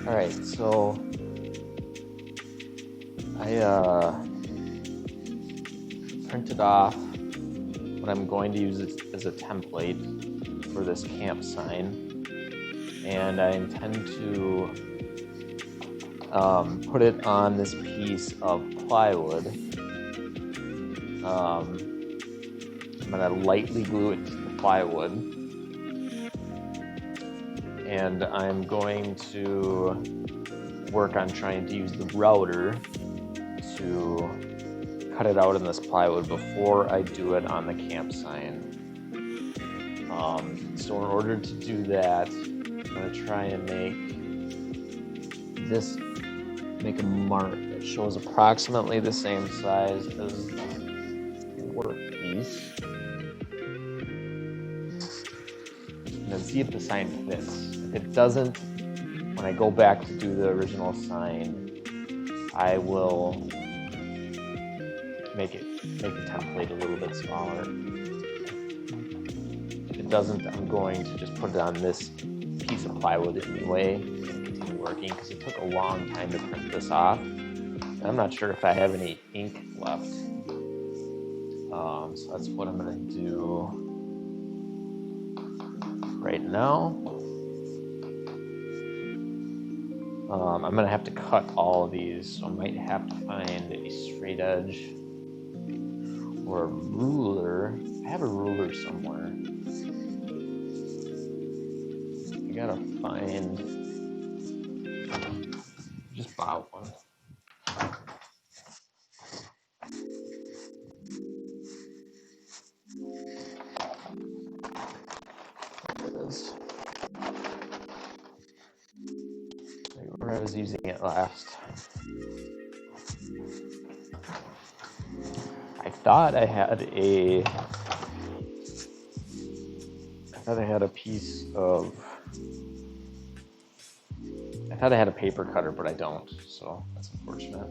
Alright, so I printed off what I'm going to use as a template for this camp sign, and I intend to put it on this piece of plywood. I'm going to lightly glue it to the plywood, and I'm going to work on trying to use the router to cut it out in this plywood before I do it on the camp sign. So in order to do that, I'm going to try and make a mark that shows approximately the same size as the workpiece, and then see if the sign fits. If it doesn't, when I go back to do the original sign, I will make the template a little bit smaller. If it doesn't, I'm going to just put it on this piece of plywood anyway and continue working, because it took a long time to print this off. And I'm not sure if I have any ink left. So that's what I'm going to do right now. I'm going to have to cut all of these, so I might have to find a straight edge or a ruler. I have a ruler somewhere. I gotta find, just bought one. There it is. Where I was using it last. I thought I had a paper cutter, but I don't, so that's unfortunate.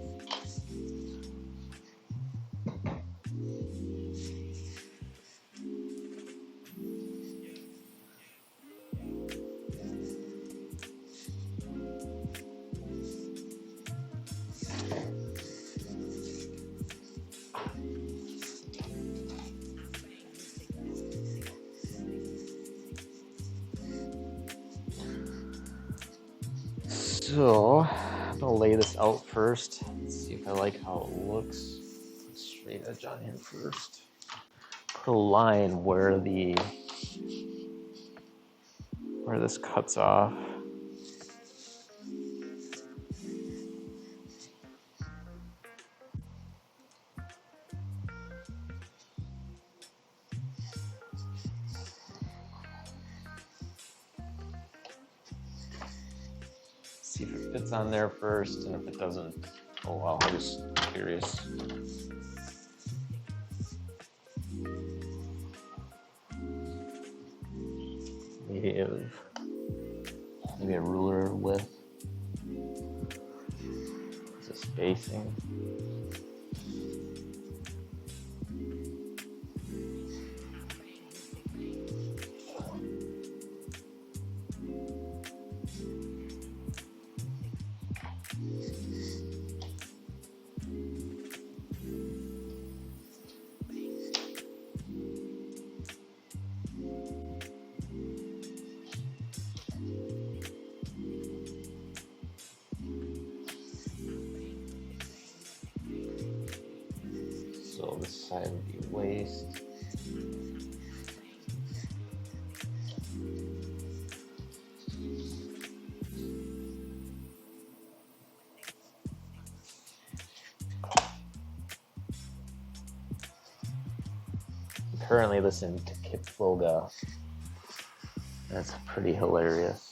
So I'm gonna lay this out first. Let's see if I like how it looks. Put a straight edge on here first. Put a line where this cuts off. See if it fits on there first, and if it doesn't, oh well, I'm just curious. Maybe a ruler width. Is it spacing? So this side would be waist. I'm currently listening to Kip Foga. That's pretty hilarious.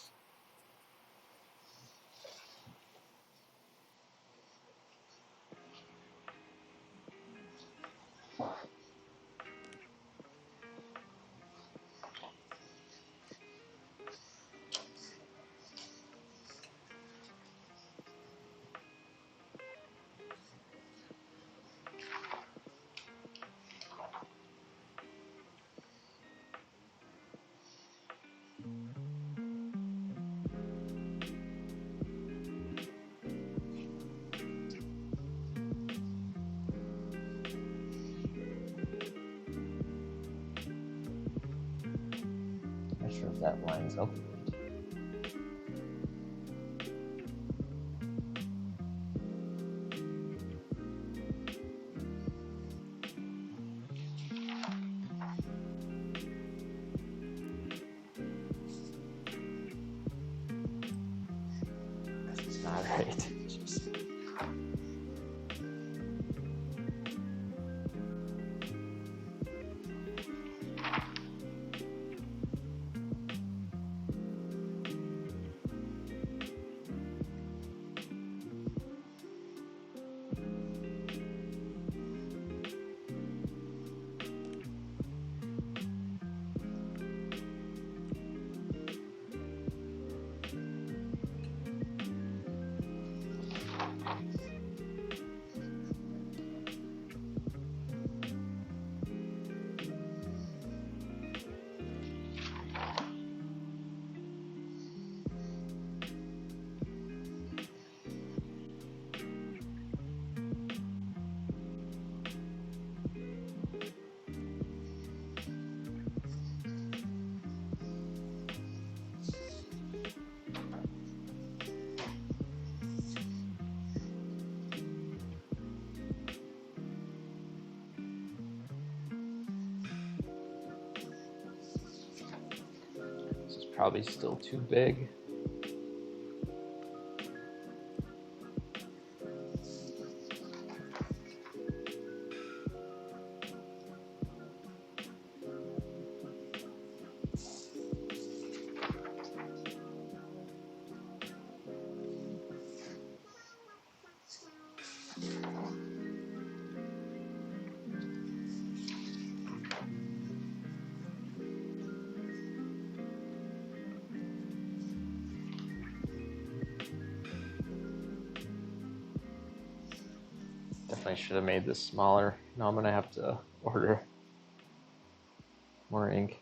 that lines up. That's not right. Probably still too big. Definitely should have made this smaller. Now I'm gonna have to order more ink.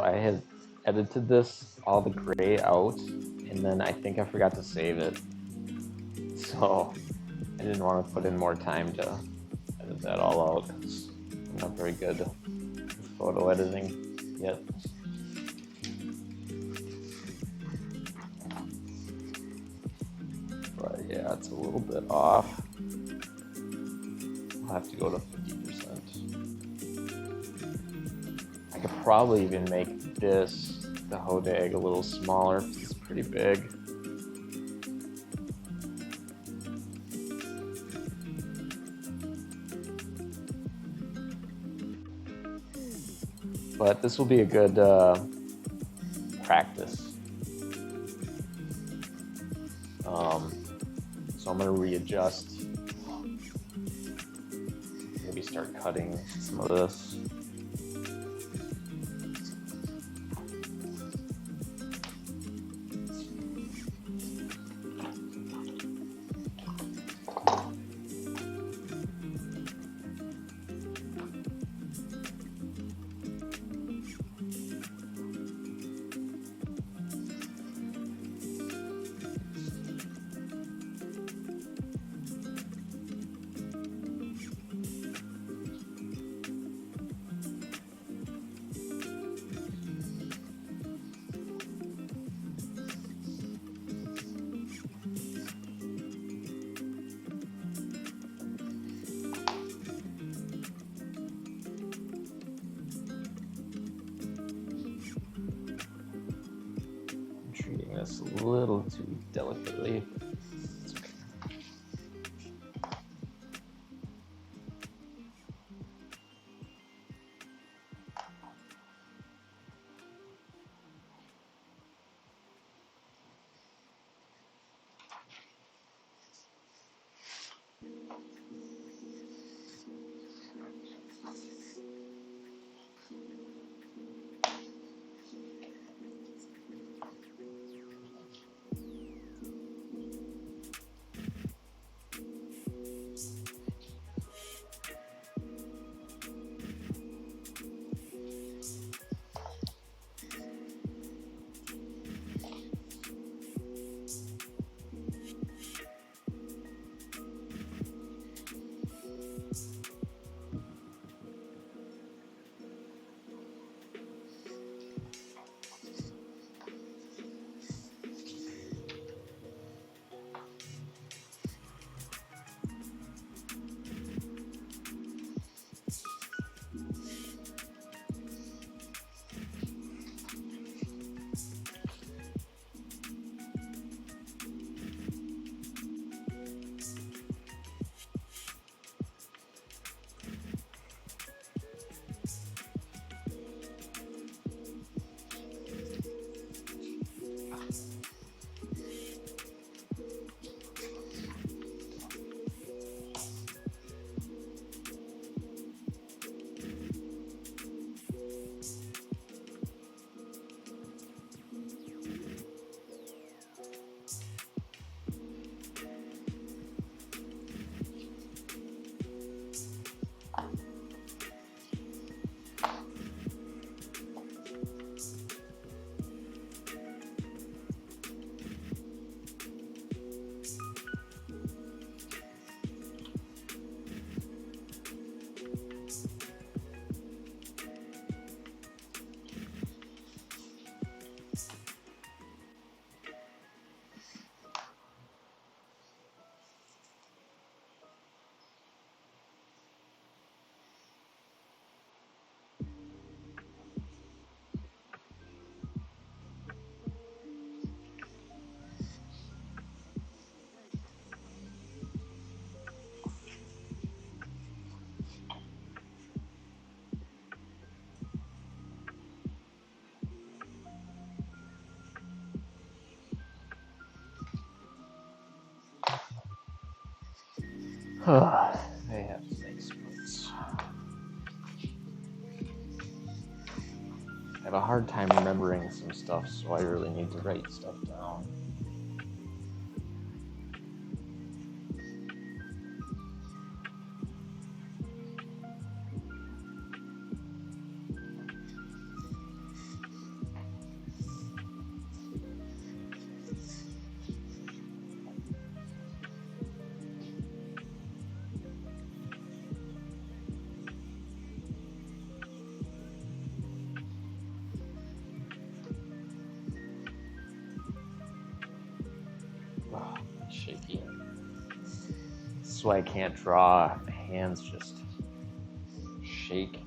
I had edited this, all the gray out, and then I think I forgot to save it. So I didn't want to put in more time to edit that all out. I'm not very good with photo editing yet. But yeah, it's a little bit off. I'll have to go to 50%. I could probably even make this, the hodag, a little smaller because it's pretty big. But this will be a good practice. So I'm going to readjust. Maybe start cutting some of this. This a little too delicately. It's okay. They have snake splits. I have a hard time remembering some stuff, so I really need to write stuff down. Oh, it's shaky. That's why I can't draw. My hands just shake.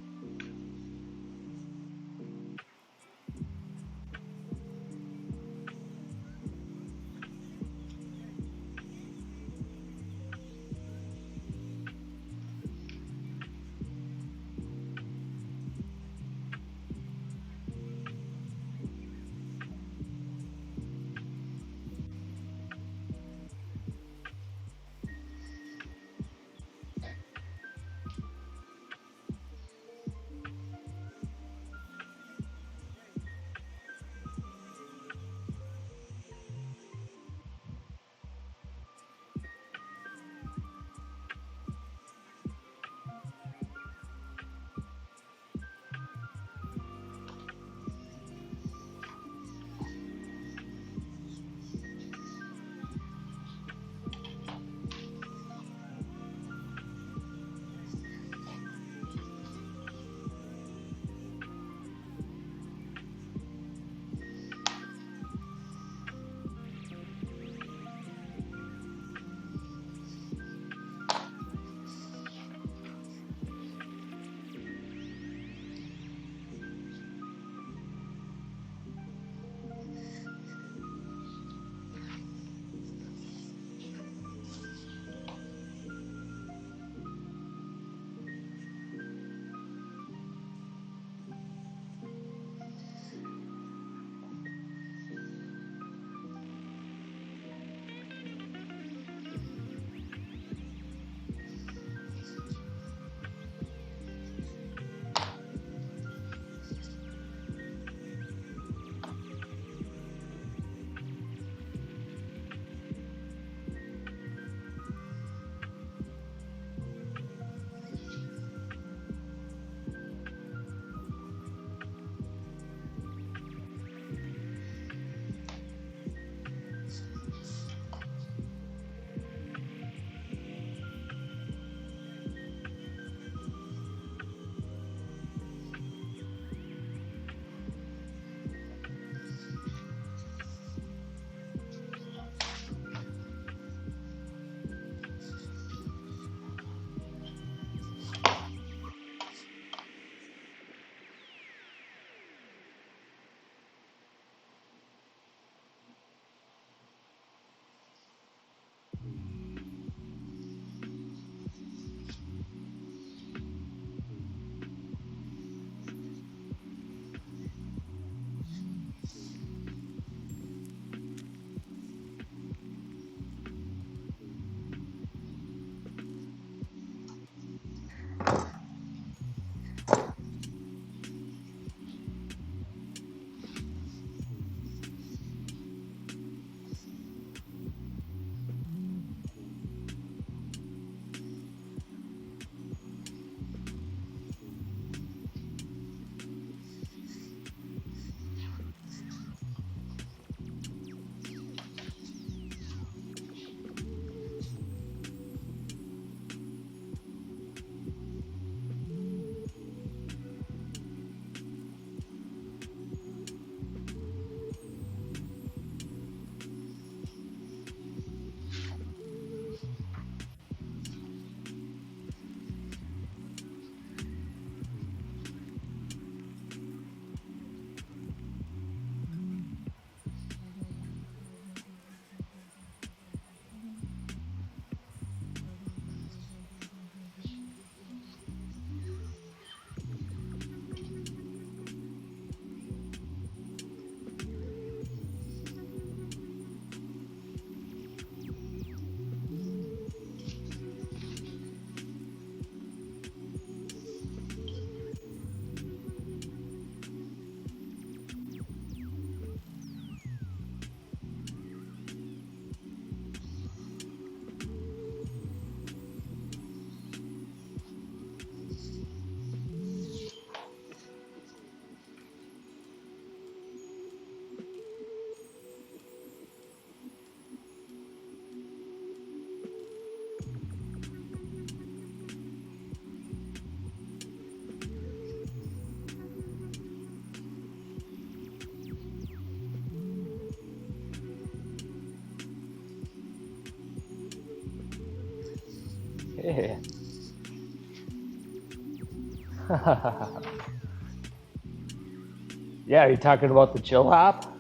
Yeah, are you talking about the chill hop?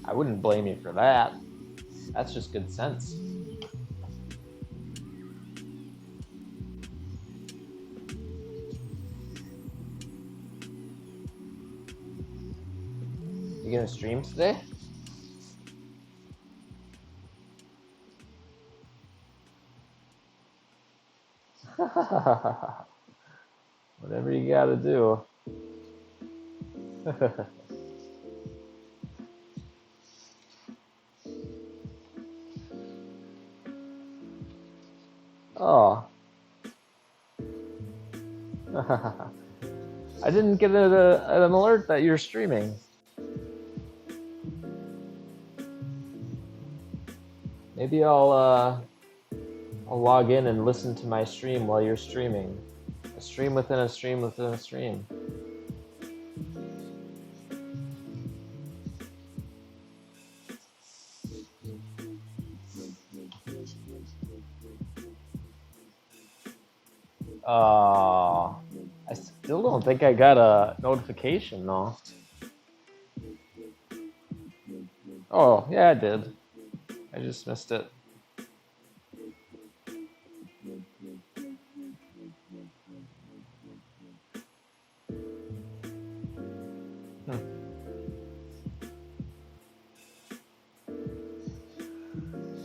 I wouldn't blame you for that. That's just good sense. You gonna stream today? Whatever you gotta do. Oh. I didn't get an alert that you're streaming. Maybe I'll log in and listen to my stream while you're streaming. A stream within a stream within a stream. I still don't think I got a notification though. Oh, yeah, I did. I just missed it.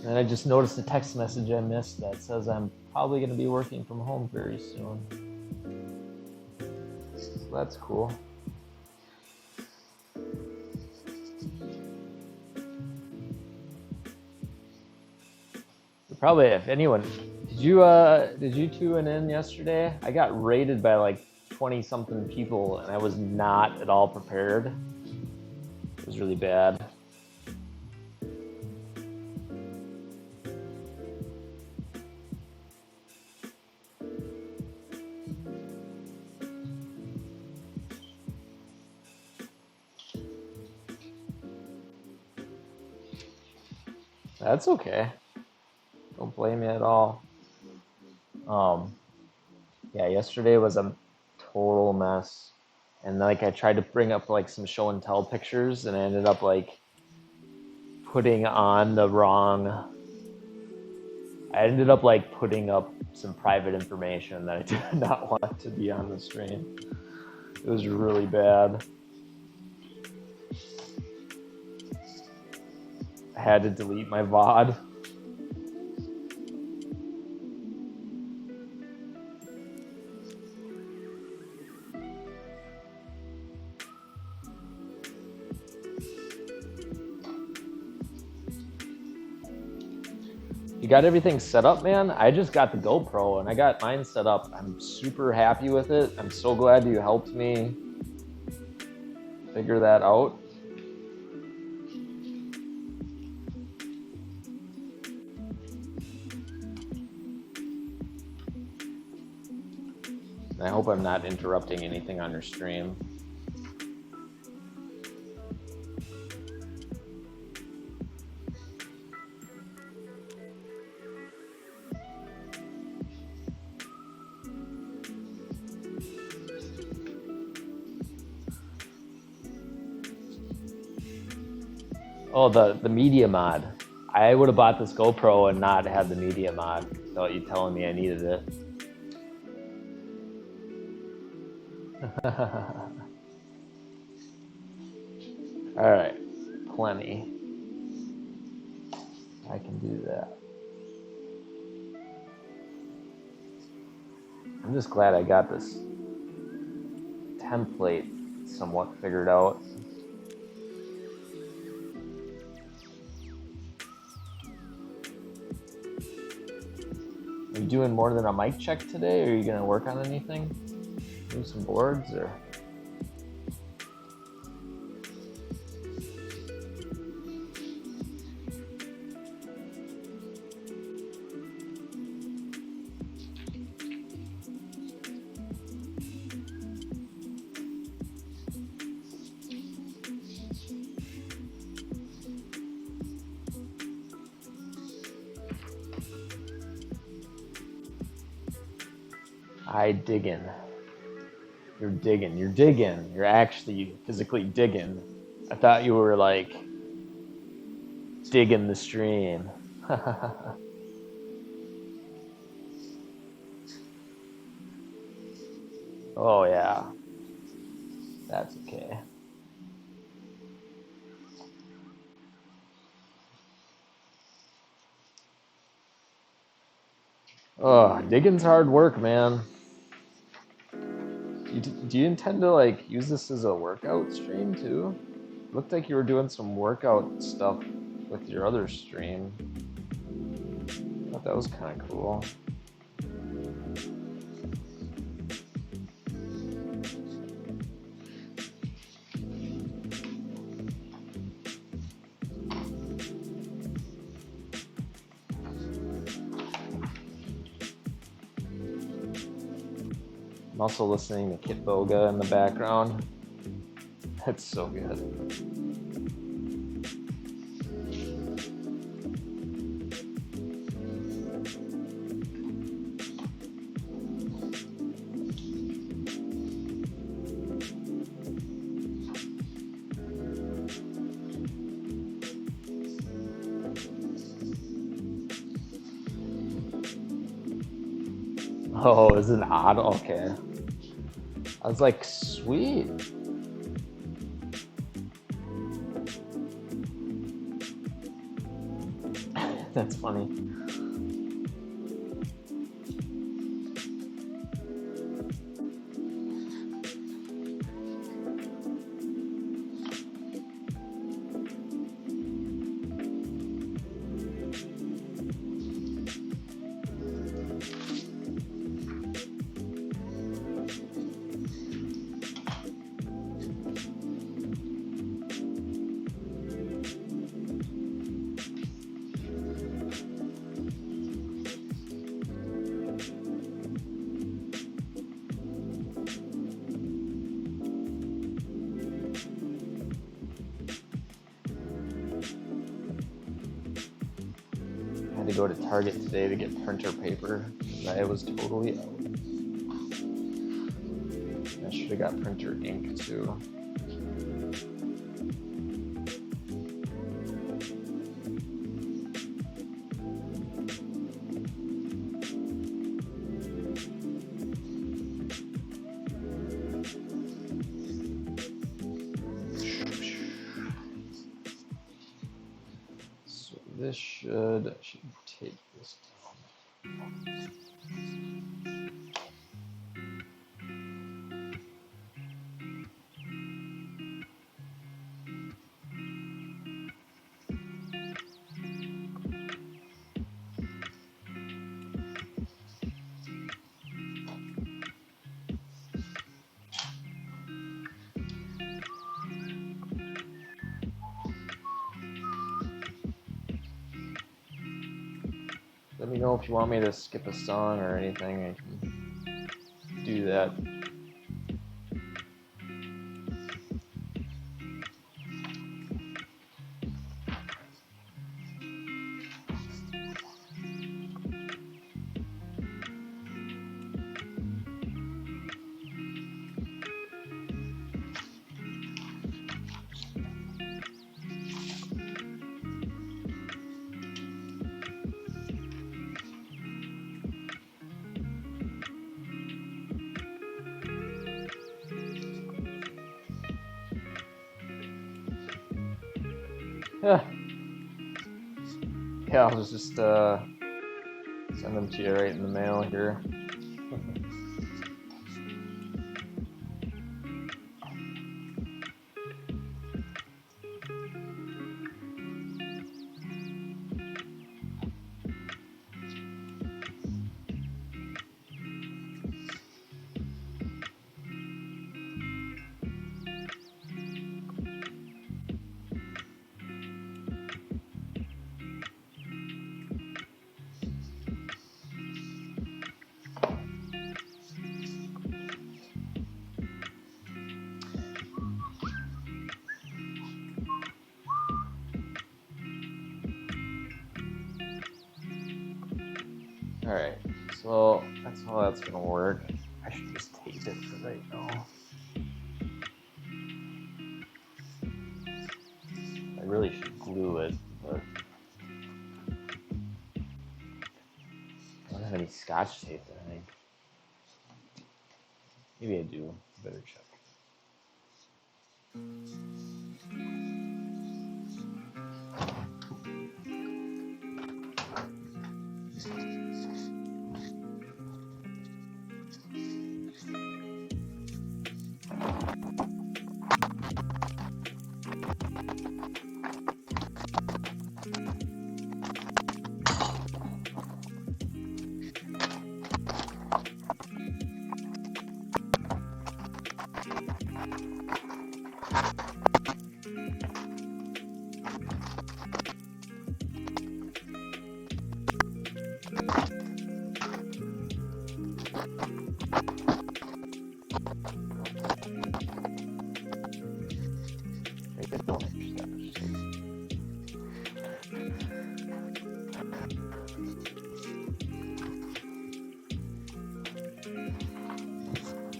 And I just noticed a text message I missed that says I'm probably going to be working from home very soon. So that's cool. Probably, if anyone, did you tune in yesterday? I got raided by like 20 something people and I was not at all prepared. It was really bad. That's okay. Don't blame me at all. Yeah, yesterday was a total mess. And like I tried to bring up like some show and tell pictures and I ended up like putting on the wrong... I ended up like putting up some private information that I did not want to be on the stream. It was really bad. I had to delete my VOD. You got everything set up, man? I just got the GoPro and I got mine set up. I'm super happy with it. I'm so glad you helped me figure that out. I hope I'm not interrupting anything on your stream. Oh, the media mod. I would have bought this GoPro and not had the media mod without you telling me I needed it. All right, plenty. I can do that. I'm just glad I got this template somewhat figured out. Are you doing more than a mic check today? Or are you going to work on anything? Move some boards or? I diggin'. You're digging. You're digging. You're actually physically digging. I thought you were like digging the stream. Oh yeah. That's okay. Oh, digging's hard work, man. Do you intend to like use this as a workout stream too? Looked like you were doing some workout stuff with your other stream. I thought that was kind of cool. I'm also listening to Kit Boga in the background. That's so good. Oh, is it odd? Okay. I was like, sweet. That's funny. I had to go to Target today to get printer paper. I was totally out. I should have got printer ink too. So this should take this down. Let me know if you want me to skip a song or anything. I can do that. Yeah. Yeah, I'll just send them to you right in the mail here. Alright, so I that's how that's gonna work. I should just tape it for right now. I really should glue it, but I don't have any Scotch tape, I think. Maybe I do. Better check.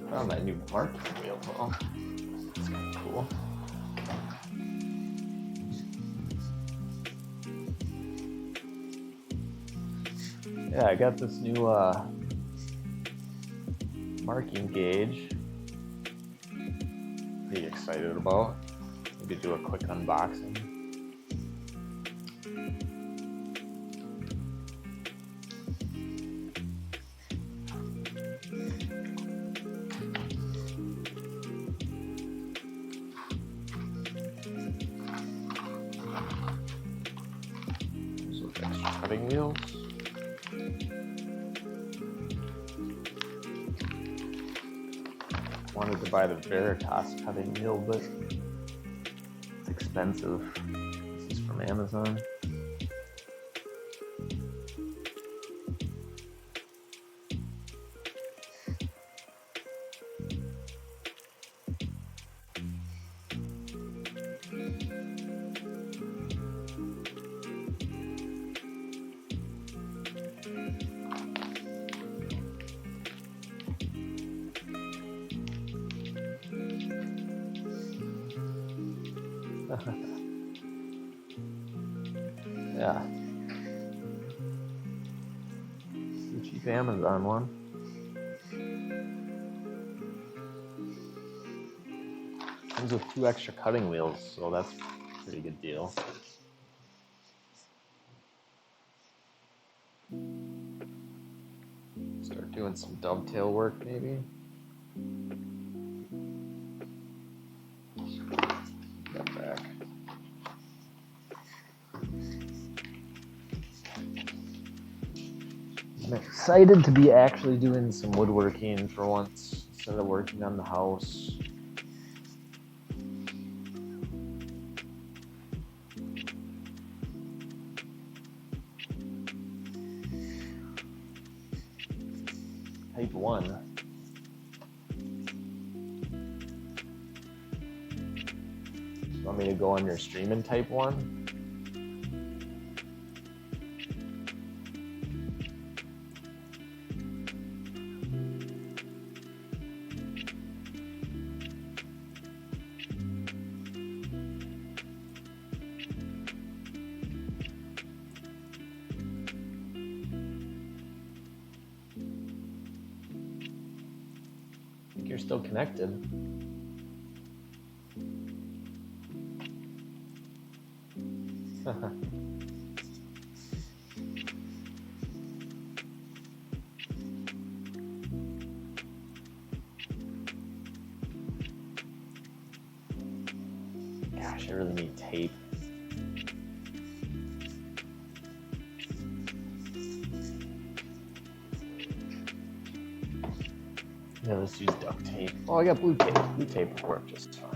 Found that new marking wheel. Oh, that's kind of cool. Yeah, I got this new marking gauge. Pretty excited about. Maybe do a quick unboxing. Extra cutting wheels. Wanted to buy the Veritas cutting wheel, but it's expensive. This is from Amazon. Yeah. It's a cheap Amazon one. Comes with 2 extra cutting wheels, so that's a pretty good deal. Start doing some dovetail work, maybe. That back. I'm excited to be actually doing some woodworking for once, instead of working on the house. Type 1. You want me to go on your stream in type 1? I think you're still connected. Gosh, I really need tape. Yeah, let's use duct tape. Oh, I got blue tape. Blue tape will work just fine.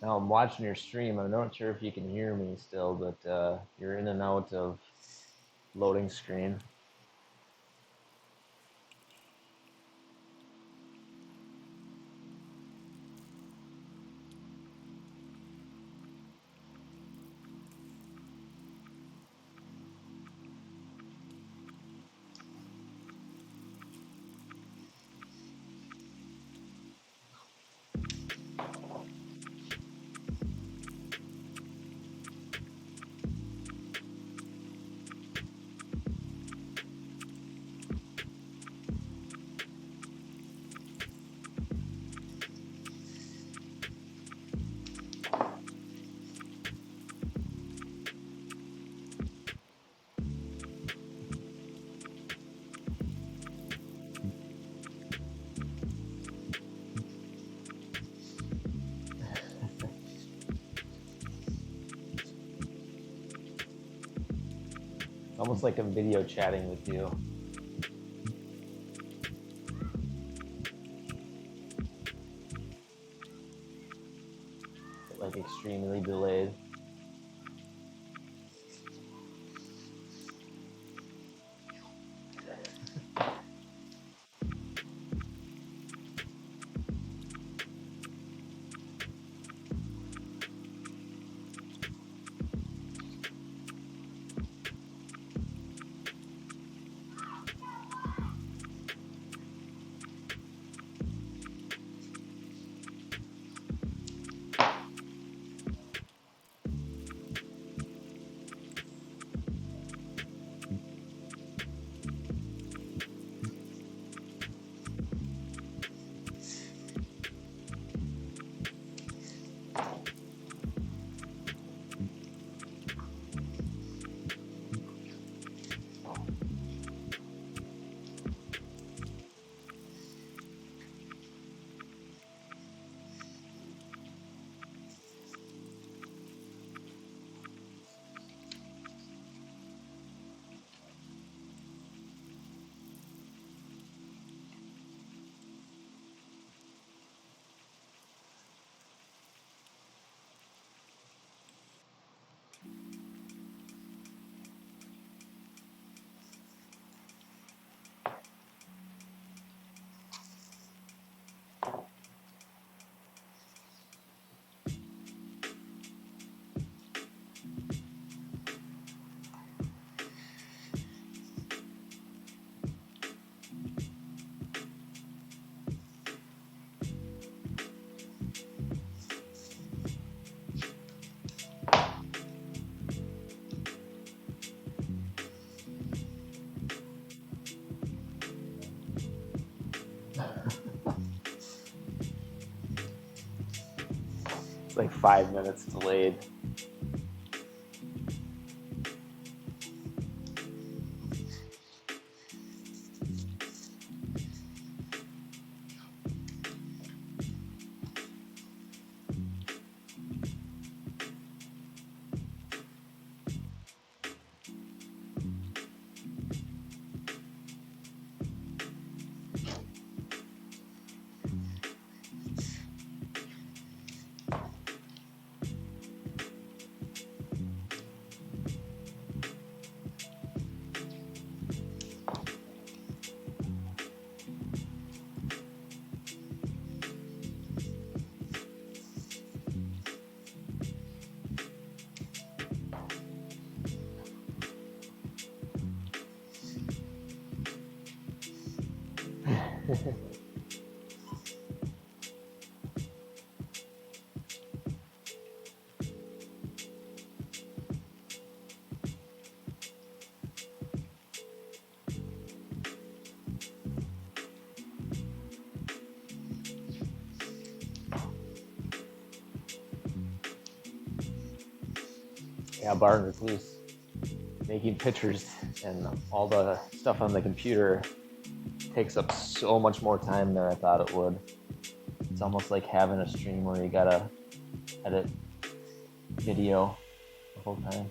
Now I'm watching your stream. I'm not sure if you can hear me still, but you're in and out of loading screen. Almost like I'm video chatting with you. Like extremely delayed. It's like 5 minutes delayed. Yeah, bar recluse. Making pictures and all the stuff on the computer takes up so much more time than I thought it would. It's almost like having a stream where you gotta edit video the whole time.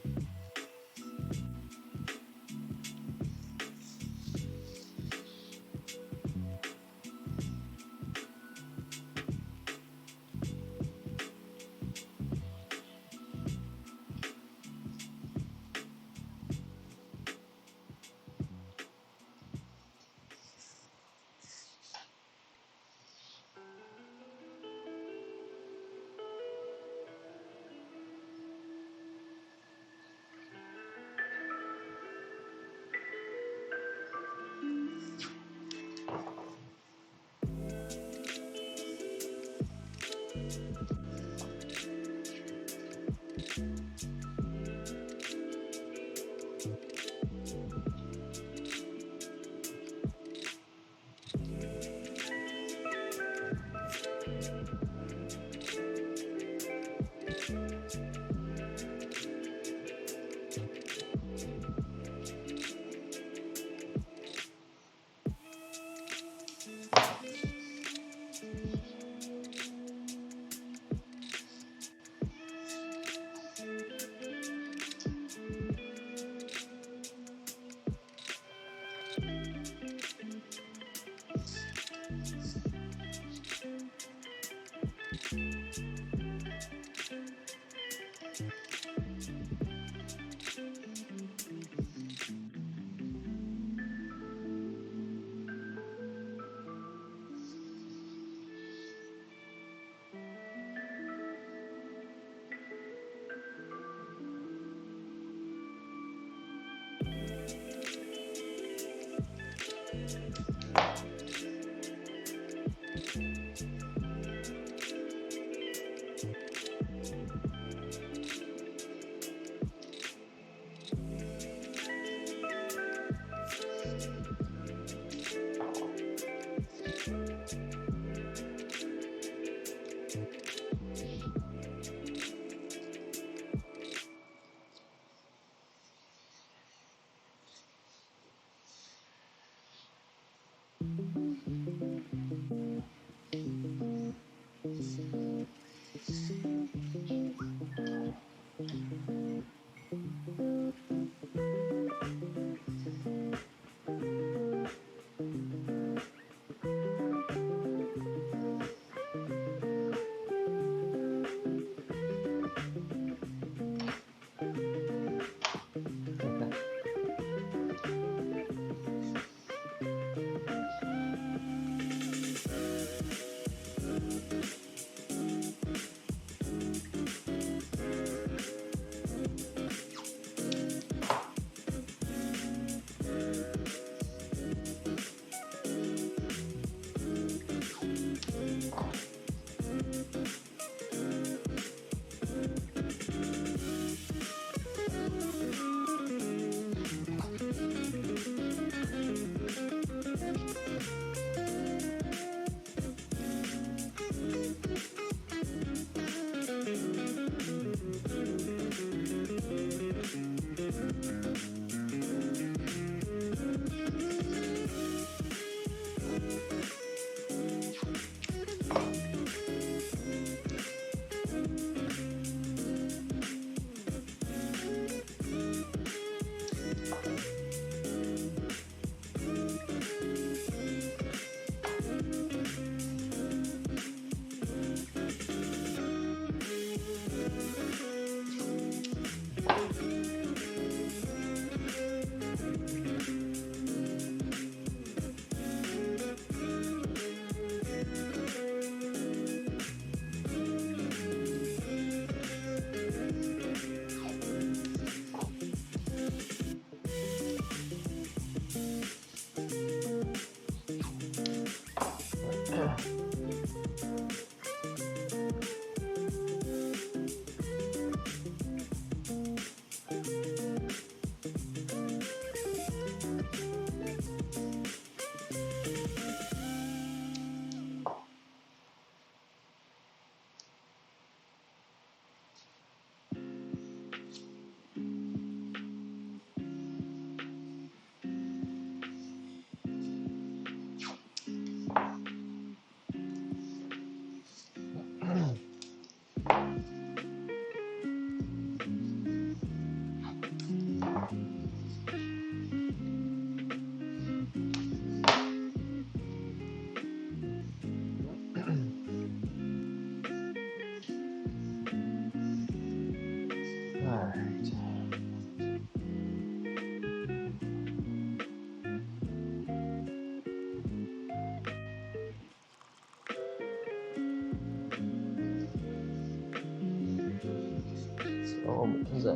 Because I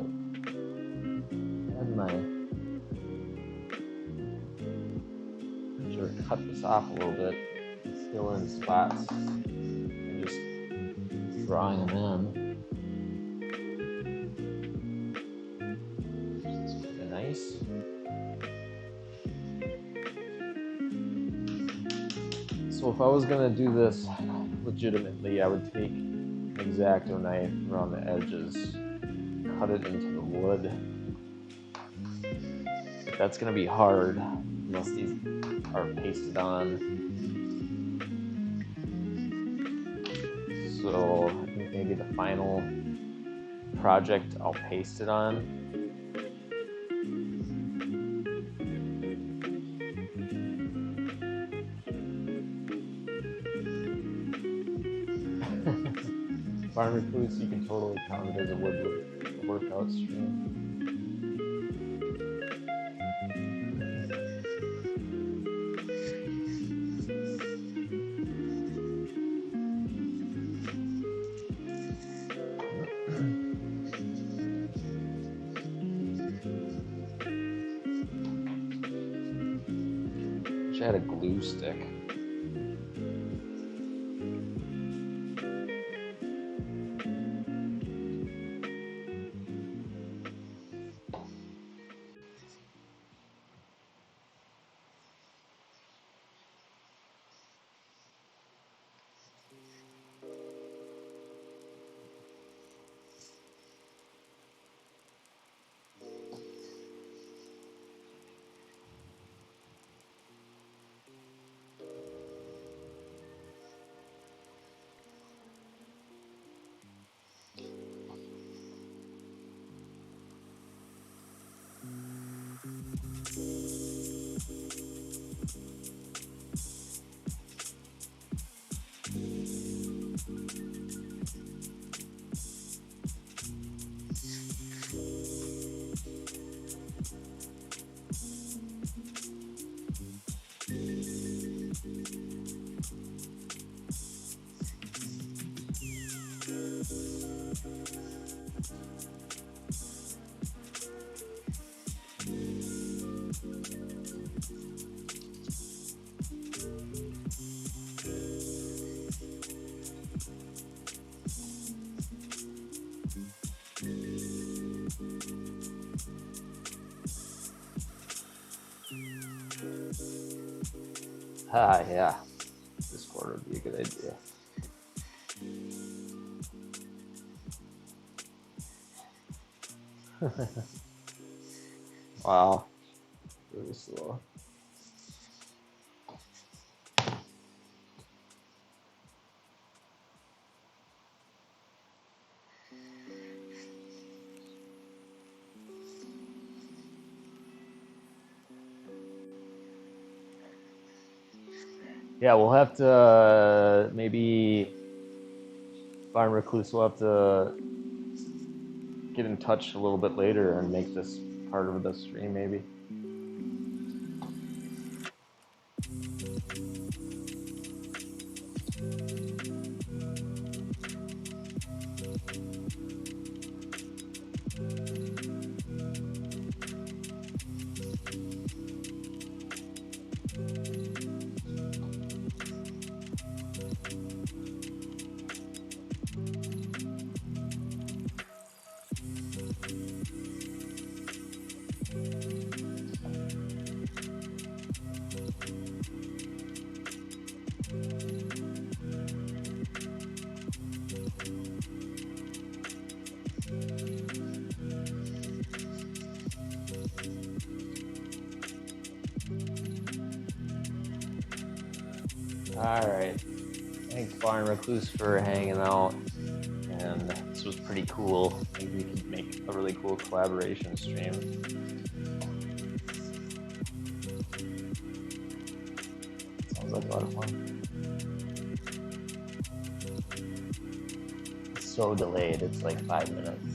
had my sure cut this off a little bit, fill in spots, and just drawing them in. It's pretty nice. So if I was gonna do this legitimately, I would take an X-Acto knife around the edges, cut it into the wood. But that's gonna be hard unless these are pasted on. So I think maybe the final project I'll paste it on. Farmer Foods, you can totally count it as a wood workout stream. I had a glue stick. Ah, yeah. Discord would be a good idea. Wow. Really slow. Yeah, we'll have to maybe Farm Recluse will have to get in touch a little bit later and make this part of the stream maybe. All right. Thanks, Barn Recluse, for hanging out. And this was pretty cool. Maybe we can make a really cool collaboration stream. Sounds like a lot of fun. It's so delayed. It's like 5 minutes.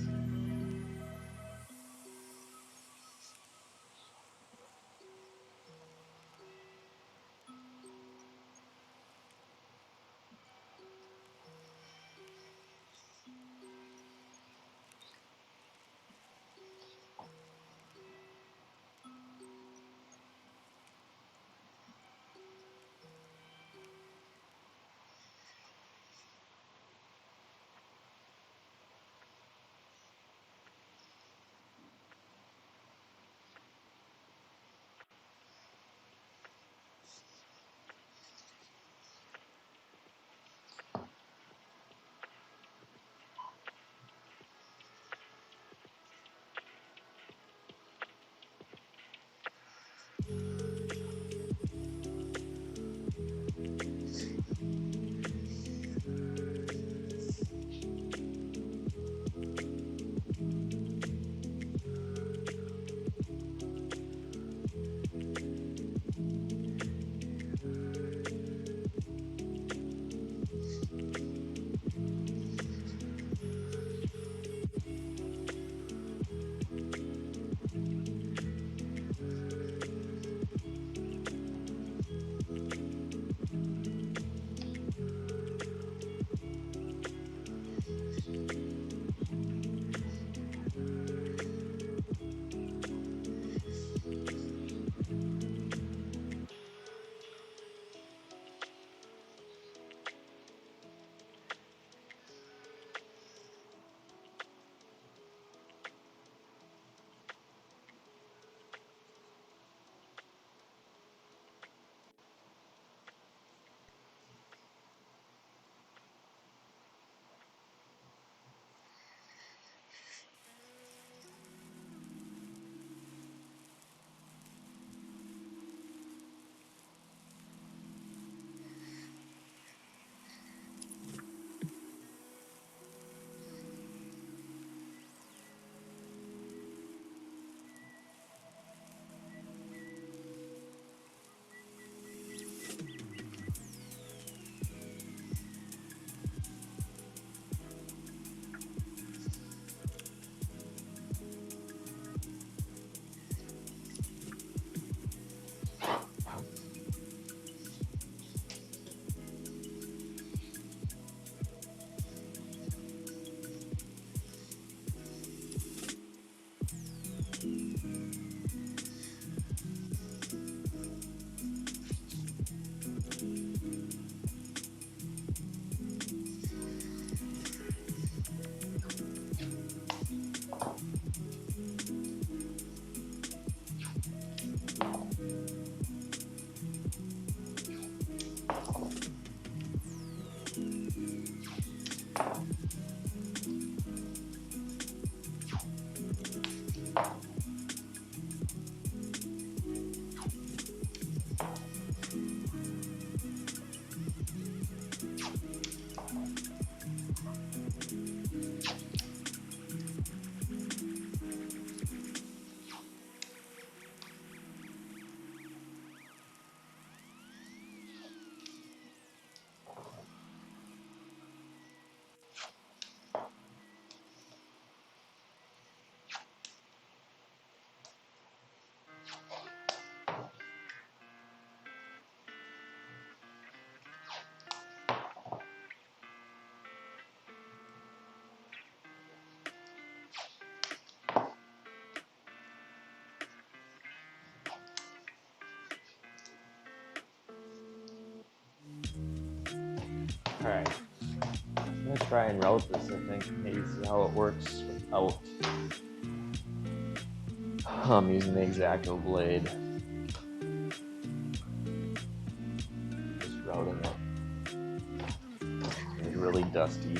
All right, I'm gonna try and route this, I think. Maybe see how it works without using the X-Acto blade. Just routing it. It's really dusty.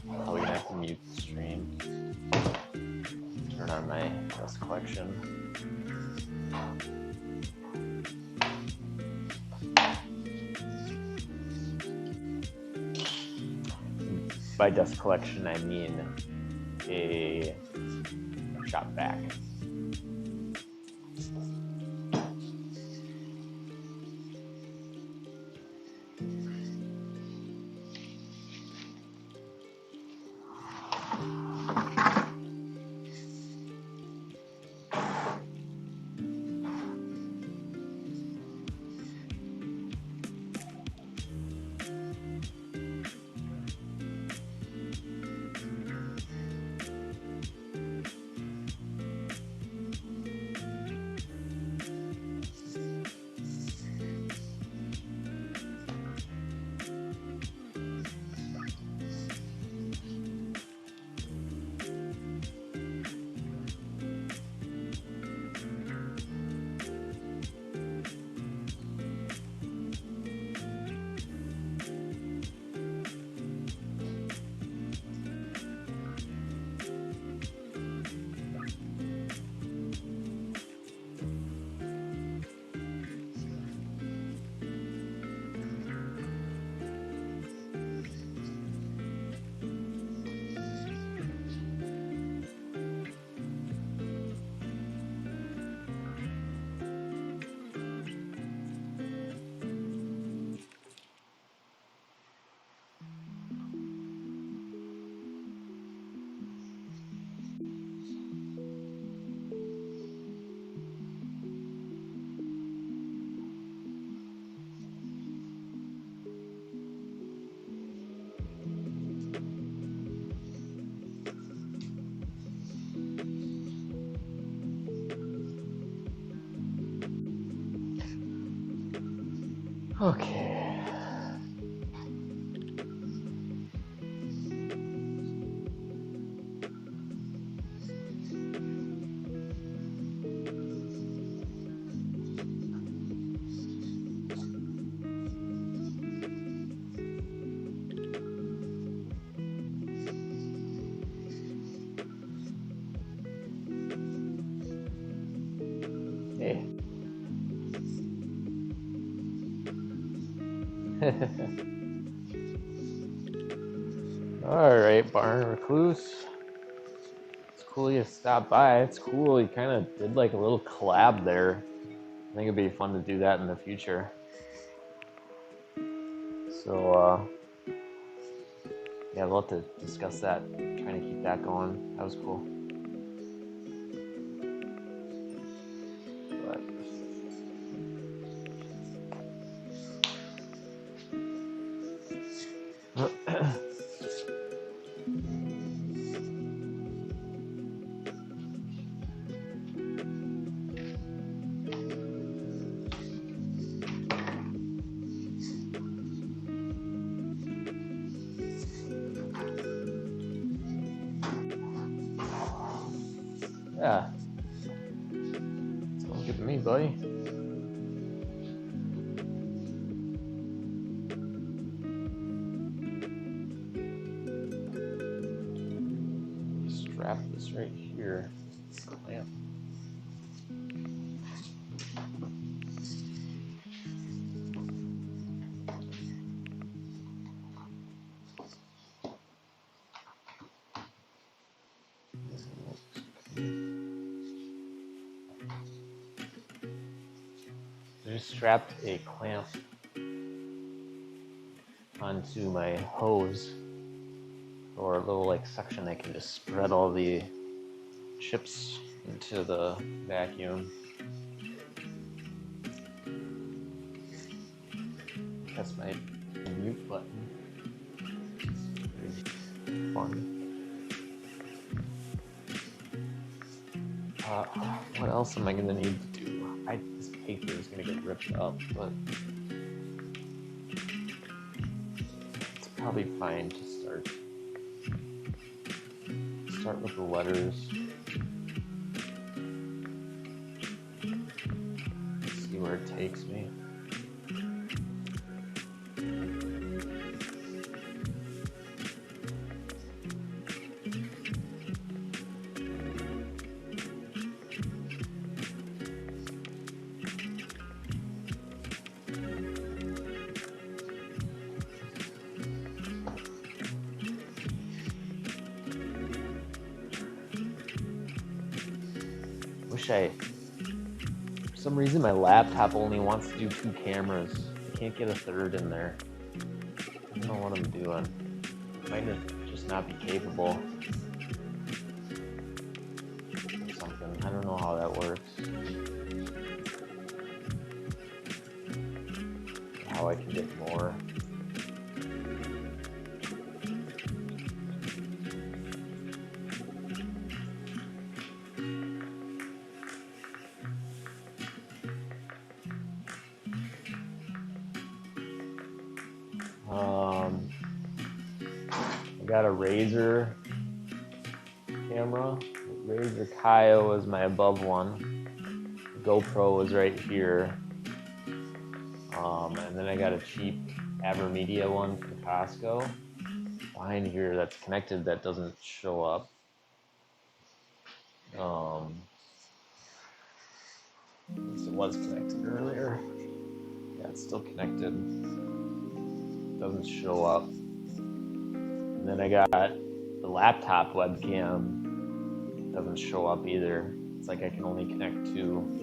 Probably gonna have to mute the stream. Turn on my dust collection. By dust collection, I mean a shot back. Okay. Hey. All right, Barn Recluse. It's cool you stopped by. It's cool you kind of did like a little collab there. I think it'd be fun to do that in the future. So, yeah, we'll have to discuss that. Trying to keep that going. That was cool. Yeah. Sounds good to me, buddy. strap this right here. Clamp. I just strapped a clamp onto my hose, or a little like section I can just spread all the chips into the vacuum. That's my mute button. Pretty fun. What else am I gonna need to do? This paper is gonna get ripped up, but it's probably fine to start with the letters. See where it takes me. For some reason my laptop only wants to do 2 cameras. I can't get a third in there. I don't know what I'm doing. Might just not be capable or something. I don't know how that works. How I can get more. I got a Razer camera. Razer Kaio is my above one. The GoPro is right here. And then I got a cheap Avermedia one from Costco. Behind here that's connected that doesn't show up. It was connected earlier. Yeah, it's still connected. Doesn't show up. And then I got the laptop webcam. Doesn't show up either. It's like I can only connect 2.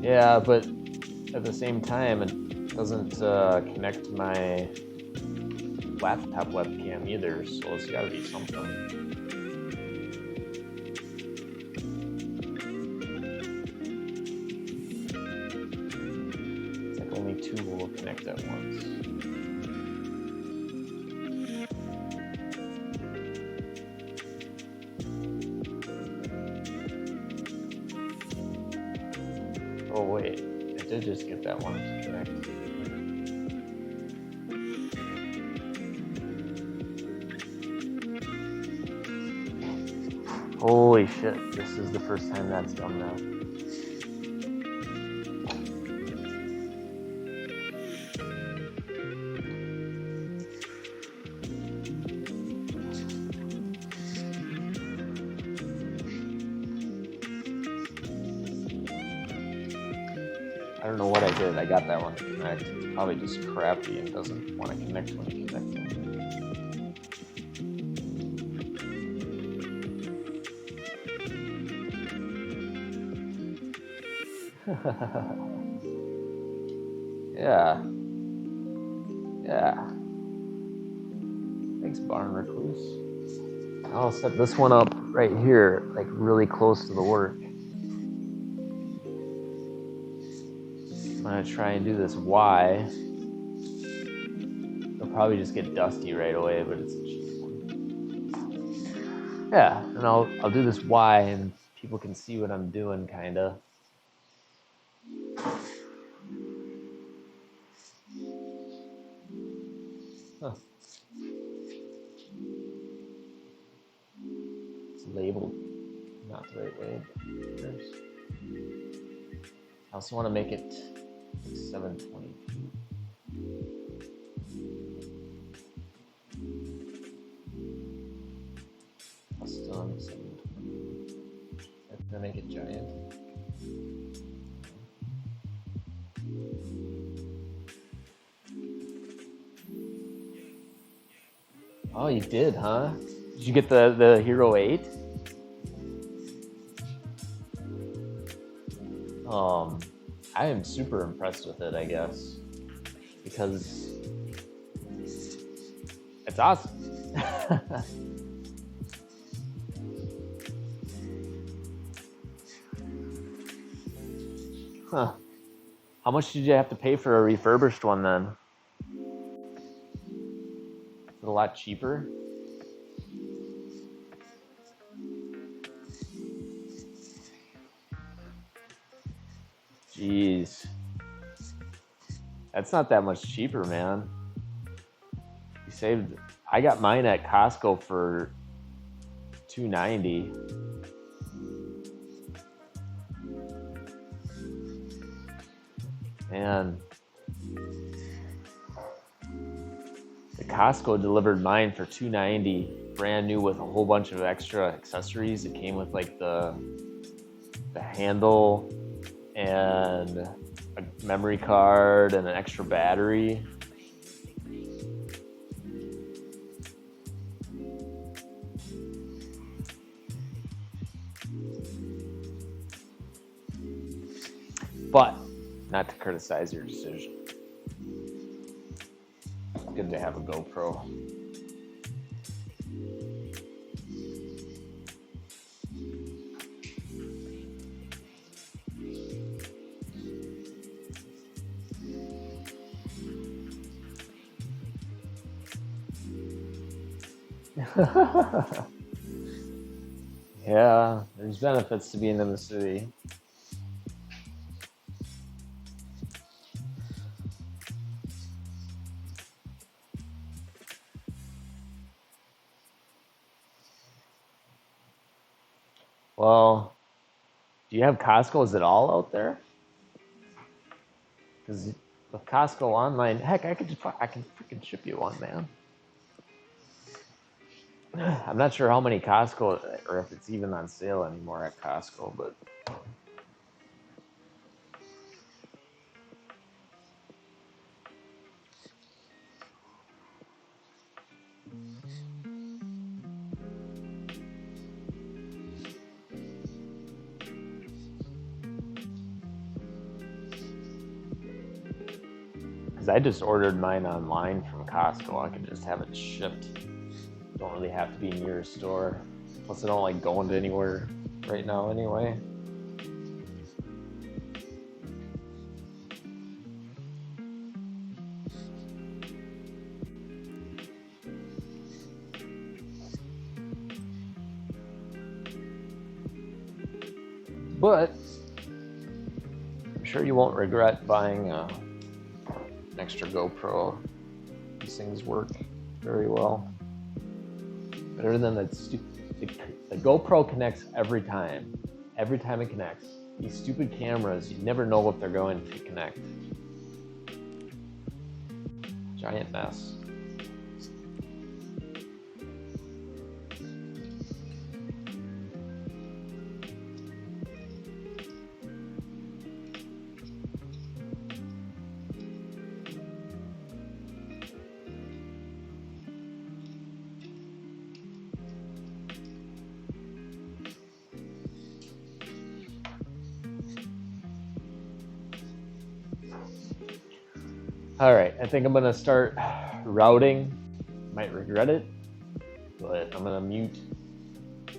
Yeah, but at the same time, it doesn't connect to my laptop webcam either, so it's gotta be something. It's like only 2 will connect at once. Oh wait, I did just get that one to connect. Holy shit, this is the first time that's done that. I don't know what I did. I got that one to connect. It's probably just crappy and doesn't want to connect when you connect it. Yeah. Thanks, Barn Recluse. I'll set this one up right here, like really close to the work. I'm gonna try and do this Y. It'll probably just get dusty right away, but it's a cheap one. Yeah, and I'll do this Y, and people can see what I'm doing, kinda. Huh. labeled not the right way. I also want to make it 720p. Custom 720. I'm gonna make it giant. Oh, you did, huh? Did you get the Hero 8? I am super impressed with it, I guess, because it's awesome. Huh. How much did you have to pay for a refurbished one then? Is it a lot cheaper? Jeez. That's not that much cheaper, man. You saved. I got mine at Costco for $290. Man, the Costco delivered mine for $290, brand new with a whole bunch of extra accessories. It came with like the handle and a memory card and an extra battery. But not to criticize your decision. It's good to have a GoPro. Yeah, there's benefits to being in the city. Well, do you have Costco's at all out there? Because with Costco online, heck, I can freaking ship you one, man. I'm not sure how many Costco, or if it's even on sale anymore at Costco, but because I just ordered mine online from Costco, I could just have it shipped. Don't really have to be near a store. Plus, I don't like going to anywhere right now anyway. But I'm sure you won't regret buying an extra GoPro. These things work very well. Better than that the GoPro connects every time. Every time it connects. These stupid cameras, you never know if they're going to connect. Giant mess. All right, I think I'm gonna start routing. Might regret it, but I'm gonna mute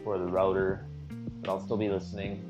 for the router, but I'll still be listening.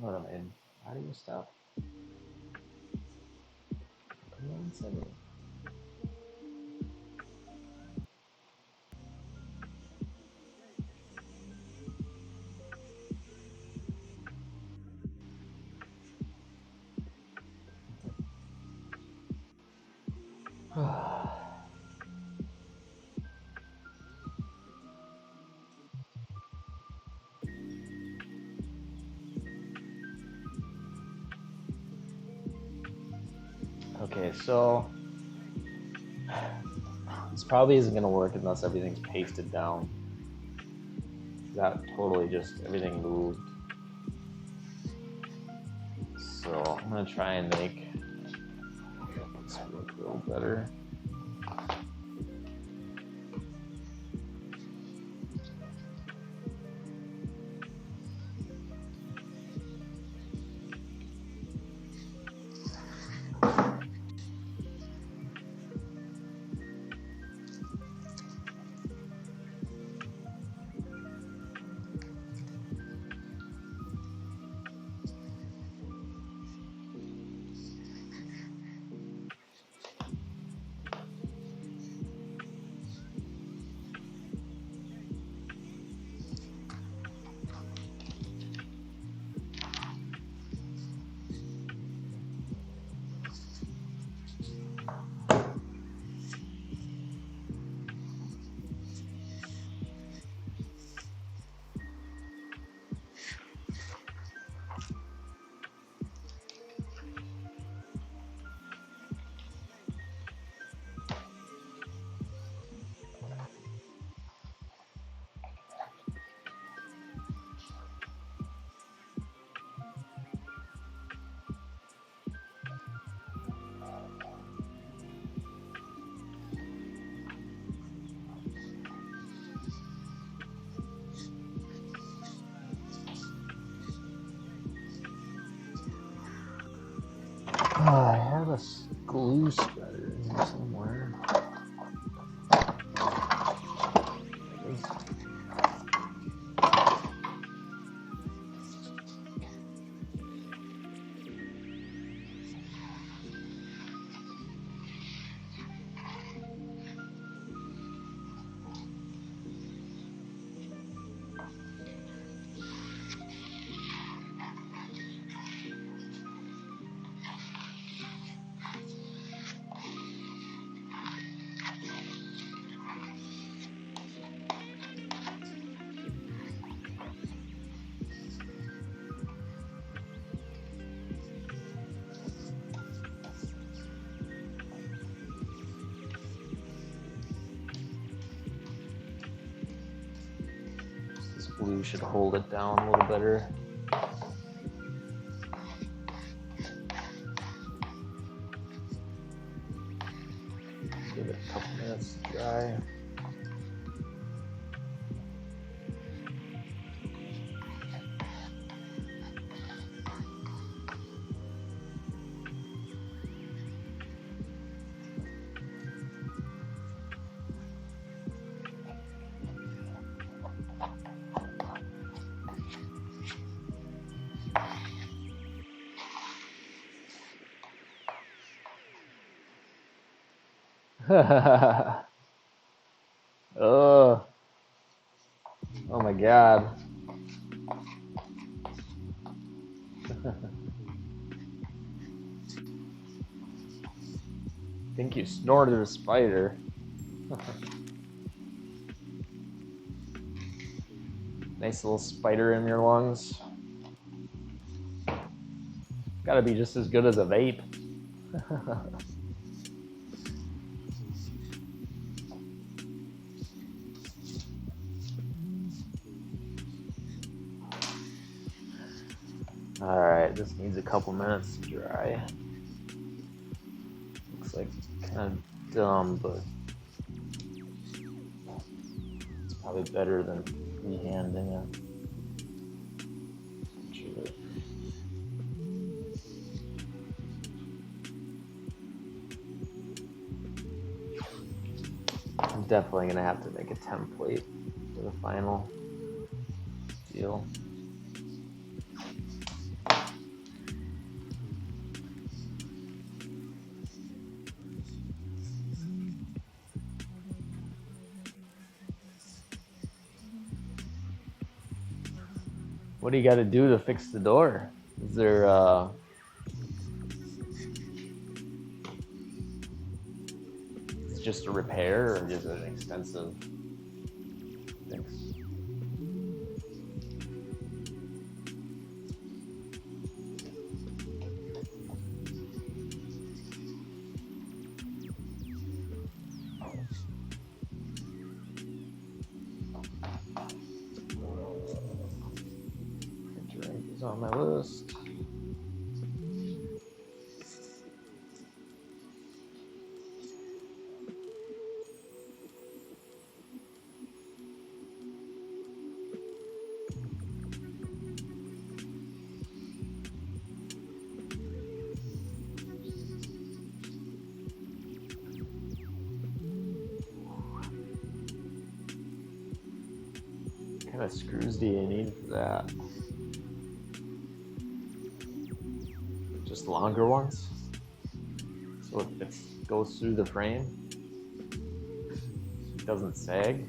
What am I in? Audio stuff. Command 7. Okay, so this probably isn't going to work unless everything's pasted down. That totally just, everything moved. So I'm going to try and make this work a little better. I have a glue spreader in here somewhere. Glue should hold it down a little better. Give it a couple minutes to dry. Oh my God. I think you snorted a spider. Nice little spider in your lungs. Gotta be just as good as a vape. Alright, this needs a couple minutes to dry. Looks like kind of dumb, but it's probably better than freehanding it. I'm definitely gonna have to make a template for the final deal. What do you got to do to fix the door? Is there is it just a repair or is it an extensive fix? Drink is on my list. What kind of screws do you need for that? Just longer ones? So it goes through the frame? It doesn't sag?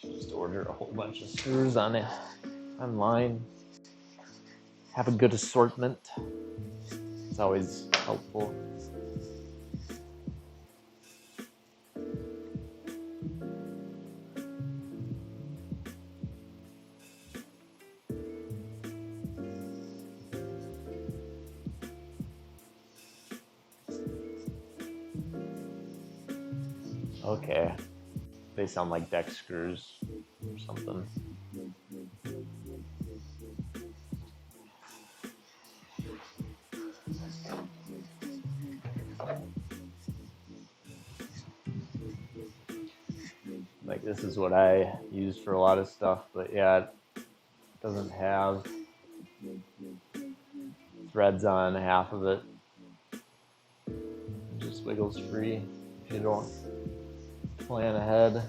Just order a whole bunch of screws on it online. Have a good assortment. It's always helpful. Okay. They sound like deck screws or something. Like this is what I use for a lot of stuff, but yeah, it doesn't have threads on half of it. It just wiggles free if you don't plan ahead.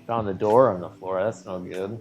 Found a door on the floor. That's no good.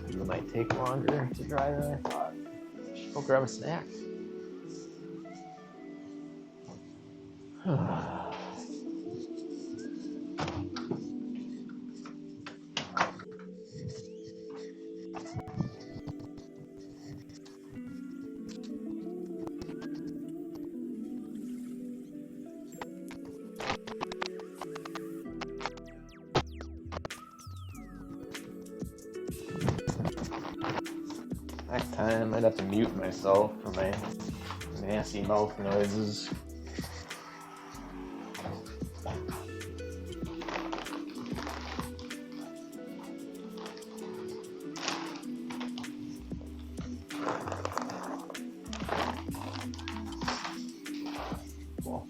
It might take longer to dry than I thought. Should go grab a snack. Next time I might have to mute myself for my nasty mouth noises. Cool.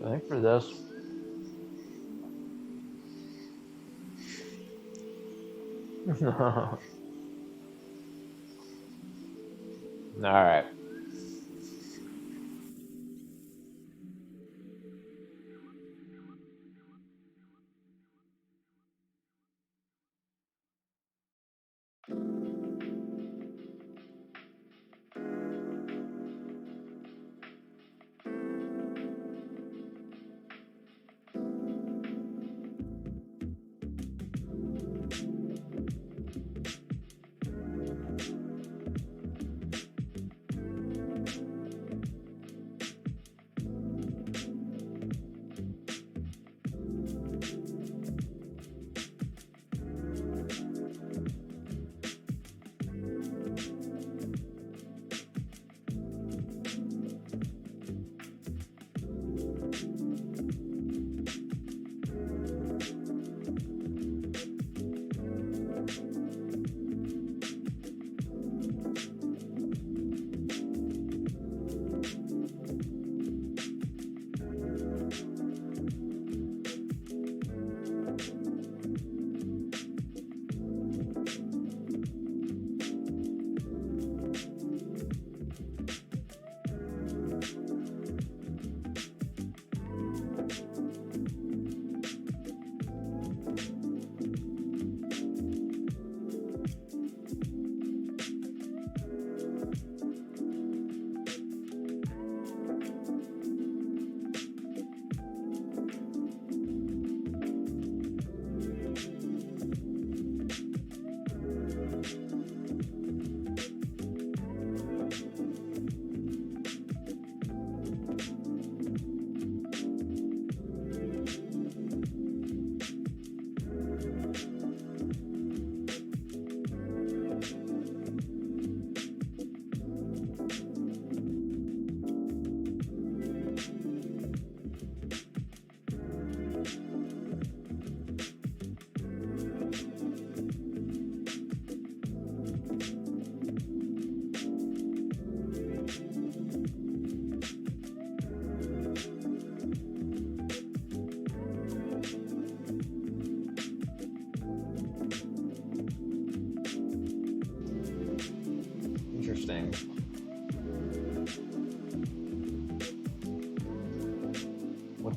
I think for this, all right.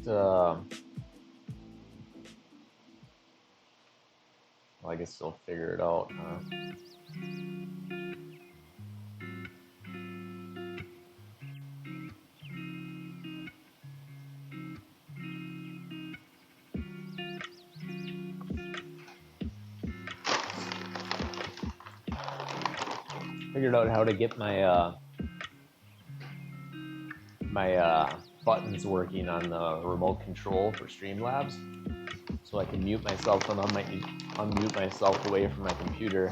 well, I guess they'll figure it out, huh? Figured out how to get my buttons working on the remote control for Streamlabs, so I can mute myself and unmute myself away from my computer.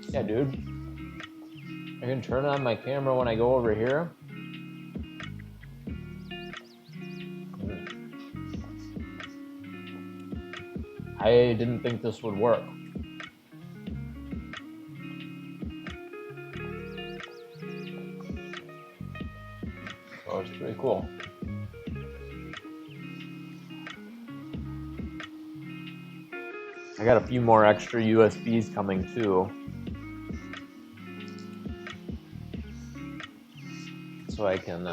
Yeah, dude. I can turn on my camera when I go over here. I didn't think this would work. So it's pretty cool. I got a few more extra USBs coming too. So I can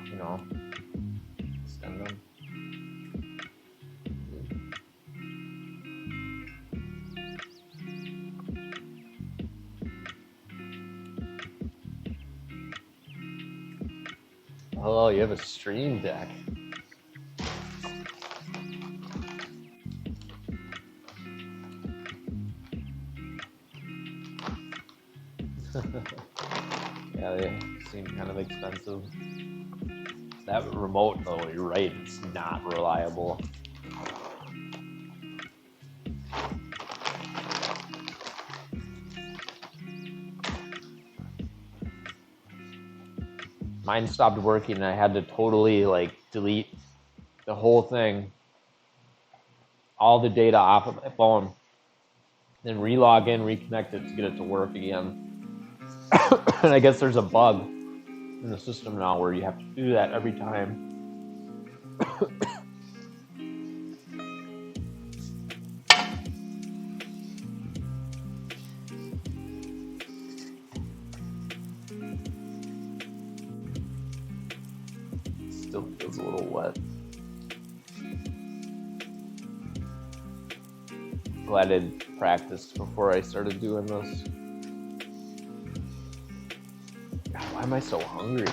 you know, extend them. Oh, you have a Stream Deck. Yeah, they seem kind of expensive. That remote, though, you're right, it's not reliable. Mine stopped working and I had to totally delete the whole thing, all the data off of my phone, then re-log in, reconnect it to get it to work again. And I guess there's a bug in the system now where you have to do that every time. Still feels a little wet. Glad I practiced before I started doing this. God, why am I so hungry?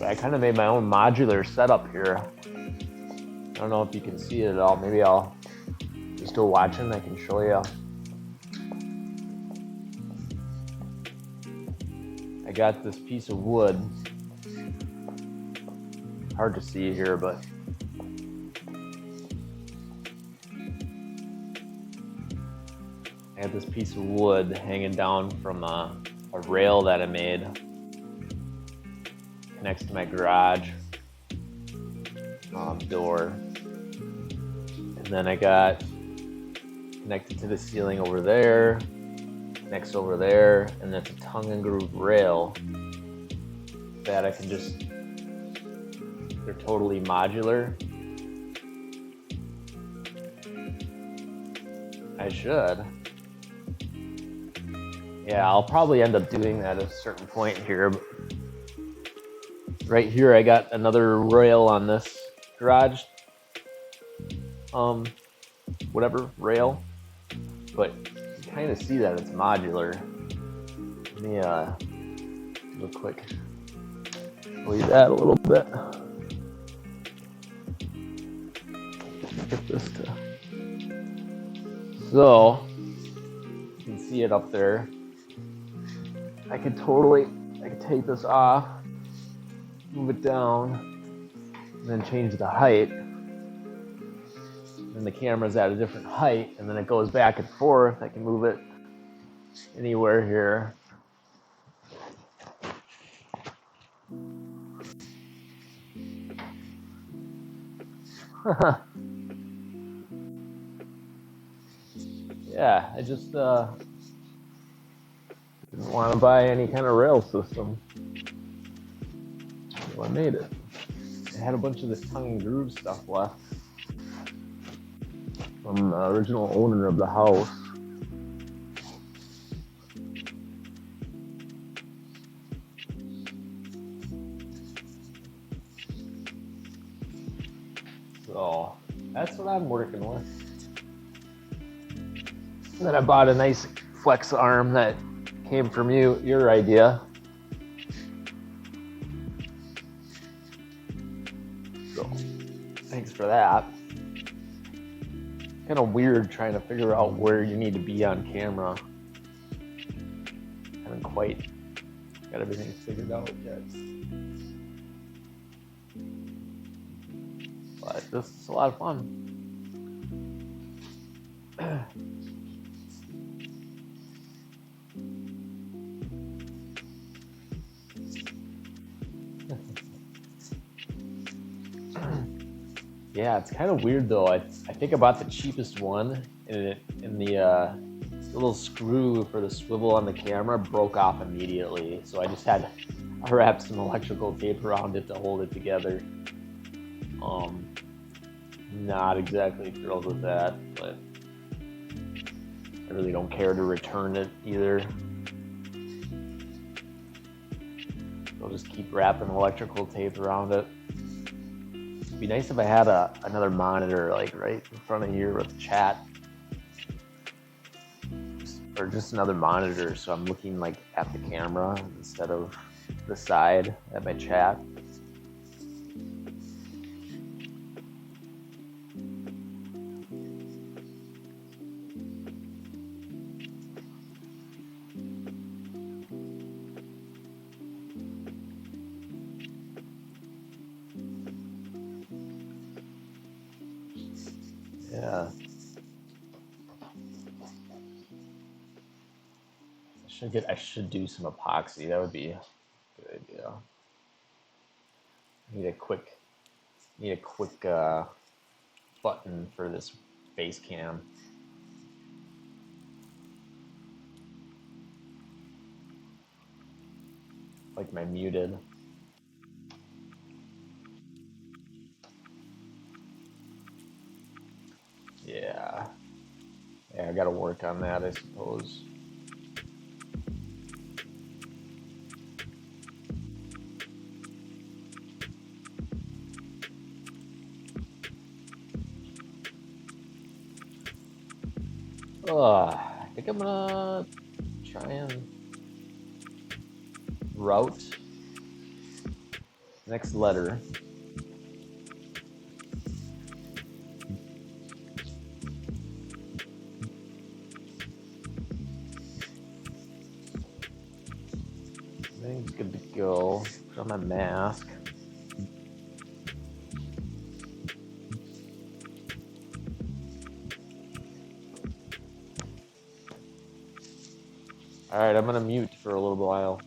I kind of made my own modular setup here. I don't know if you can see it at all. Maybe I'll, if you're still watching, I can show you. I got this piece of wood. Hard to see here, but I got this piece of wood hanging down from a rail that I made. Connects to my garage door. And then I got connected to the ceiling over there, connects over there, and that's a tongue and groove rail that I can just, they're totally modular. I should. Yeah, I'll probably end up doing that at a certain point here. But right here, I got another rail on this garage, whatever rail, but you kind of see that it's modular. Let me do a quick show you that a little bit. Get this to, so you can see it up there. I could take this off, move it down, and then change the height. And the camera's at a different height, and then it goes back and forth. I can move it anywhere here. Yeah, I just didn't want to buy any kind of rail system. So I made it. I had a bunch of this tongue and groove stuff left from the original owner of the house. So that's what I'm working with. And then I bought a nice flex arm that came from your idea. So thanks for that. Kind of weird trying to figure out where you need to be on camera. Haven't quite got everything figured out yet. But this is a lot of fun. Yeah, it's kind of weird though. I think I bought the cheapest one, and the little screw for the swivel on the camera broke off immediately. So I just had to wrap some electrical tape around it to hold it together. Not exactly thrilled with that, but I really don't care to return it either. I'll just keep wrapping electrical tape around it. It'd be nice if I had another monitor like right in front of here with chat, or just another monitor so I'm looking like at the camera instead of the side at my chat. Yeah. I should do some epoxy. That would be a good idea. Need a quick button for this face cam. Like my muted. Yeah, I gotta work on that, I suppose. I think I'm gonna try and route next letter. I think it's good to go. Put on my mask. All right, I'm gonna mute for a little while.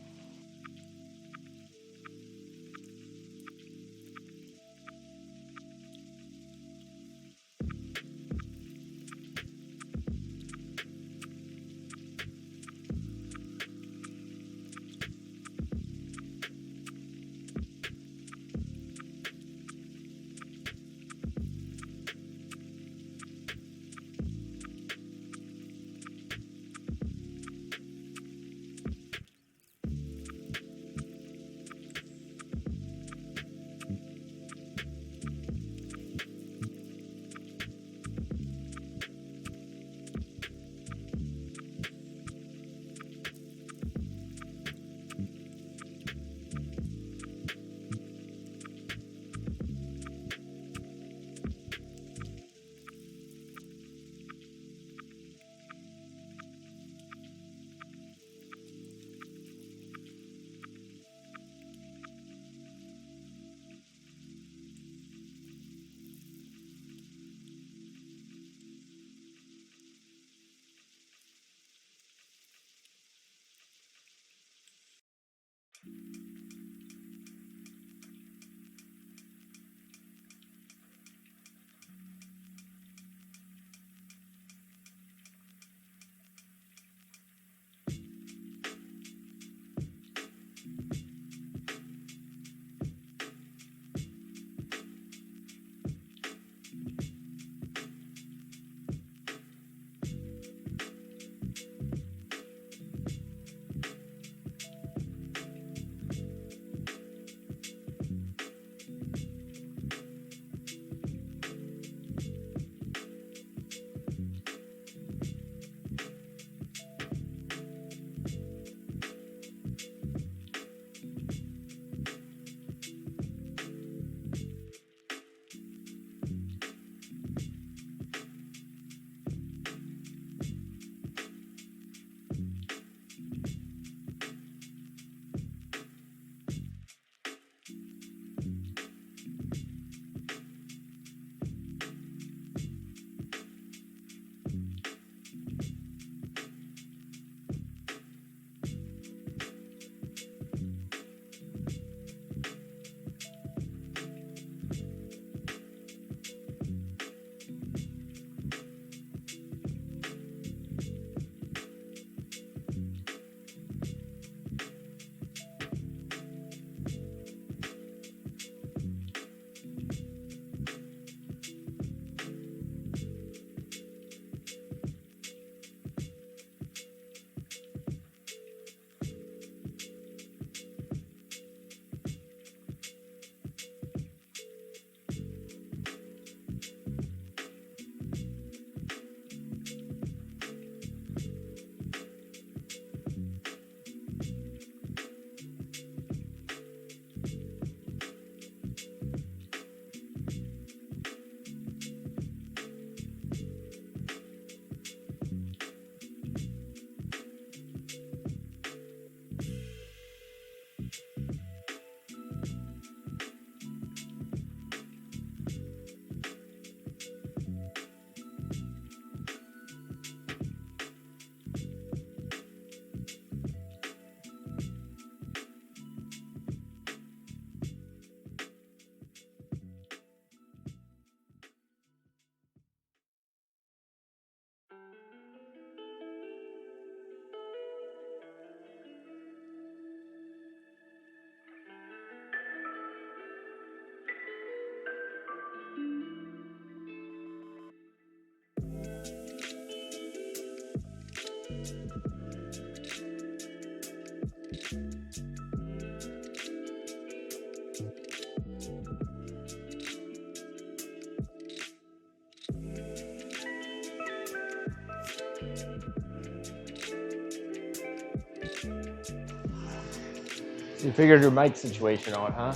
You figured your mic situation out, huh?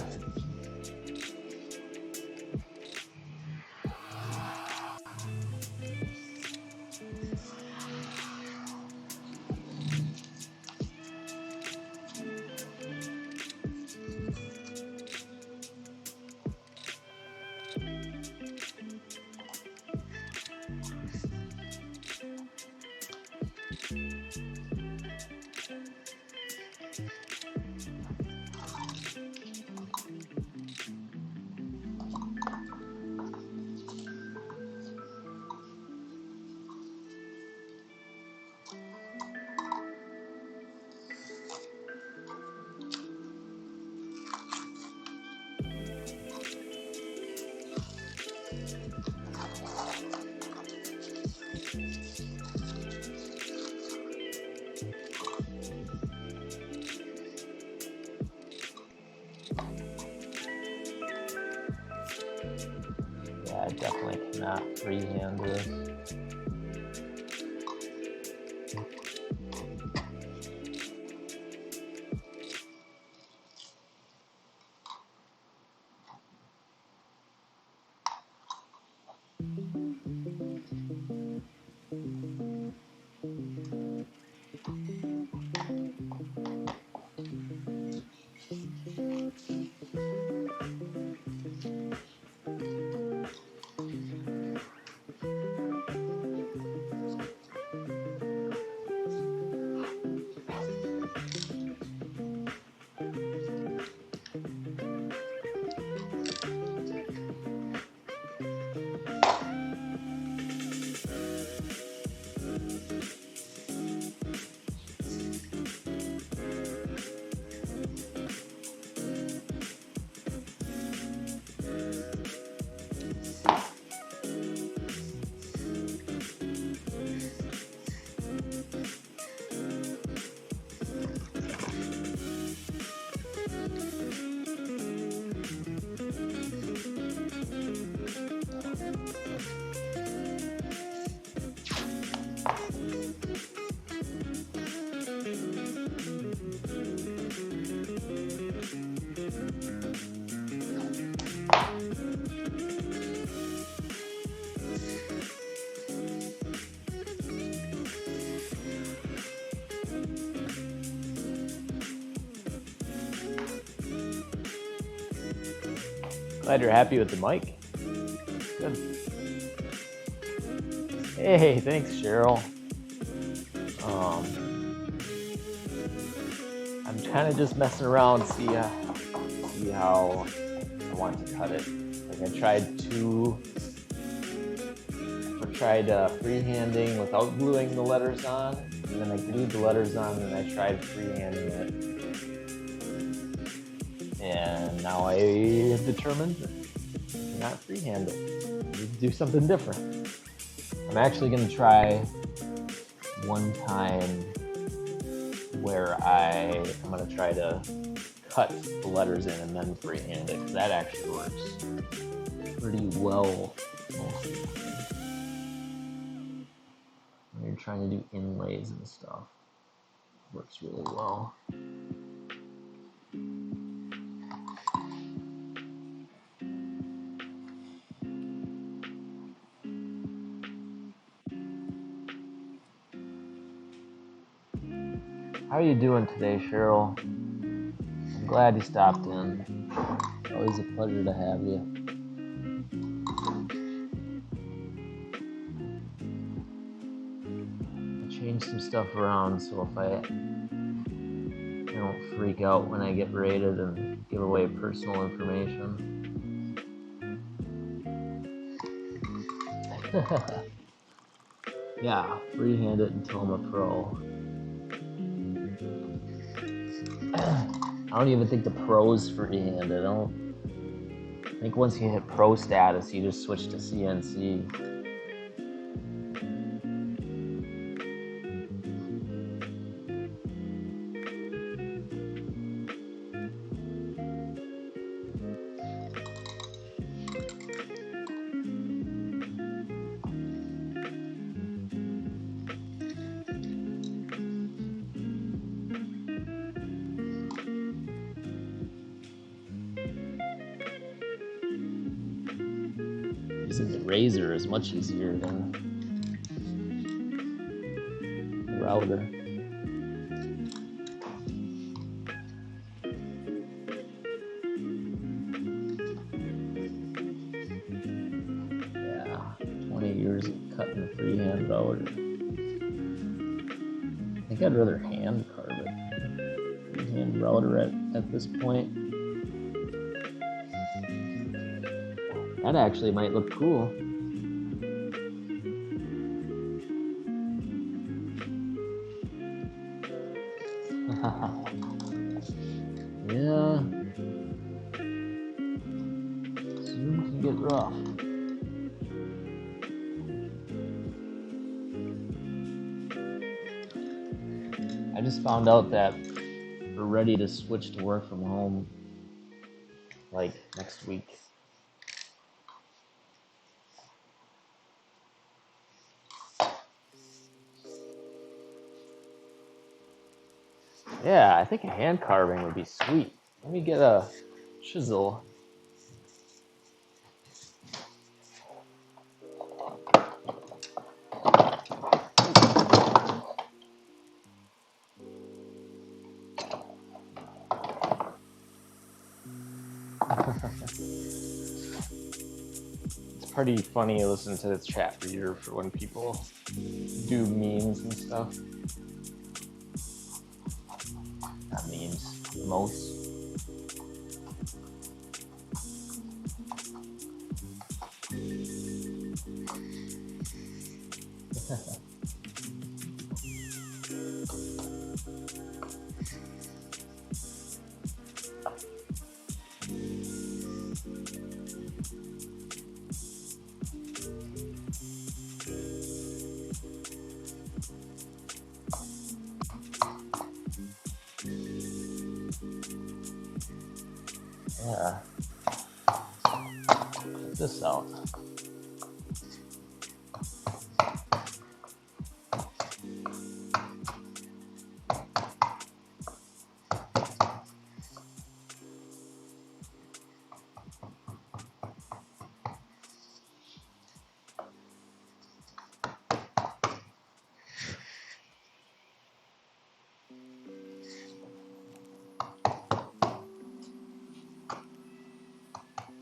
I definitely cannot freehand this. Glad you're happy with the mic. Good. Hey, thanks, Cheryl. I'm kind of just messing around, see how I want to cut it. Like I tried freehanding without gluing the letters on, and then I glued the letters on, and I tried freehanding it. And now I have determined to not freehand it. To do something different. I'm actually going to try one time where I'm going to try to cut the letters in and then freehand it, because that actually works pretty well most of the time. When you're trying to do inlays and stuff, it works really well. How are you doing today, Cheryl? I'm glad you stopped in. Always a pleasure to have you. I changed some stuff around so if I don't freak out when I get rated and give away personal information. Yeah, freehand it until I'm a pro. I don't even think the pros freehand it. I think once you hit pro status, you just switch to CNC. Using the razor is much easier than the router. Yeah, 20 years of cutting a freehand router. I think I'd rather hand carve it. Freehand router at this point. That actually might look cool. Yeah. Zoom can get rough. I just found out that we're ready to switch to work from home like next week. Yeah, I think a hand carving would be sweet. Let me get a chisel. It's pretty funny to listen to the chat reader for when people do memes and stuff. Not memes, emotes. Yeah. Check this out.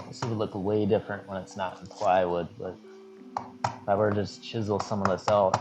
This would look way different when it's not in plywood, but if I were to just chisel some of this out.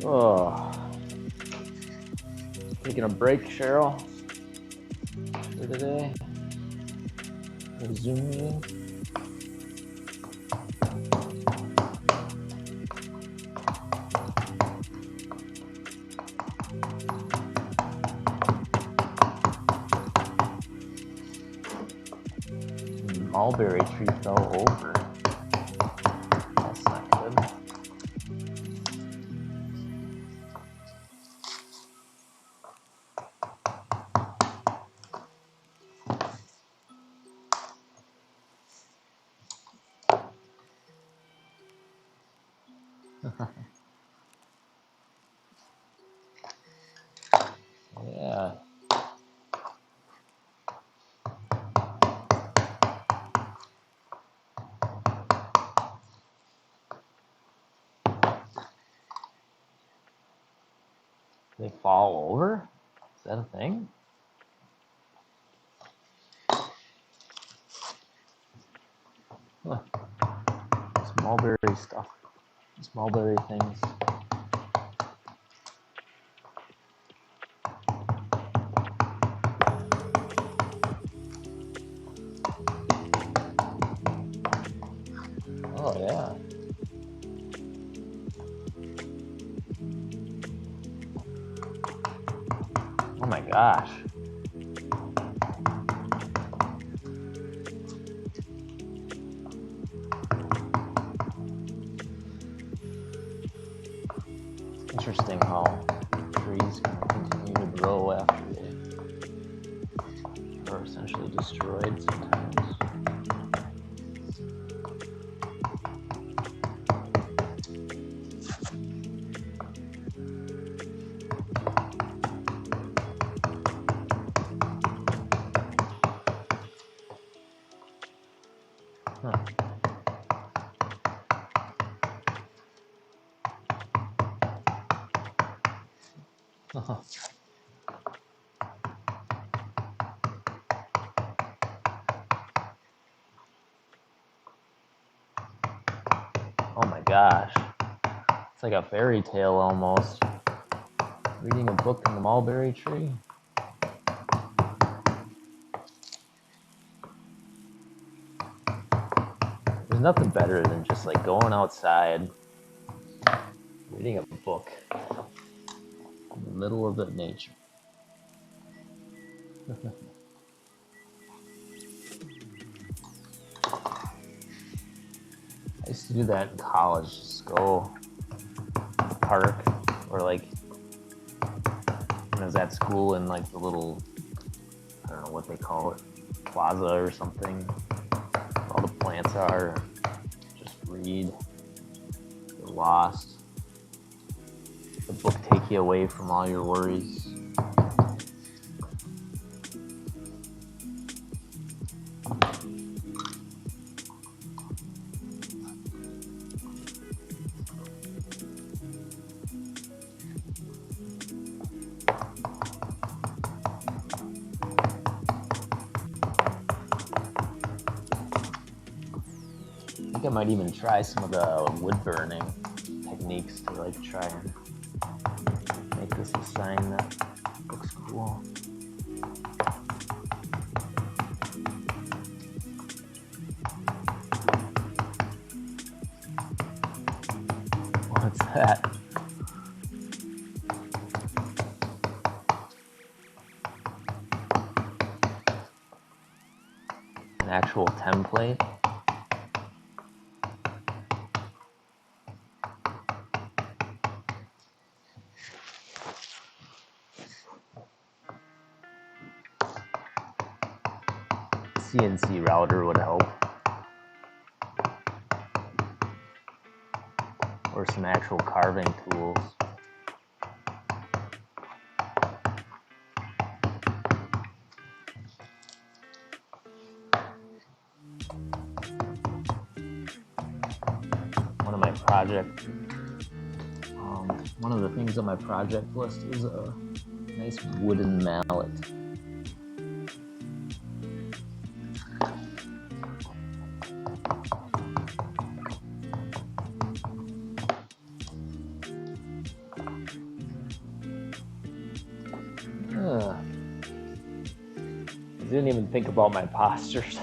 Oh, taking a break, Cheryl, for today. For Zoom meeting. Mulberry tree fell over. That's not good. Yeah. They fall over? Is that a thing? Huh. It's mulberry stuff. It's mulberry things. Oh yeah. Oh my gosh. Interesting how trees can continue to grow after they are essentially destroyed sometimes. Huh. Oh my gosh. It's like a fairy tale almost. Reading a book in the mulberry tree. There's nothing better than just like going outside, reading a book in the middle of the nature. I used to do that in college, just go to the park or like when I was at school in like the little, I don't know what they call it, plaza or something, where all the plants are, just read, get lost. The book take you away from all your worries. I think I might even try some of the wood burning techniques to like try and make this a sign that looks cool. What's that? An actual template? CNC router would help. Or some actual carving tools. One of the things on my project list is a nice wooden mallet. I didn't even think about my postures.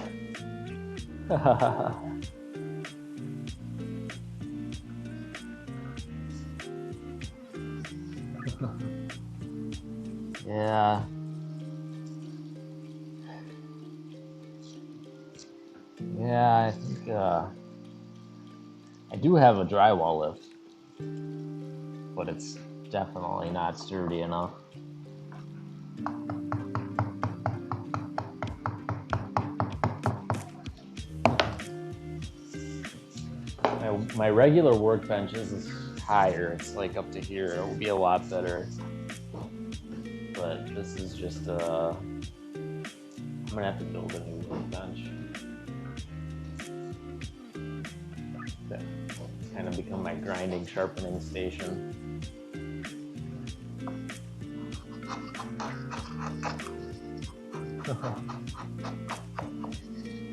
Yeah. Yeah, I think I do have a drywall lift, but it's definitely not sturdy enough. My regular workbench is higher. It's like up to here. It will be a lot better. But this is just I'm gonna have to build a new workbench. It's kind of become my grinding, sharpening station.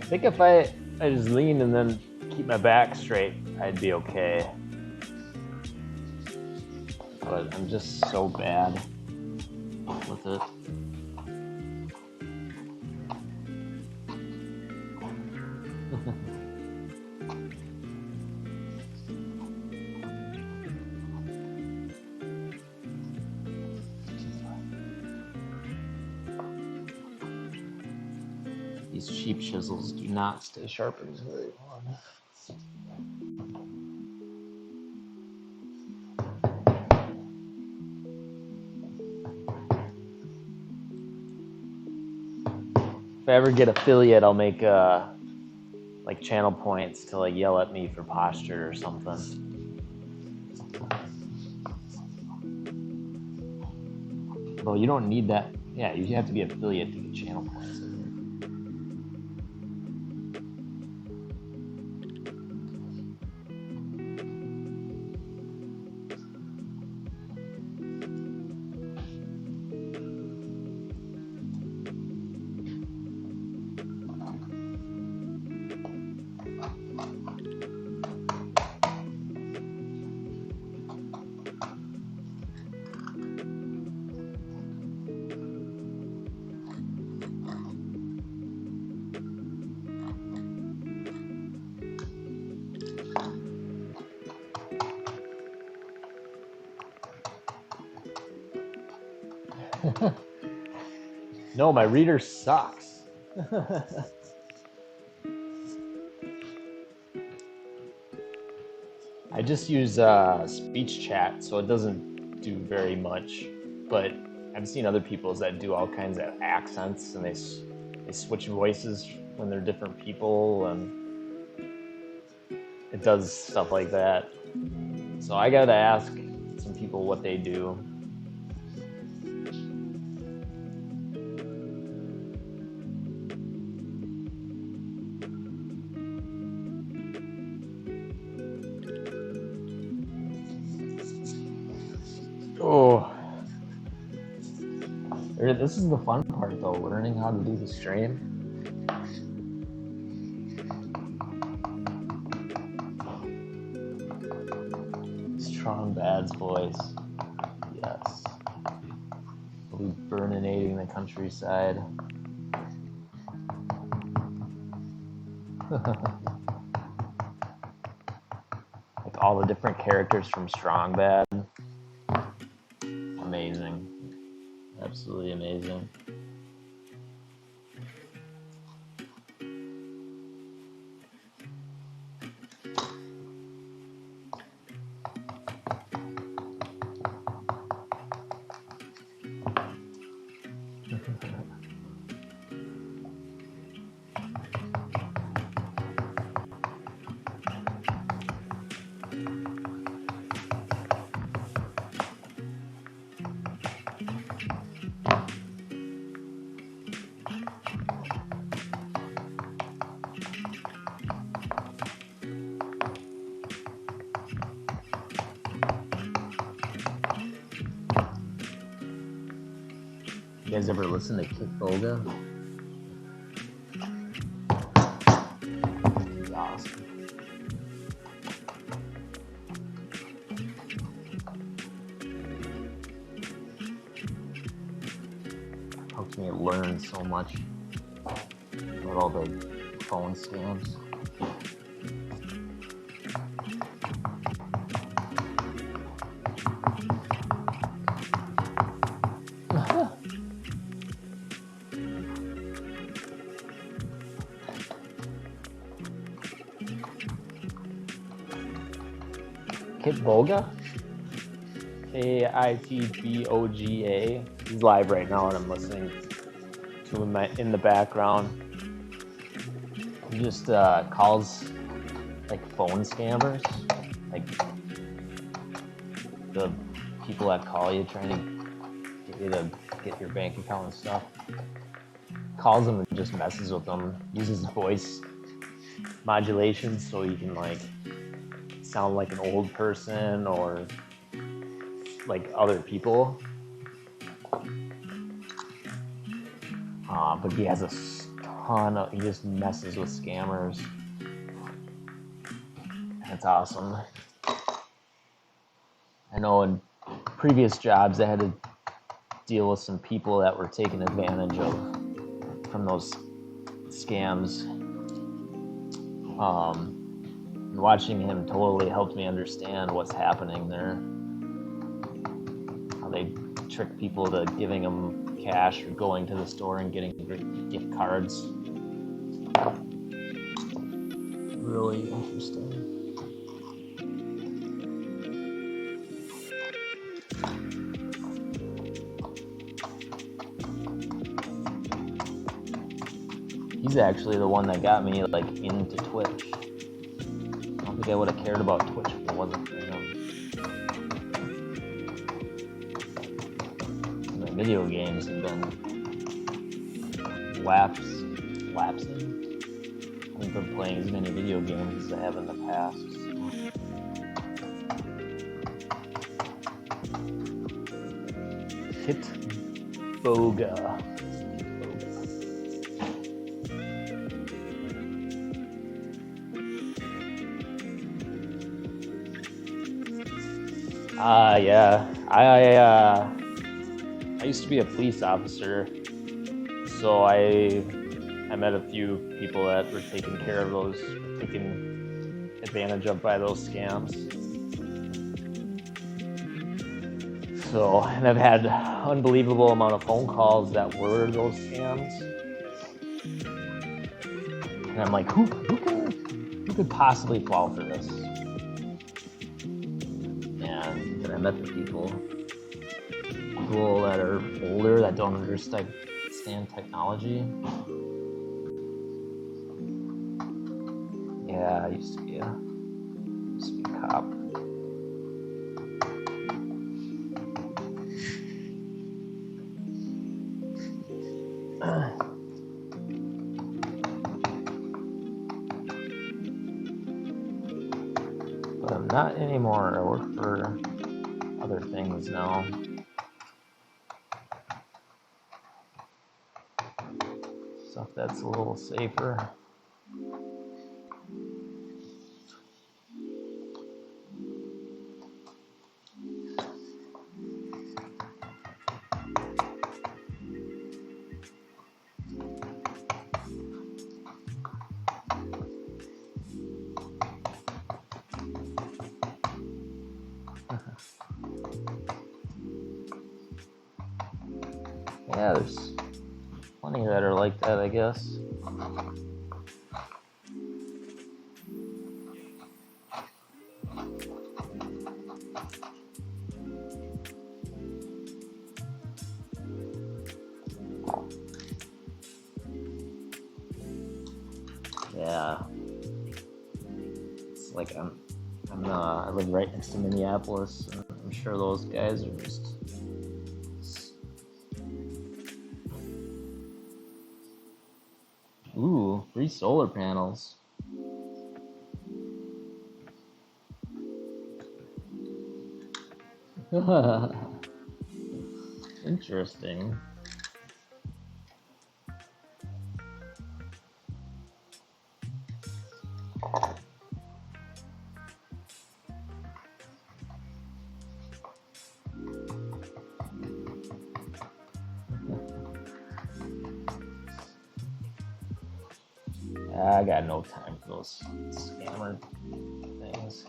I think if I just lean and then keep my back straight, I'd be okay. But I'm just so bad with it. These cheap chisels do not stay sharpened very long. If I ever get affiliate, I'll make like channel points to like yell at me for posture or something. Well, you don't need that. Yeah, you have to be affiliate to get channel points. No, my reader sucks. I just use speech chat, so it doesn't do very much. But I've seen other people's that do all kinds of accents, and they switch voices when they're different people, and it does stuff like that. So I gotta ask some people what they do. Oh, this is the fun part though, learning how to do the stream. Strong Bad's voice, yes. We'll be burninating the countryside. Like all the different characters from Strong Bad. Amazing. Absolutely amazing. You guys ever listen to Kit Boga? He's awesome. Helps me learn so much about all the phone scams. Kit Boga? Kitboga. He's live right now, and I'm listening to him in the background. He just calls like phone scammers, like the people that call you trying to get you to get your bank account and stuff. Calls them and just messes with them. Uses voice modulation so you can like sound like an old person or like other people. But he has a ton of, he just messes with scammers. That's awesome. I know in previous jobs I had to deal with some people that were taking advantage of from those scams. And watching him totally helped me understand what's happening there. How they trick people to giving them cash or going to the store and getting gift cards. Really interesting. He's actually the one that got me like into Twitch. I don't think I would have cared about Twitch if it wasn't for him. The video games have been lapsing. I haven't been playing as many video games as I have in the past. Hit Boga. Yeah. I used to be a police officer, so I met a few people that were taken care of those, taken advantage of by those scams. So, and I've had unbelievable amount of phone calls that were those scams. And I'm like, who could possibly fall for this? And then I met the people that are older that don't understand technology. Yeah, I used to be a cop. But I'm not anymore. I work for other things now. Stuff that's a little safer. Yeah, there's plenty that are like that, I guess. Yeah, it's like I live right next to Minneapolis, and I'm sure those guys are just. Ooh, free solar panels. Interesting. I got no time for those scammer things.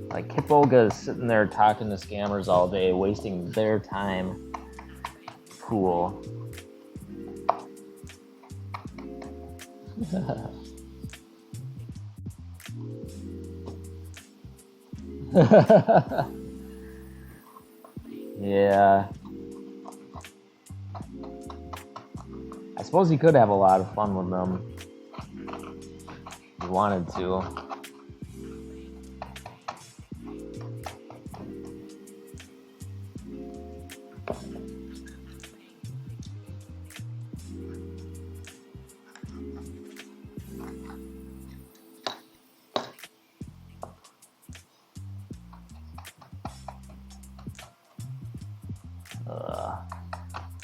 Like Kipoga is sitting there talking to scammers all day, wasting their time. Cool. Yeah. I suppose you could have a lot of fun with them if you wanted to.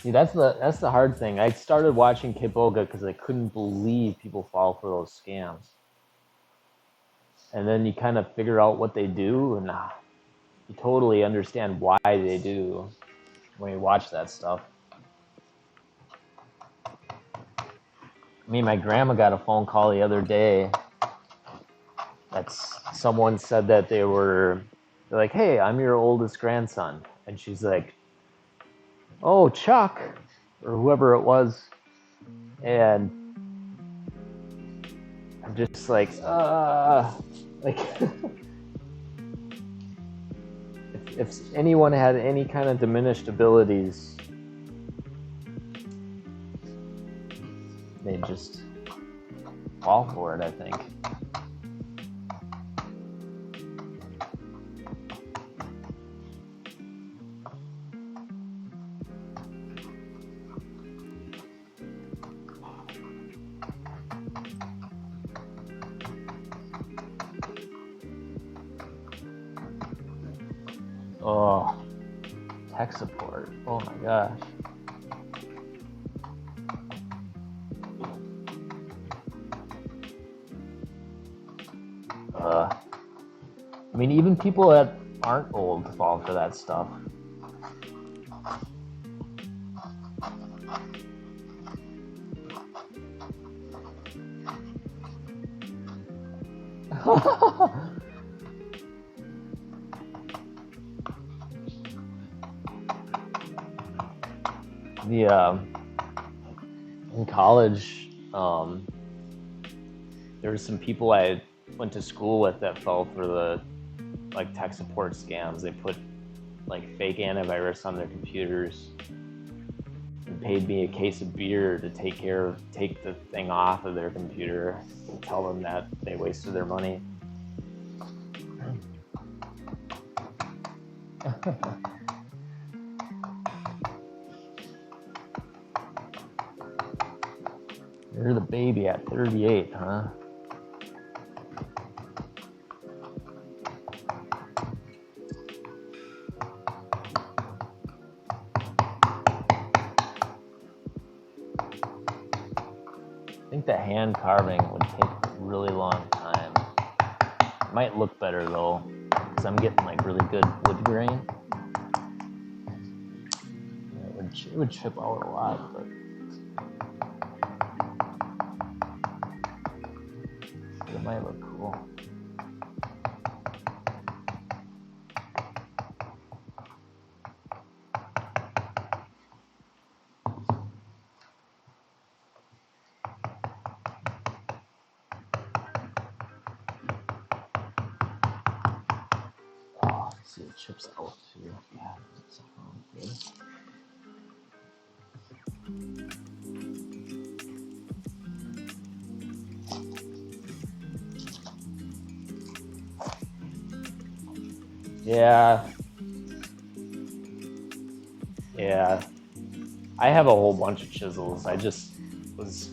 See, that's the hard thing. I started watching Kipoga because I couldn't believe people fall for those scams. And then you kind of figure out what they do, and you totally understand why they do when you watch that stuff. I mean, my grandma got a phone call the other day. Someone said that they're like, "Hey, I'm your oldest grandson," and she's like, oh, Chuck, or whoever it was. And I'm just like if anyone had any kind of diminished abilities, they'd just fall for it, I think. Oh, tech support. Oh my gosh. I mean, even people that aren't old fall for that stuff. In college, there were some people I went to school with that fell for the tech support scams. They put fake antivirus on their computers and paid me a case of beer to take the thing off of their computer and tell them that they wasted their money. You're the baby at 38, huh? I think the hand carving would take a really long time. It might look better though, because I'm getting really good wood grain. It would chip out a lot, but it might look cool. Oh, see, it chips out too. Yeah, that's good. Yeah. I have a whole bunch of chisels. I just was...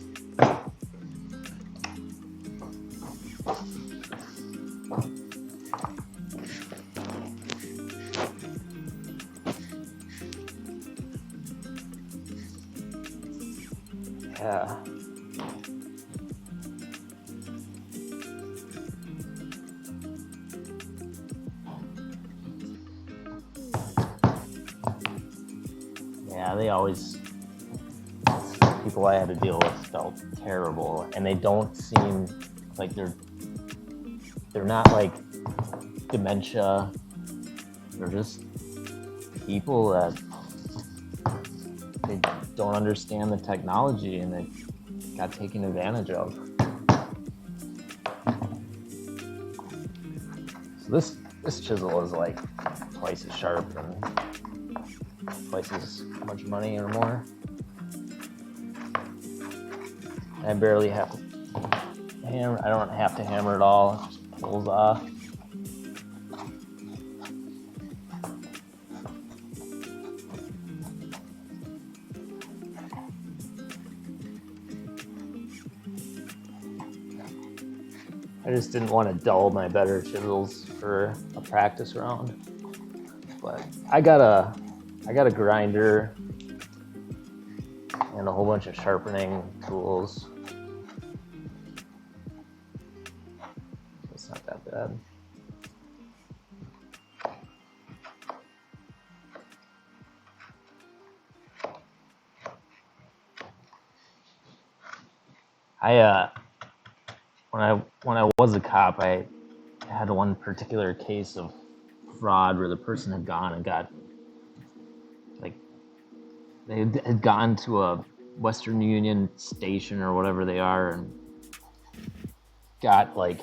Yeah. Yeah, they always... People I had to deal with felt terrible, and they don't seem like they're not like dementia. They're just people that they don't understand the technology and they got taken advantage of. So this chisel is like twice as sharp and twice as much money or more. I barely have to hammer. I don't have to hammer at all. It just pulls off. I just didn't want to dull my better chisels for a practice round. But I got a grinder and a whole bunch of sharpening tools. It's not that bad. When I was a cop, I had one particular case of fraud where the person had gone and got They had gone to a Western Union station or whatever they are and got like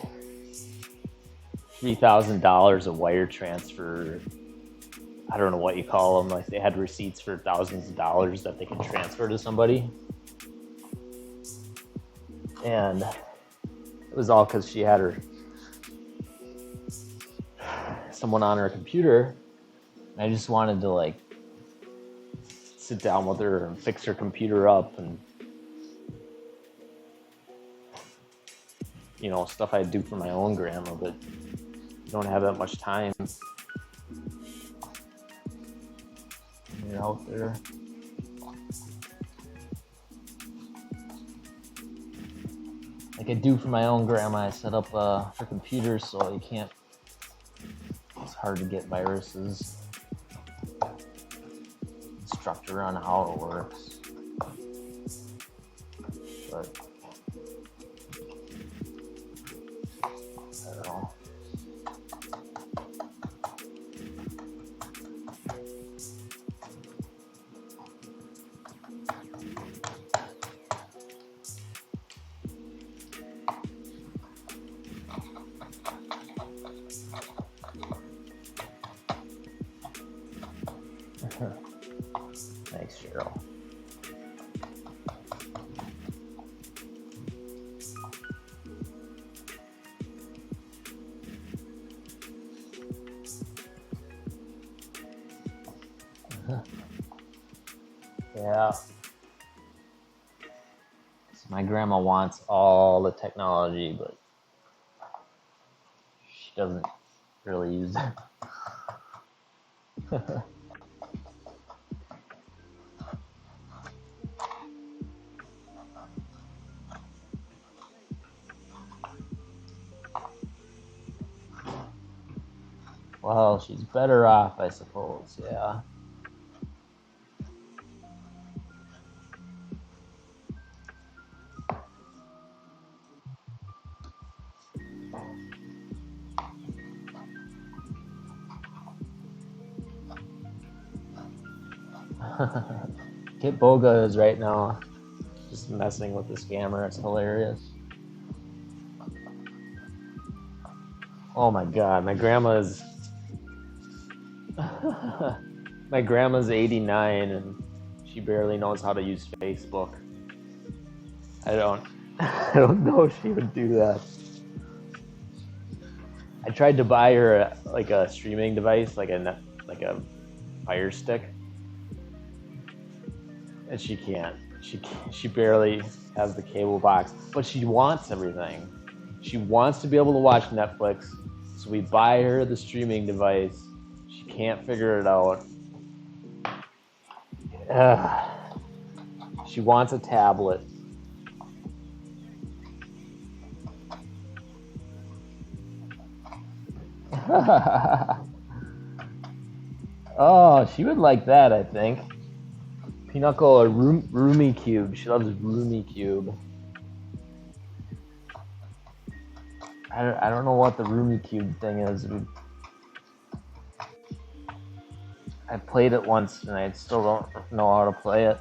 $3,000 of wire transfer. I don't know what you call them. Like they had receipts for thousands of dollars that they could transfer to somebody. And it was all because she had someone on her computer. And I just wanted to like sit down with her and fix her computer up and, you know, stuff I do for my own grandma, but you don't have that much time. You're out there. Like I do for my own grandma, I set up her computer so it's hard to get viruses. Instruct her on how it works. But I don't know. Thanks, Cheryl. Yeah. So my grandma wants all the technology, but she doesn't really use it. Well, she's better off, I suppose, yeah. Kit Boga is right now just messing with the scammer. It's hilarious. Oh my god, my grandma's 89 and she barely knows how to use Facebook. I don't know if she would do that. I tried to buy her a streaming device, like a Fire Stick, and she can't. She barely has the cable box, but she wants everything. She wants to be able to watch Netflix, so we buy her the streaming device. She can't figure it out. She wants a tablet. Oh, she would like that, I think. Pinochle or Roomy Cube. She loves Roomy Cube. I don't know what the Roomy Cube thing is. I played it once and I still don't know how to play it.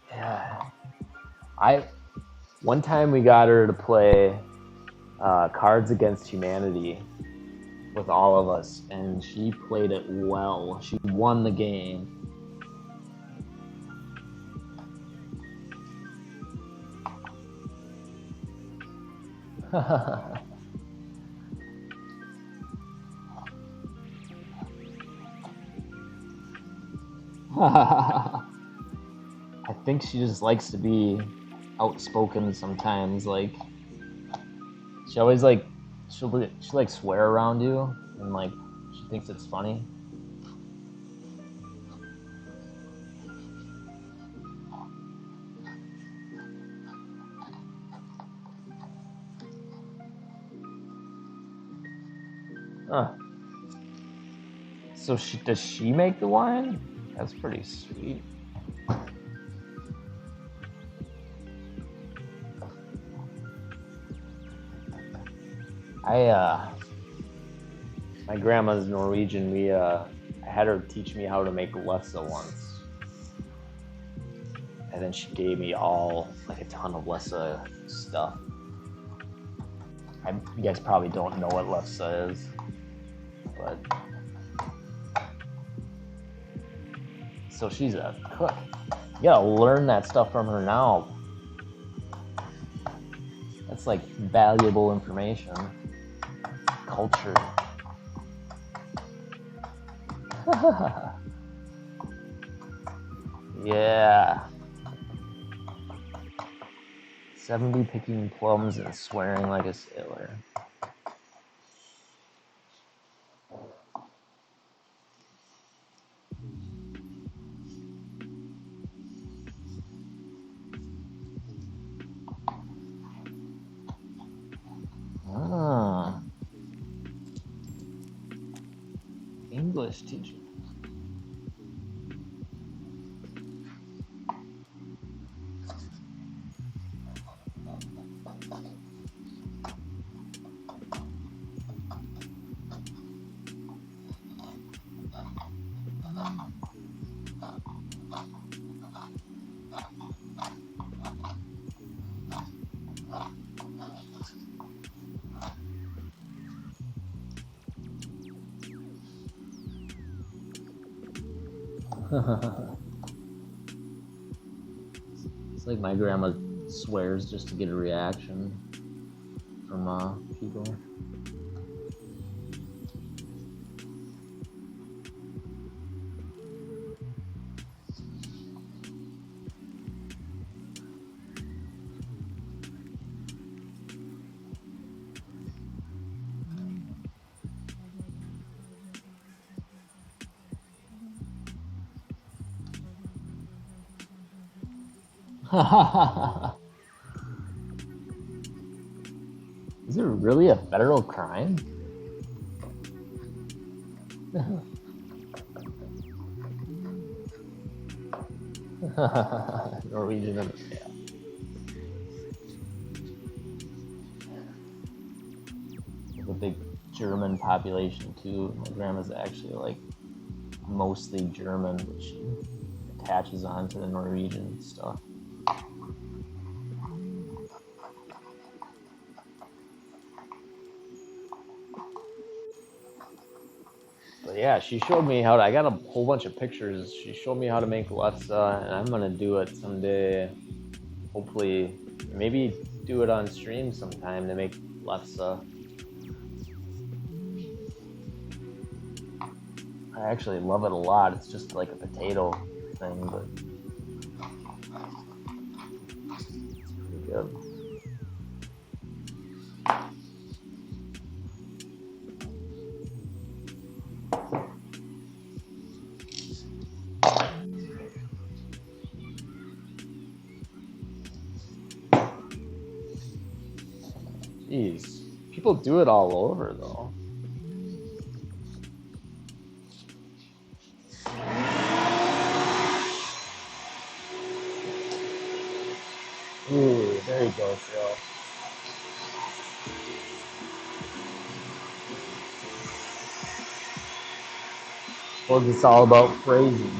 Yeah. One time we got her to play Cards Against Humanity with all of us, and she played it well. She won the game. I think she just likes to be outspoken sometimes. Like she always she'll swear around you, and like she thinks it's funny. Huh. So does she make the wine? That's pretty sweet. My grandma's Norwegian. I had her teach me how to make lefse once, and then she gave me like a ton of lefse stuff. You guys probably don't know what lefse is, but so she's a cook. You gotta learn that stuff from her now. That's like valuable information. Culture. Yeah. 70 picking plums and swearing like a sailor. English teacher. It's like my grandma swears just to get a reaction from people. Is it really a federal crime? Norwegian and yeah. There's a big German population too. My grandma's actually like mostly German, but she attaches on to the Norwegian stuff. But yeah, she showed me how to, I got a whole bunch of pictures. She showed me how to make lefse, and I'm gonna do it someday. Hopefully, maybe do it on stream sometime to make lefse. I actually love it a lot. It's just like a potato thing, but it's pretty good. Jeez, people do it all over though. Ooh, there you go, Phil. Well, it's all about phrasing.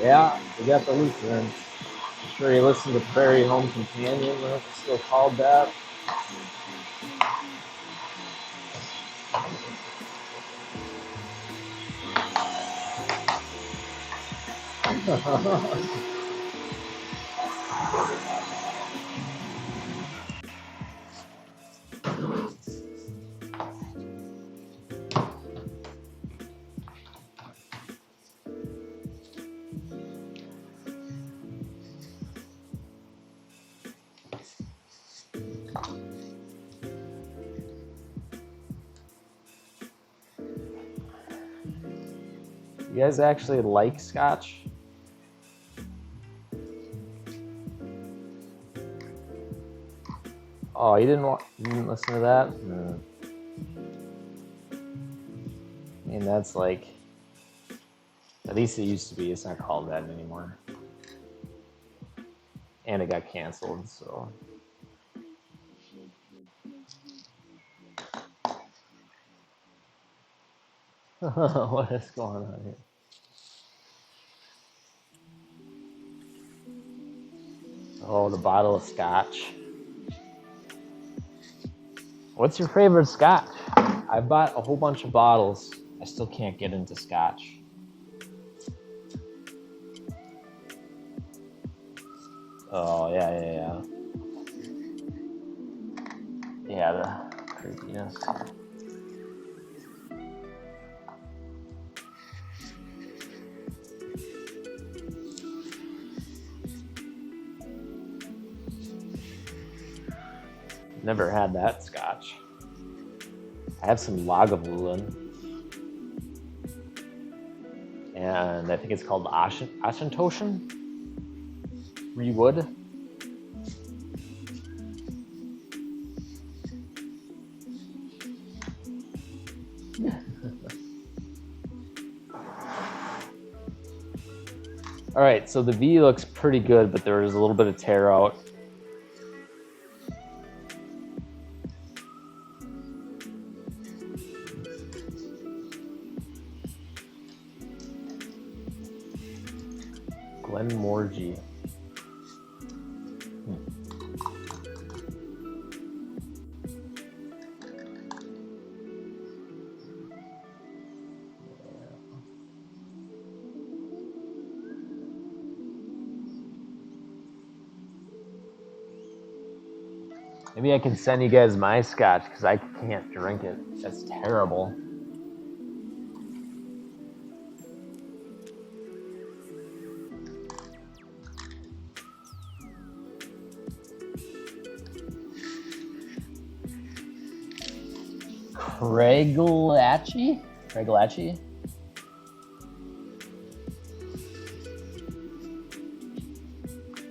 Yeah, we got the Lutheran. I'm sure you listened to Prairie Home Companion, I don't know if it's still called that. You guys actually like scotch? Oh, you didn't listen to that? I mean, that's like, at least it used to be. It's not called that anymore. And it got canceled, so. What is going on here? Oh, the bottle of scotch. What's your favorite scotch? I bought a whole bunch of bottles. I still can't get into scotch. Oh, yeah. Yeah, the creepiness. Never had that scotch. I have some Lagavulin. And I think it's called Ashentoschen. Rewood. All right, so the V looks pretty good, but there is a little bit of tear out. Glenmorangie. Maybe I can send you guys my scotch because I can't drink it. That's terrible. Craiglachie?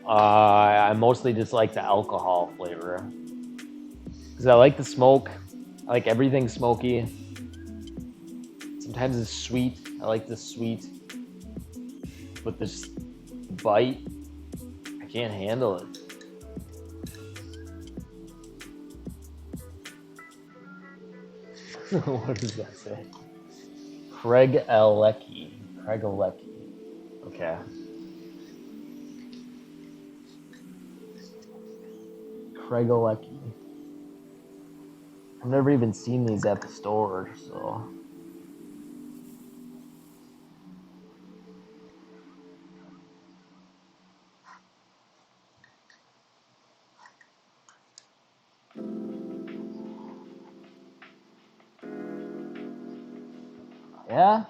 I mostly just like the alcohol flavor. Because I like the smoke. I like everything smoky. Sometimes it's sweet. I like the sweet. But this bite, I can't handle it. What does that say? Craiglachie. Okay. Craiglachie. I've never even seen these at the store, so. Yeah?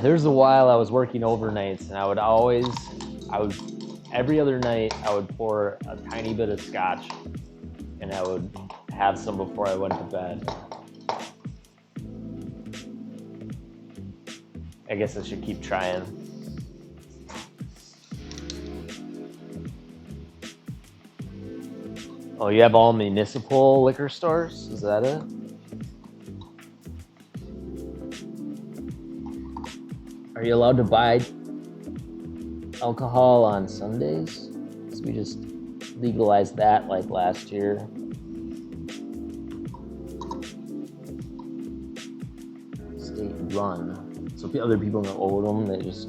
There's a while I was working overnights, and every other night I would pour a tiny bit of scotch, and I would have some before I went to bed. I guess I should keep trying. Oh, you have all municipal liquor stores? Is that it? Are you allowed to buy alcohol on Sundays? Because we just legalized that like last year. State run. So if other people don't own them, they just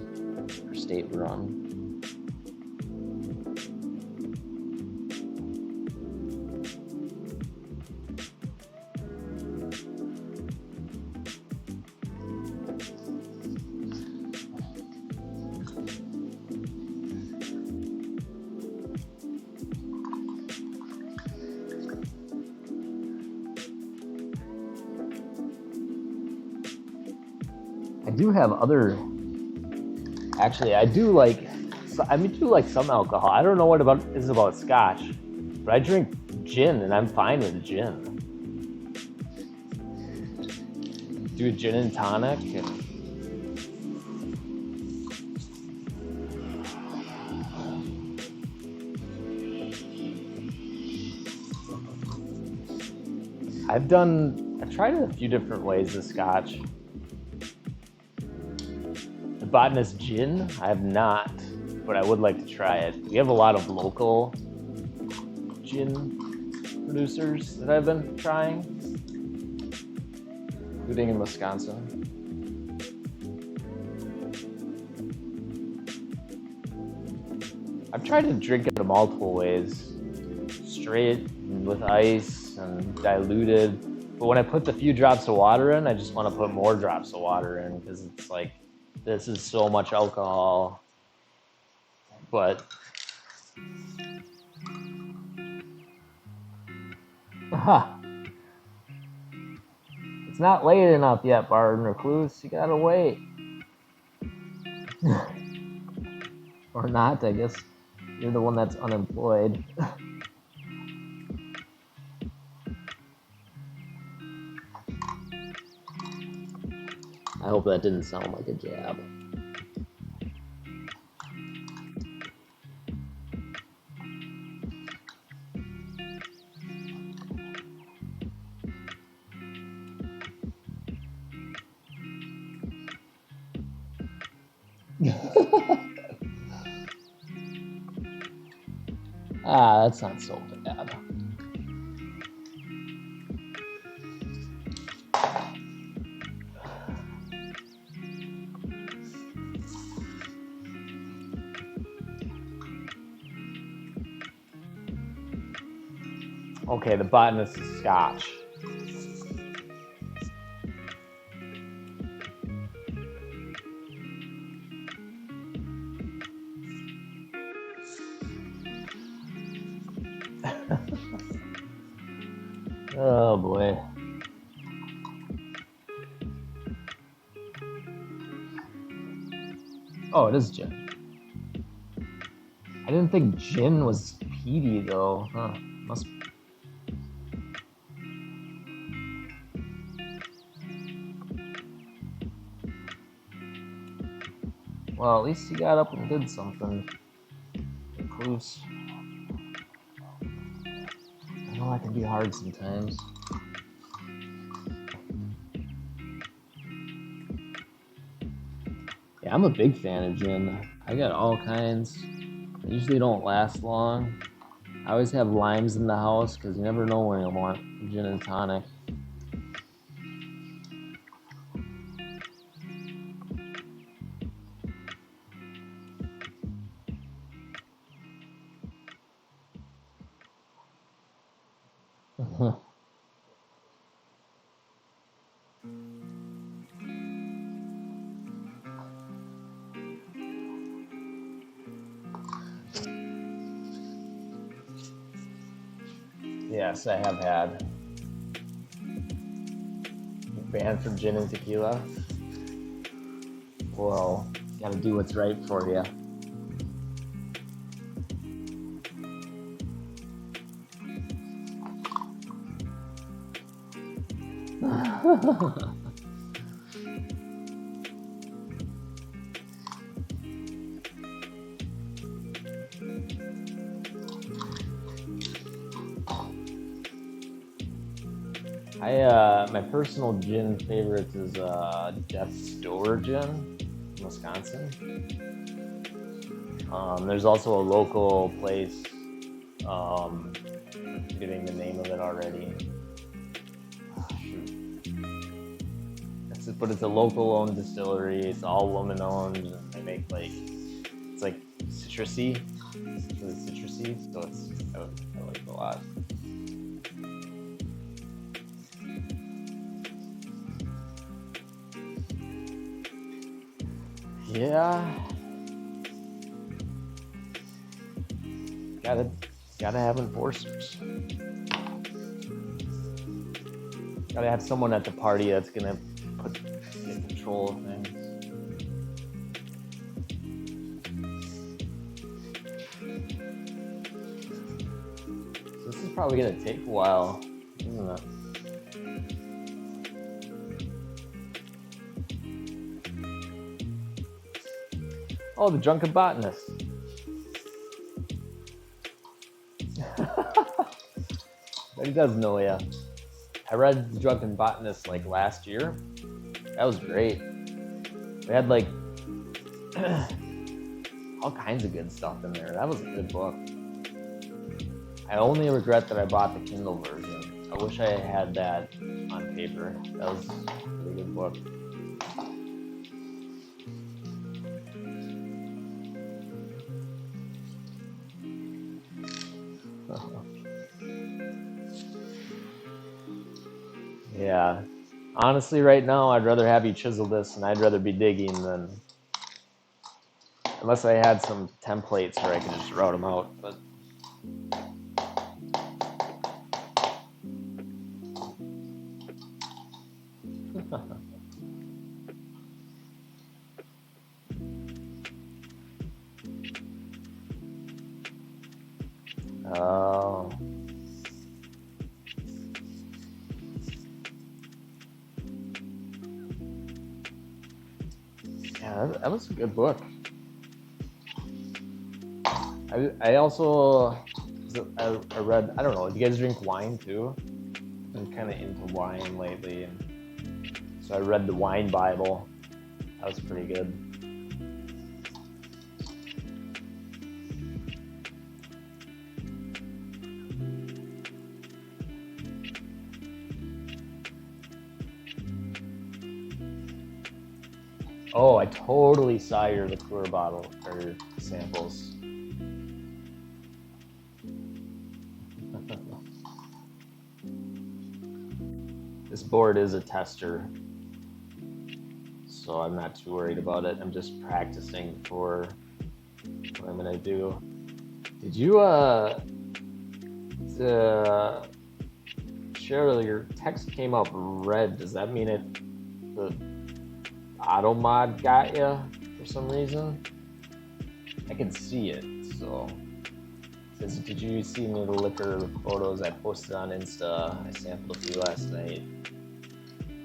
are state run. I do have other, actually I do like do like some alcohol. I don't know what is about scotch, but I drink gin and I'm fine with gin. Do a gin and tonic and I've tried it a few different ways of scotch. The botanist gin, I have not, but I would like to try it. We have a lot of local gin producers that I've been trying, including in Wisconsin. I've tried to drink it multiple ways, straight with ice and diluted, but when I put the few drops of water in, I just want to put more drops of water in because it's like, this is so much alcohol, but it's not late enough yet, Barton Recluse. You gotta wait. Or not, I guess you're the one that's unemployed. I hope that didn't sound like a jab. That's not so bad. Okay, the botanist is scotch. Oh boy. Oh, it is gin. I didn't think gin was peaty though. Huh. Must be. Well, at least you got up and did something. Recluse. I know that can be hard sometimes. Yeah, I'm a big fan of gin. I got all kinds. They usually don't last long. I always have limes in the house because you never know when you'll want gin and tonic. Yes, I have had. Banned from gin and tequila. Well, you gotta do what's right for you. My personal gin favorites is Death's Door Gin in Wisconsin. There's also a local place, I'm forgetting the name of it already. But it's a local owned distillery. It's all woman owned. And they make it's like citrusy. It's really citrusy, so I like it a lot. Yeah. Gotta have enforcers. Gotta have someone at the party that's gonna get control of things. probably gonna take a while, isn't it? Oh, the drunken botanist. But he does know ya. I read The Drunken Botanist like last year. That was great. We had like all kinds of good stuff in there. That was a good book. I only regret that I bought the Kindle version. I wish I had that on paper. That was a really good book. Yeah. Honestly, right now, I'd rather have you chisel this, and I'd rather be digging than... Unless I had some templates where I could just route them out, but... Oh... Yeah, that was a good book. I also I read, I don't know, do you guys drink wine too? I'm kind of into wine lately, and so I read the Wine Bible. That was pretty good. Oh, I totally saw your liqueur bottle or samples. This board is a tester, so I'm not too worried about it. I'm just practicing for what I'm gonna do. Did you Cheryl, your text came up red. Does that mean the auto mod got you for some reason? I can see it, so it says, did you see any of the liquor photos I posted on Insta? I sampled a few last night.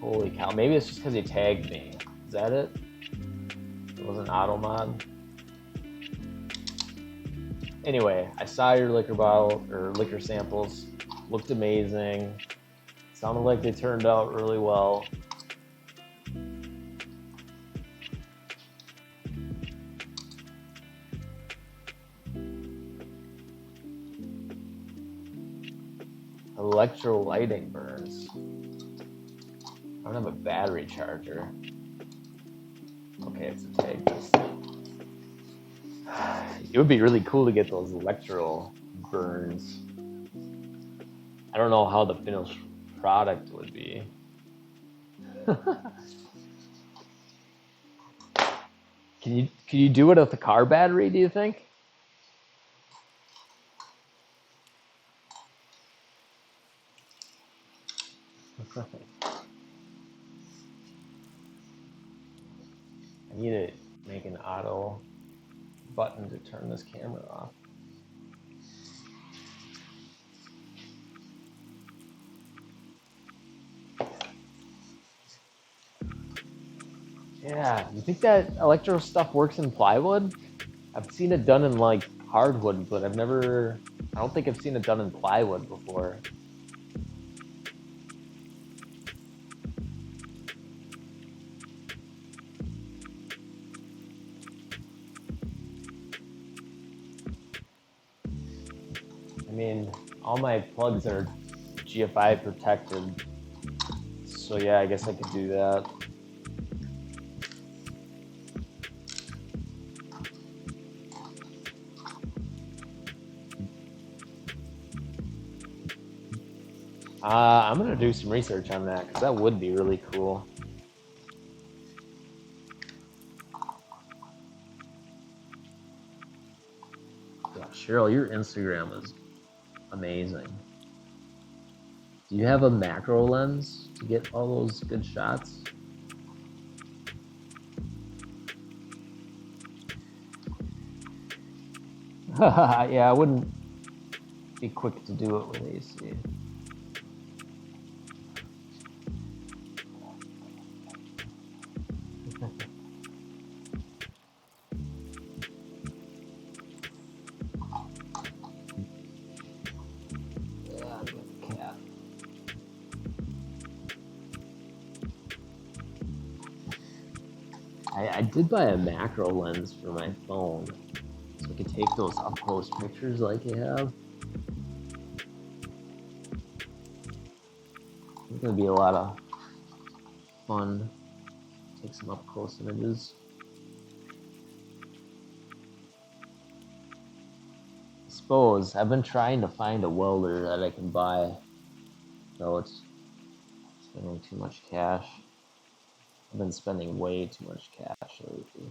Holy cow, maybe it's just because you tagged me. Is that it? It wasn't auto mod? Anyway, I saw your liquor bottle or liquor samples. Looked amazing. Sounded like they turned out really well. Electrolyting burns. I don't have a battery charger. Okay, it's a tag. It would be really cool to get those electro burns. I don't know how the finished product would be. Can you do it with a car battery, do you think? I need to make an auto button to turn this camera off. Yeah, you think that electro stuff works in plywood? I've seen it done in like hardwood, but I don't think I've seen it done in plywood before. I mean, all my plugs are GFI protected, so yeah, I guess I could do that. I'm gonna do some research on that because that would be really cool. Yeah, Cheryl, your Instagram is amazing. Do you have a macro lens to get all those good shots? Yeah, I wouldn't Be quick to do it with AC. I did buy a macro lens for my phone, so I could take those up close pictures like you have. It's gonna be a lot of fun. Take some up close images. I suppose I've been trying to find a welder that I can buy, so it's spending too much cash. I've been spending way too much cash lately.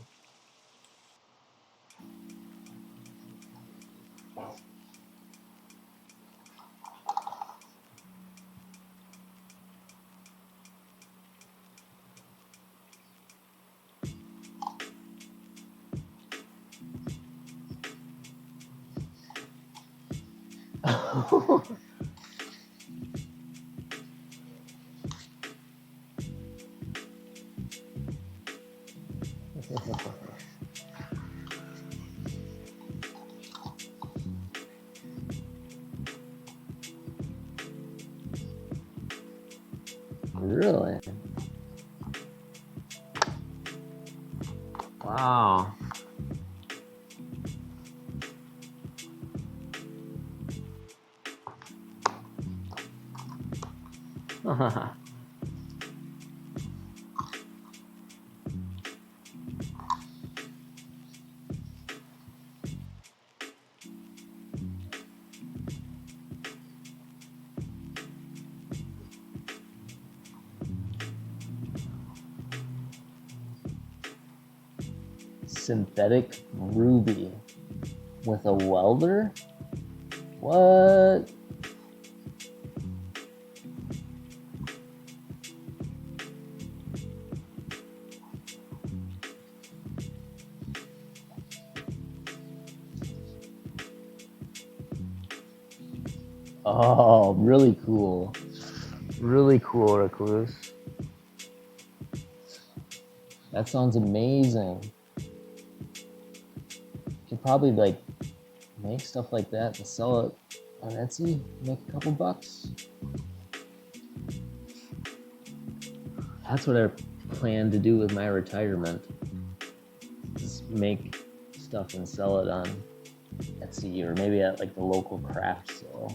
Really? Wow. Synthetic ruby with a welder? What? Oh, really cool. Really cool, Recluse. That sounds amazing. You could probably like make stuff like that and sell it on Etsy, make a couple bucks. That's what I plan to do with my retirement. Just make stuff and sell it on Etsy or maybe at like the local craft store.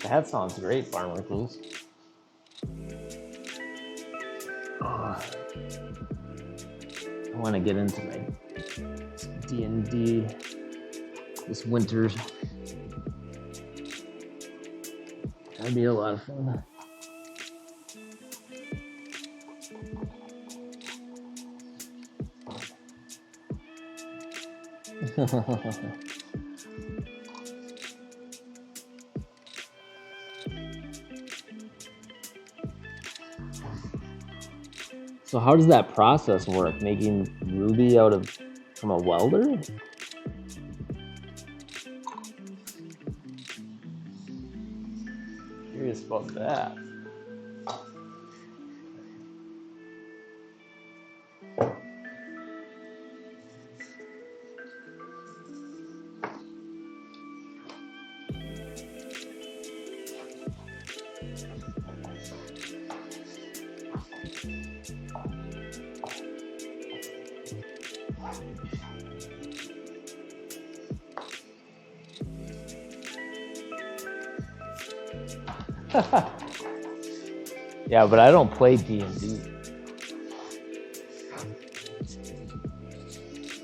That sounds great, Farm Recluse. I want to get into my D&D this winter. That'd be a lot of fun. So how does that process work? Making ruby from a welder? Curious about that. Yeah, but I don't play D&D.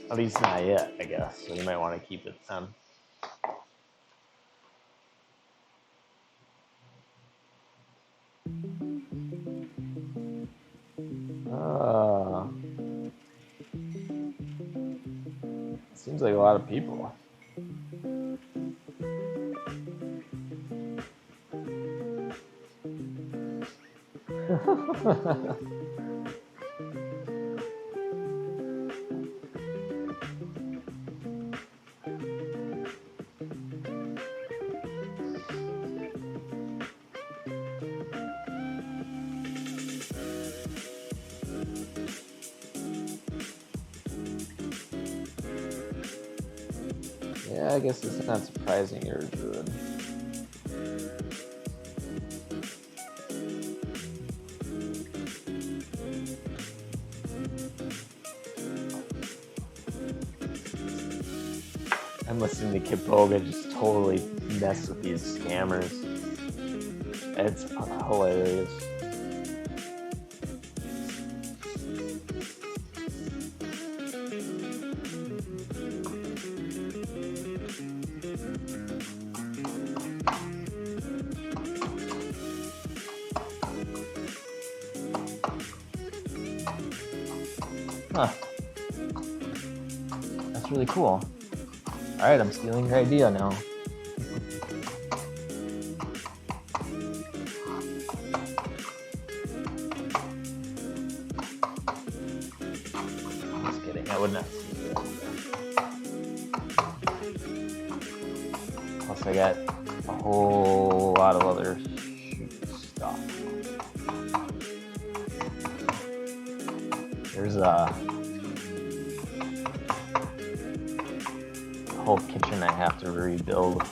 At least not yet, I guess. So you might want to keep it then. Seems like a lot of people. Yeah, I guess it's not surprising you're a druid. I'm listening to Kipoga just totally mess with these scammers. It's hilarious. Huh. That's really cool. Alright, I'm stealing your idea now. Just kidding, I would not steal your idea. Plus I got a whole lot of other stuff. There's a whole kitchen I have to rebuild.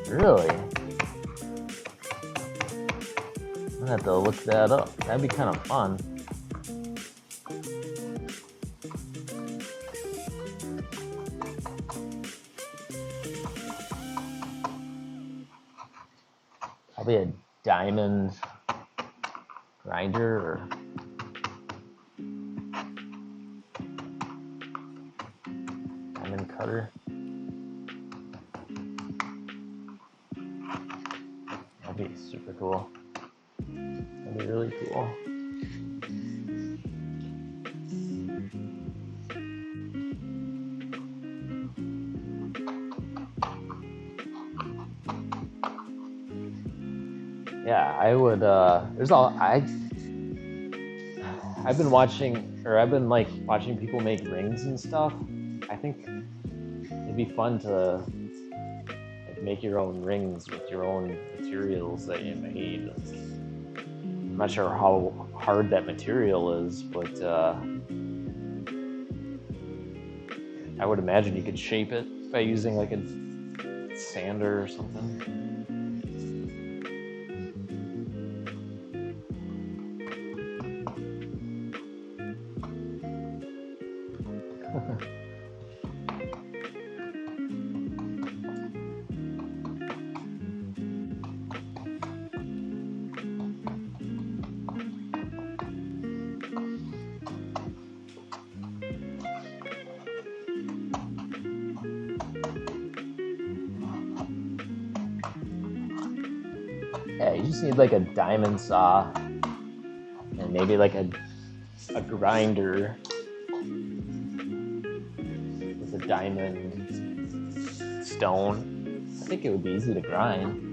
Really? I'm gonna have to look that up. That'd be kind of fun. Probably a diamond grinder or diamond cutter. That'd be super cool. That'd be really cool. Yeah, I would. I've been watching, or I've been like watching people make rings and stuff. I think it'd be fun to like make your own rings with your own materials that you made. I'm not sure how hard that material is, but I would imagine you could shape it by using like a sander or something. Yeah, you just need like a diamond saw and maybe like a grinder with a diamond stone. I think it would be easy to grind.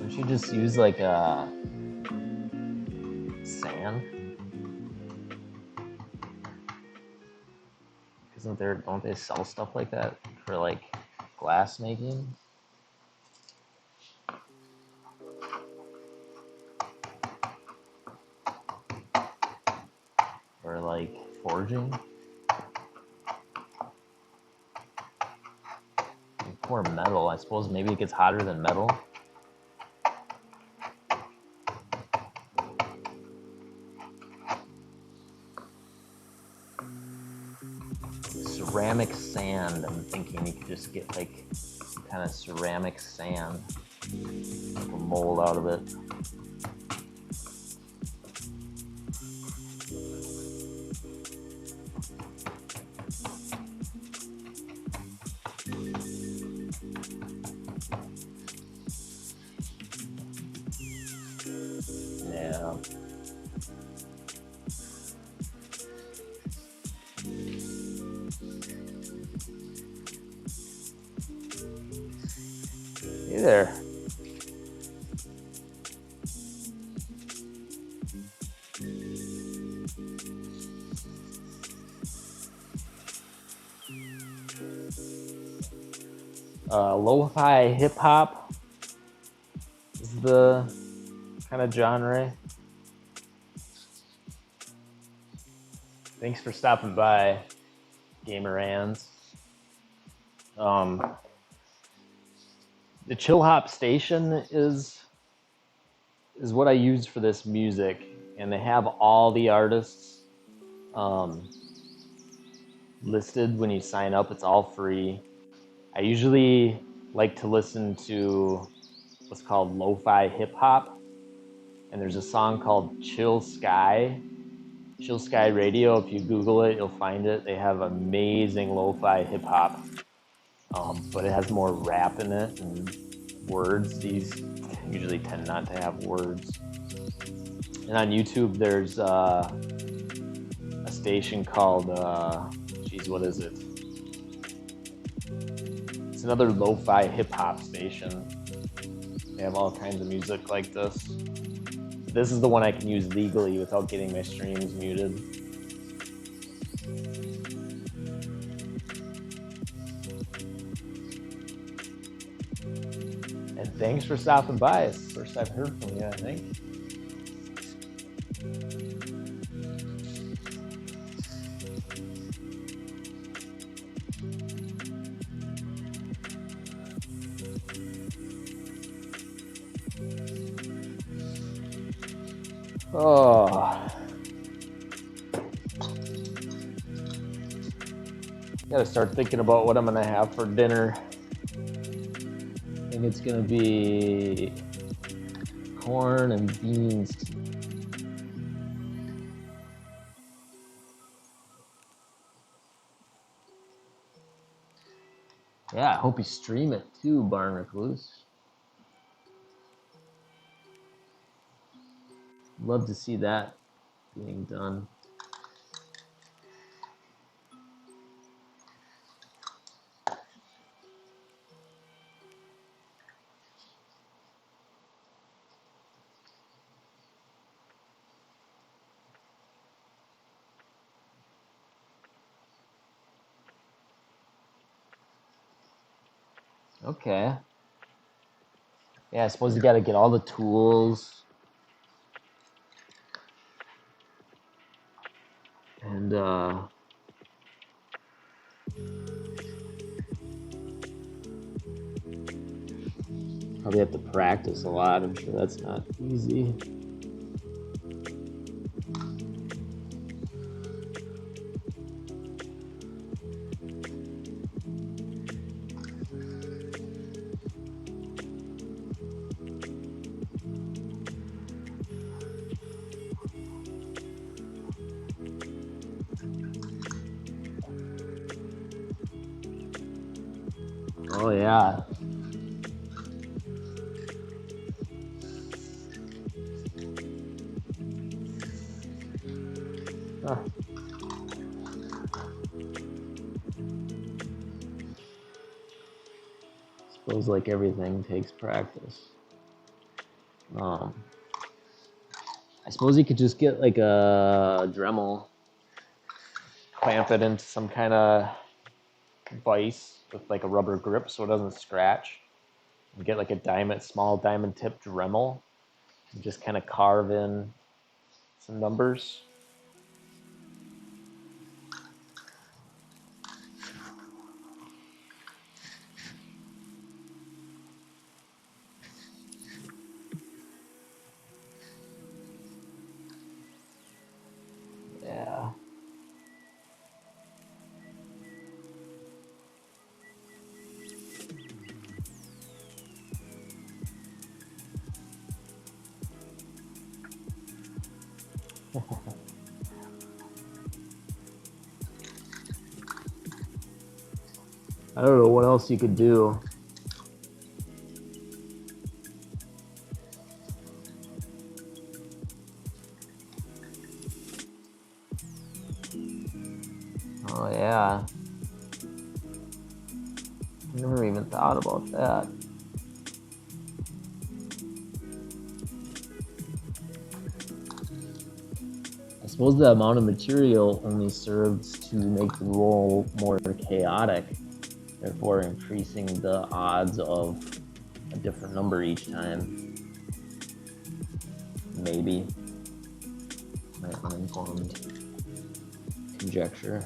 You just use like a sand? Isn't there, don't they sell stuff like that for like glass making? Or like forging? Pour metal, I suppose maybe it gets hotter than metal. Ceramic sand, I'm thinking you could just get like kind of ceramic sand, make a mold out of it. Yeah. Hey there. Lo-fi hip-hop is the kind of genre. Thanks for stopping by, Gamerans. The Chill Hop station is what I use for this music, and they have all the artists listed when you sign up. It's all free. I usually like to listen to what's called lo-fi hip-hop, and there's a song called Chill Sky Radio. If you Google it, you'll find it. They have amazing lo-fi hip-hop, but it has more rap in it and words. These usually tend not to have words. And on YouTube, there's a station called, what is it? It's another lo-fi hip-hop station. They have all kinds of music like this. This is the one I can use legally without getting my streams muted. And thanks for stopping by. It's the first I've heard from you, I think. Oh. Gotta start thinking about what I'm gonna have for dinner. I think it's gonna be corn and beans. Yeah, I hope you stream it too, Barn Recluse. Love to see that being done. Okay. Yeah, I suppose you gotta get all the tools. And probably have to practice a lot. I'm sure that's not easy. Oh yeah. Huh. Suppose like everything takes practice. I suppose you could just get like a Dremel, clamp it into some kind of vise with like a rubber grip so it doesn't scratch. And get like a small diamond tip Dremel, and just kind of carve in some numbers. Yeah. I don't know what else you could do. Oh yeah. I never even thought about that. I suppose the amount of material only serves to make the roll more chaotic, therefore increasing the odds of a different number each time. Maybe. My uninformed conjecture.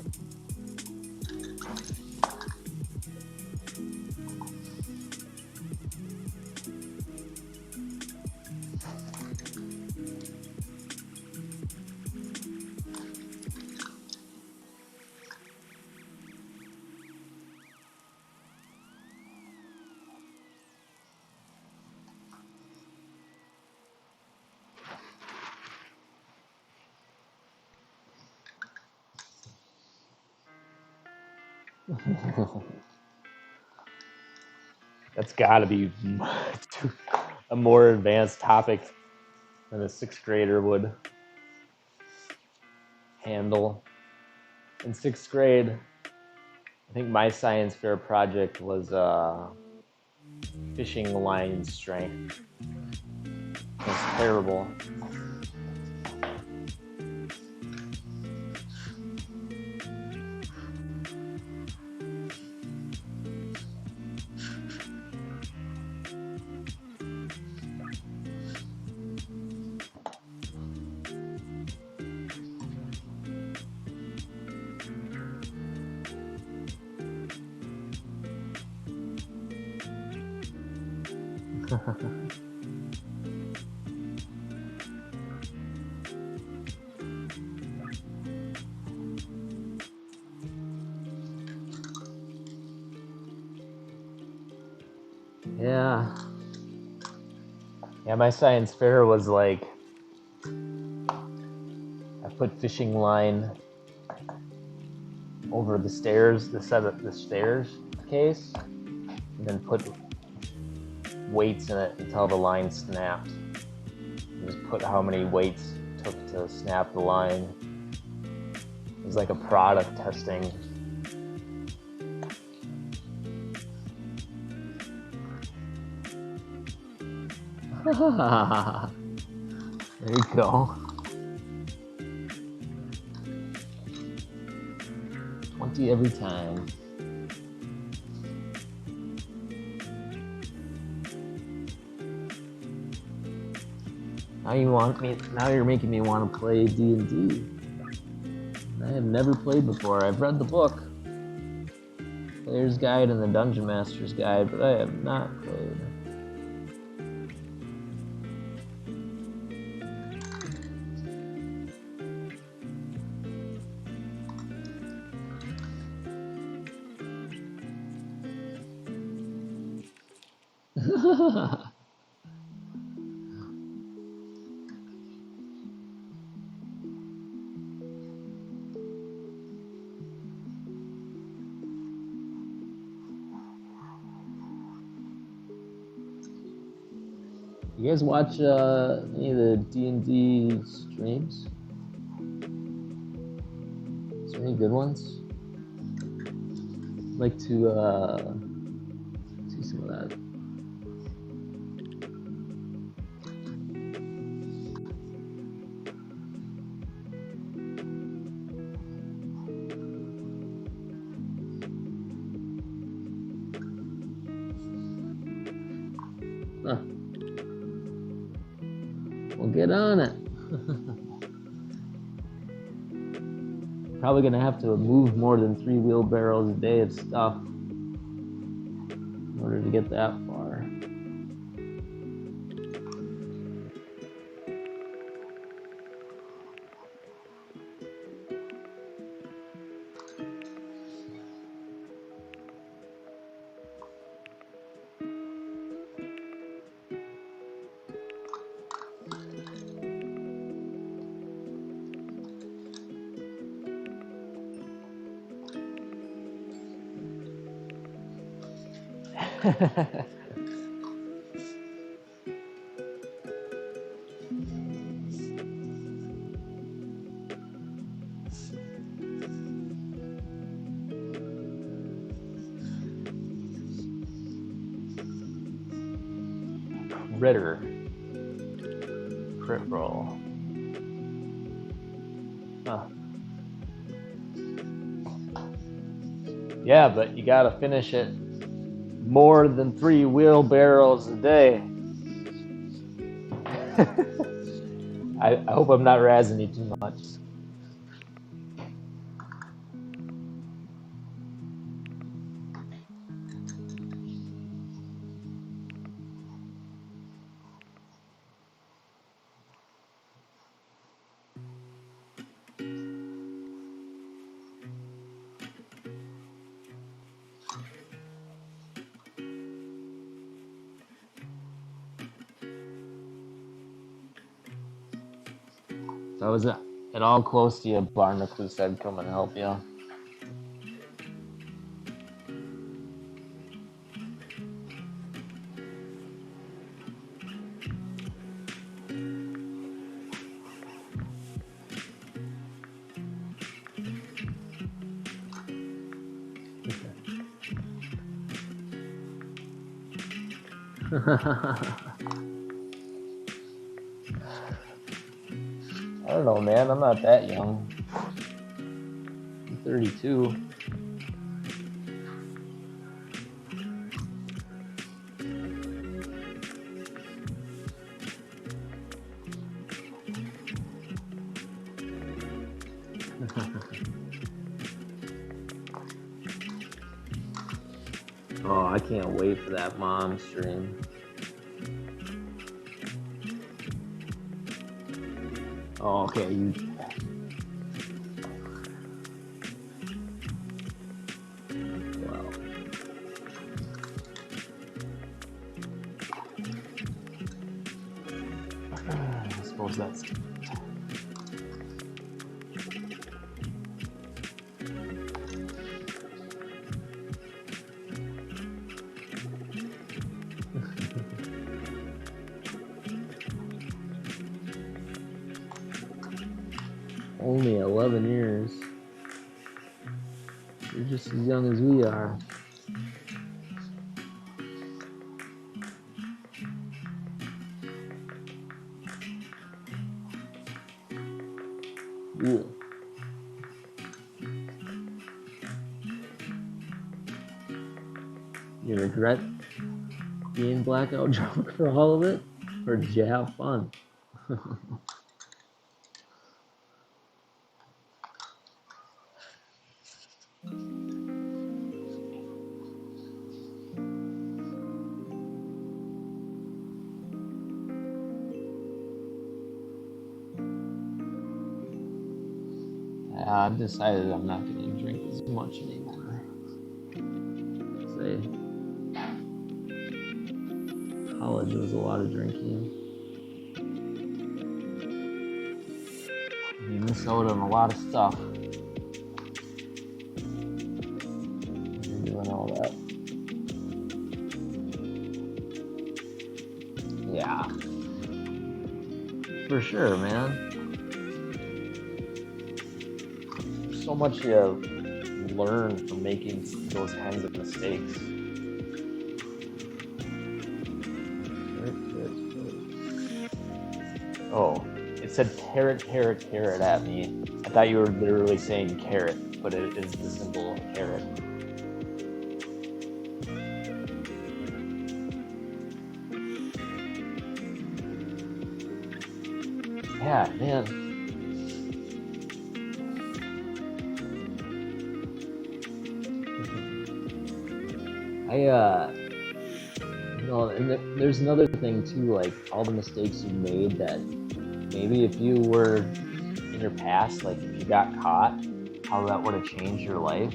That's got to be a more advanced topic than a sixth grader would handle. In sixth grade, I think my science fair project was fishing line strength. It was terrible. Yeah. Yeah, my science fair was like, I put fishing line over the stairs, the stairs case, and then put weights in it until the line snapped. And just put how many weights it took to snap the line. It was like a product testing. There you go. 20 every time. Now you're making me want to play D&D. I have never played before. I've read the book, Player's Guide and the Dungeon Master's Guide, but I have not played. You guys watch any of the D&D streams? Is there any good ones? I'd like to see some of that. get on it. Probably gonna have to move more than 3 wheelbarrows a day of stuff in order to get that far. Ritter. Crit roll. Huh. Yeah, but you gotta finish it more than 3 wheelbarrows a day. I hope I'm not razzing you too much. So is it at all close to you, Barnacle said come and help you? I don't know, man. I'm not that young. I'm 32. Oh, I can't wait for that mom stream. Oh, okay. Wow. I suppose that's. Only 11 years. You're just as young as we are. Yeah. You regret being blackout drunk for all of it? Or did you have fun? I've decided I'm not going to drink as much anymore. Say, college was a lot of drinking. You miss out on a lot of stuff. You're doing all that. Yeah. For sure, man. So much you learn from making those kinds of mistakes. Oh, it said carrot at me. I thought you were literally saying carrot, but it is the symbol of carrot. Yeah, man. And there's another thing too, like all the mistakes you made that maybe if you were in your past, like if you got caught, how that would have changed your life.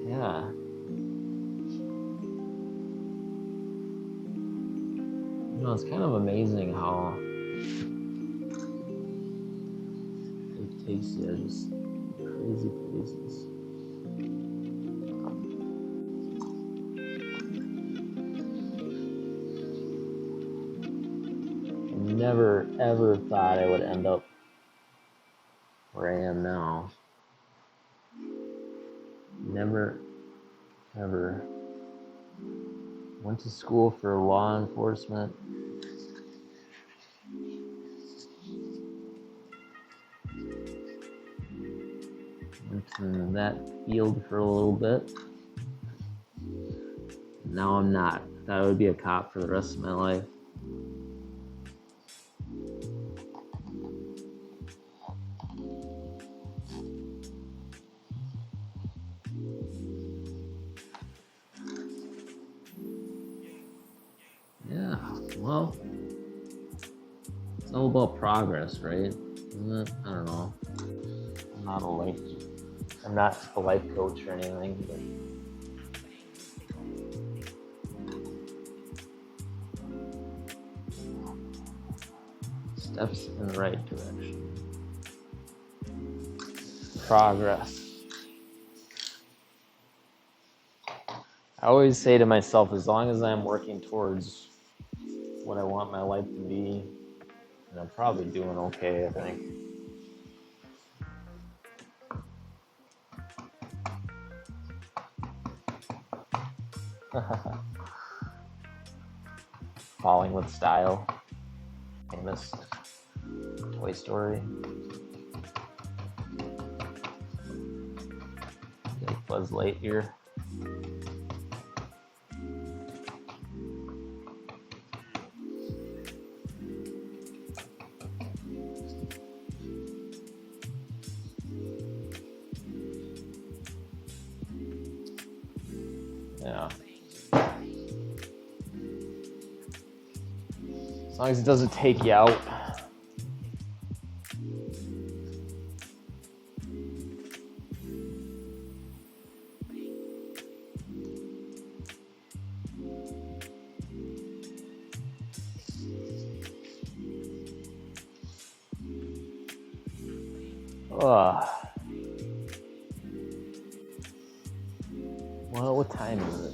Yeah. It's kind of amazing how it takes you just crazy places. I never ever thought I would end up where I am now. Never ever. Went to school for law enforcement. Went in that field for a little bit. Now I'm not. I thought I would be a cop for the rest of my life. Yeah, well, it's all about progress, right? Isn't it? I don't know. I'm not a life coach or anything, but steps in the right direction. Progress. I always say to myself, as long as I'm working towards what I want my life to be, and I'm probably doing okay, I think. Falling with Style, famous Toy Story. Like Buzz Lightyear. Yeah. As long as it doesn't take you out. Well, what time is it?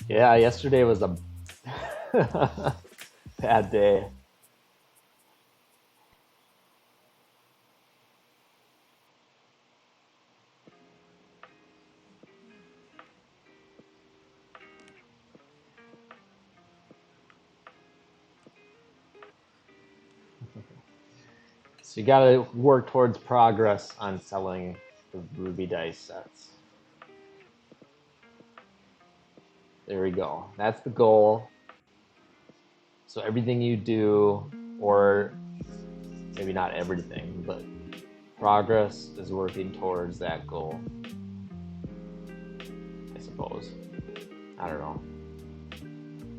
Yeah, yesterday was a bad day. So you gotta work towards progress on selling the Ruby dice sets. There we go. That's the goal. So everything you do, or maybe not everything, but progress is working towards that goal, I suppose. I don't know.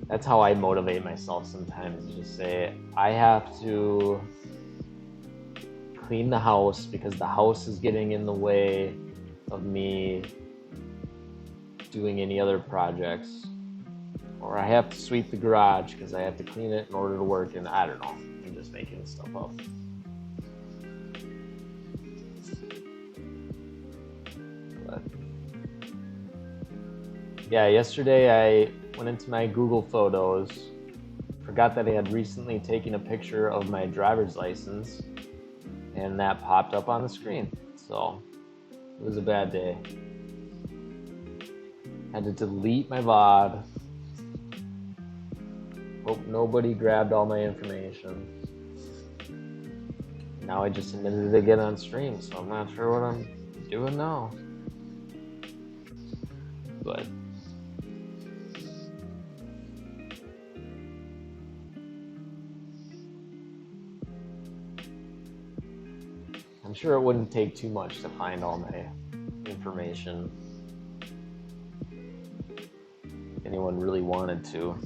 That's how I motivate myself sometimes, to just say, I have to clean the house because the house is getting in the way of me doing any other projects. Or I have to sweep the garage because I have to clean it in order to work, and I don't know. I'm just making stuff up. But yeah, yesterday I went into my Google Photos, forgot that I had recently taken a picture of my driver's license, and that popped up on the screen. So it was a bad day. Had to delete my VOD. Hope nobody grabbed all my information. Now I just submitted it again on stream, so I'm not sure what I'm doing now. But I'm sure it wouldn't take too much to find all my information. If anyone really wanted to.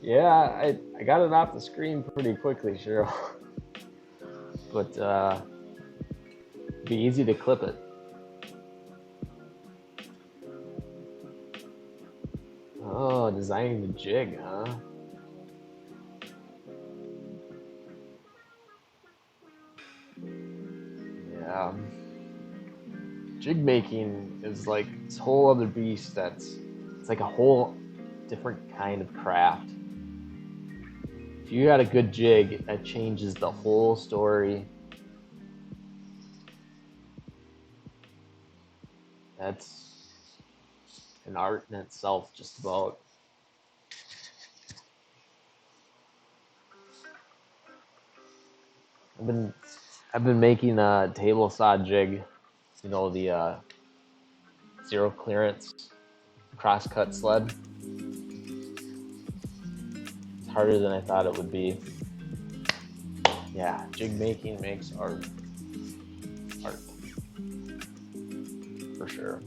Yeah, I got it off the screen pretty quickly, Cheryl. But it'd be easy to clip it. Oh, designing the jig, huh? Yeah. Jig making is like this whole other beast it's like a whole different kind of craft. If you got a good jig, that changes the whole story. That's an art in itself, just about. I've been making a table saw jig, you know, the zero clearance crosscut sled. It's harder than I thought it would be. Yeah, jig making makes art. Art. For sure.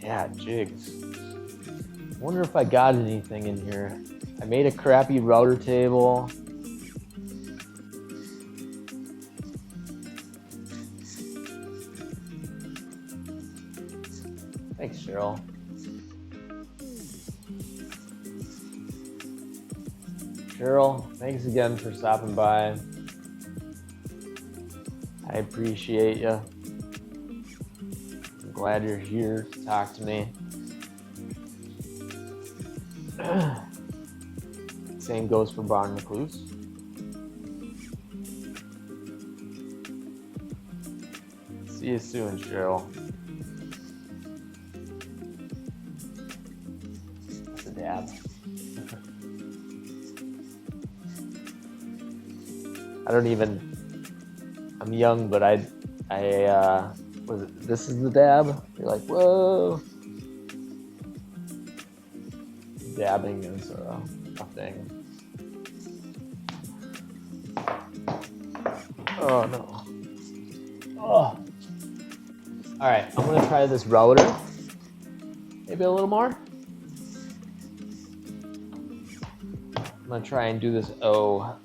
Yeah, jigs. I wonder if I got anything in here. I made a crappy router table. Thanks, Cheryl. Cheryl, thanks again for stopping by. I appreciate you. I'm glad you're here to talk to me. Same goes for Barn Recluse. See you soon, Cheryl. That's a dab. I'm young, but this is the dab? You're like, whoa. Dabbing is a thing. Oh no. Oh. All right, I'm gonna try this router. Maybe a little more. I'm gonna try and do this O.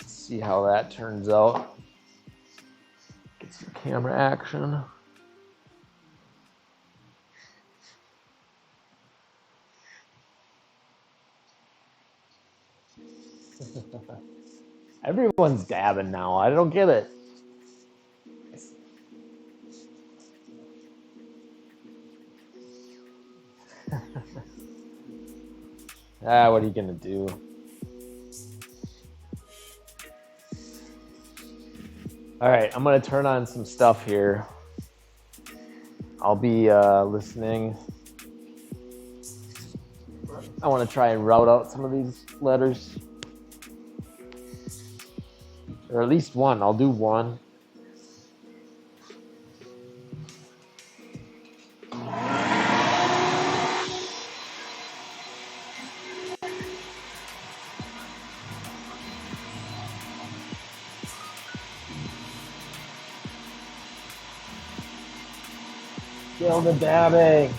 See how that turns out. Get some camera action. Everyone's dabbing now. I don't get it. What are you gonna do? All right, I'm gonna turn on some stuff here. I'll be listening. I want to try and route out some of these letters. Or at least one. I'll do one. Kill the dabbing.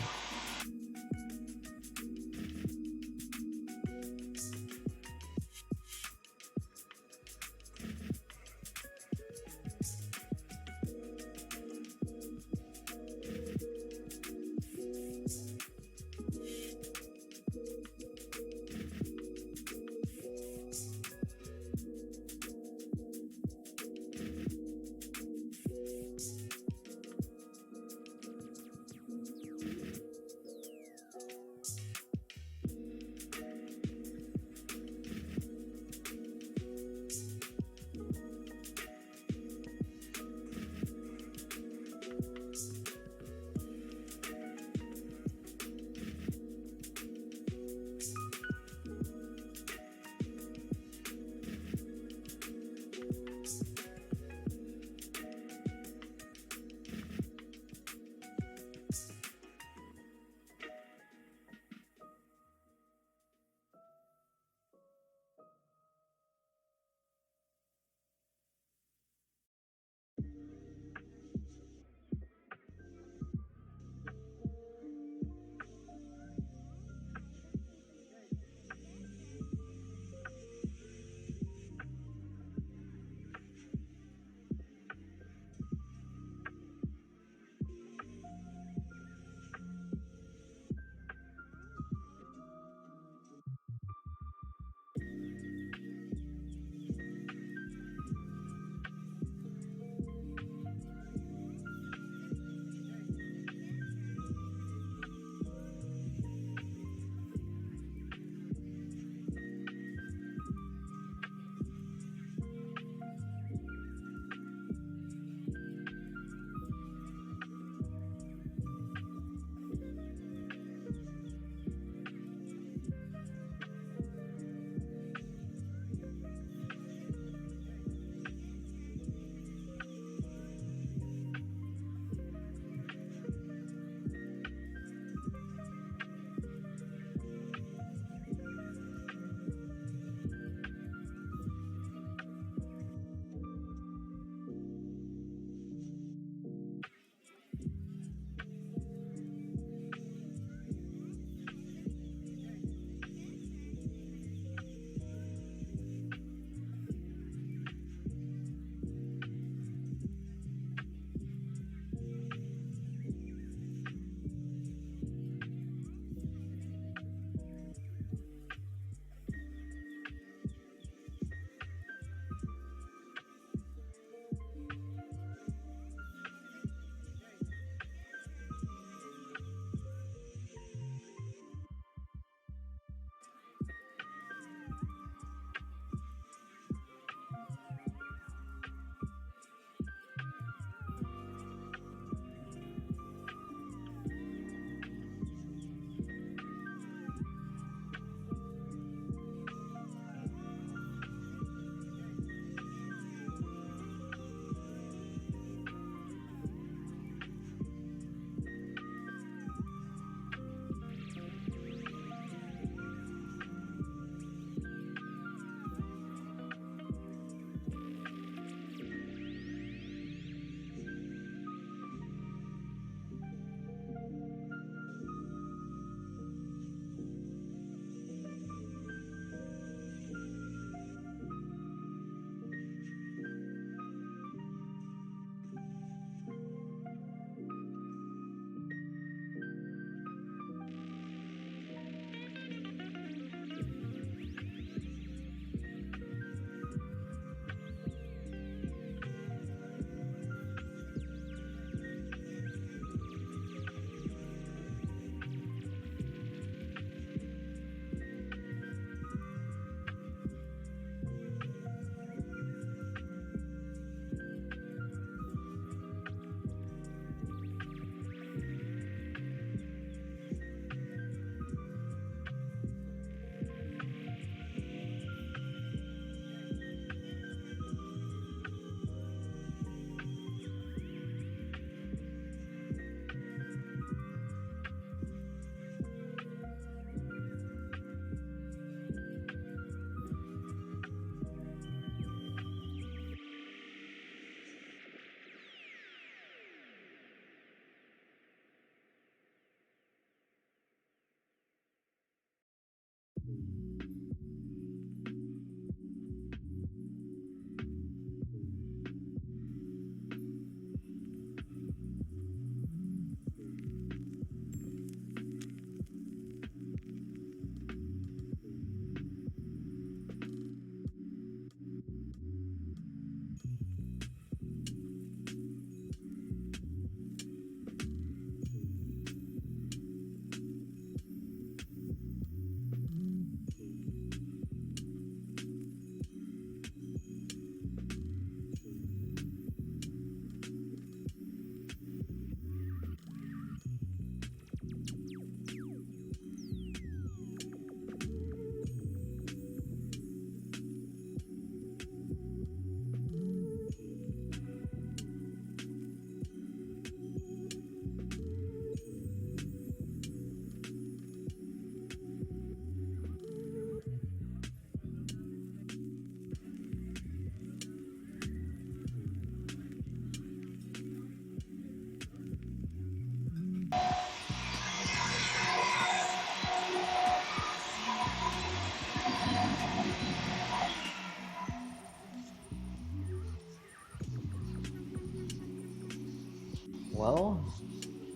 Well,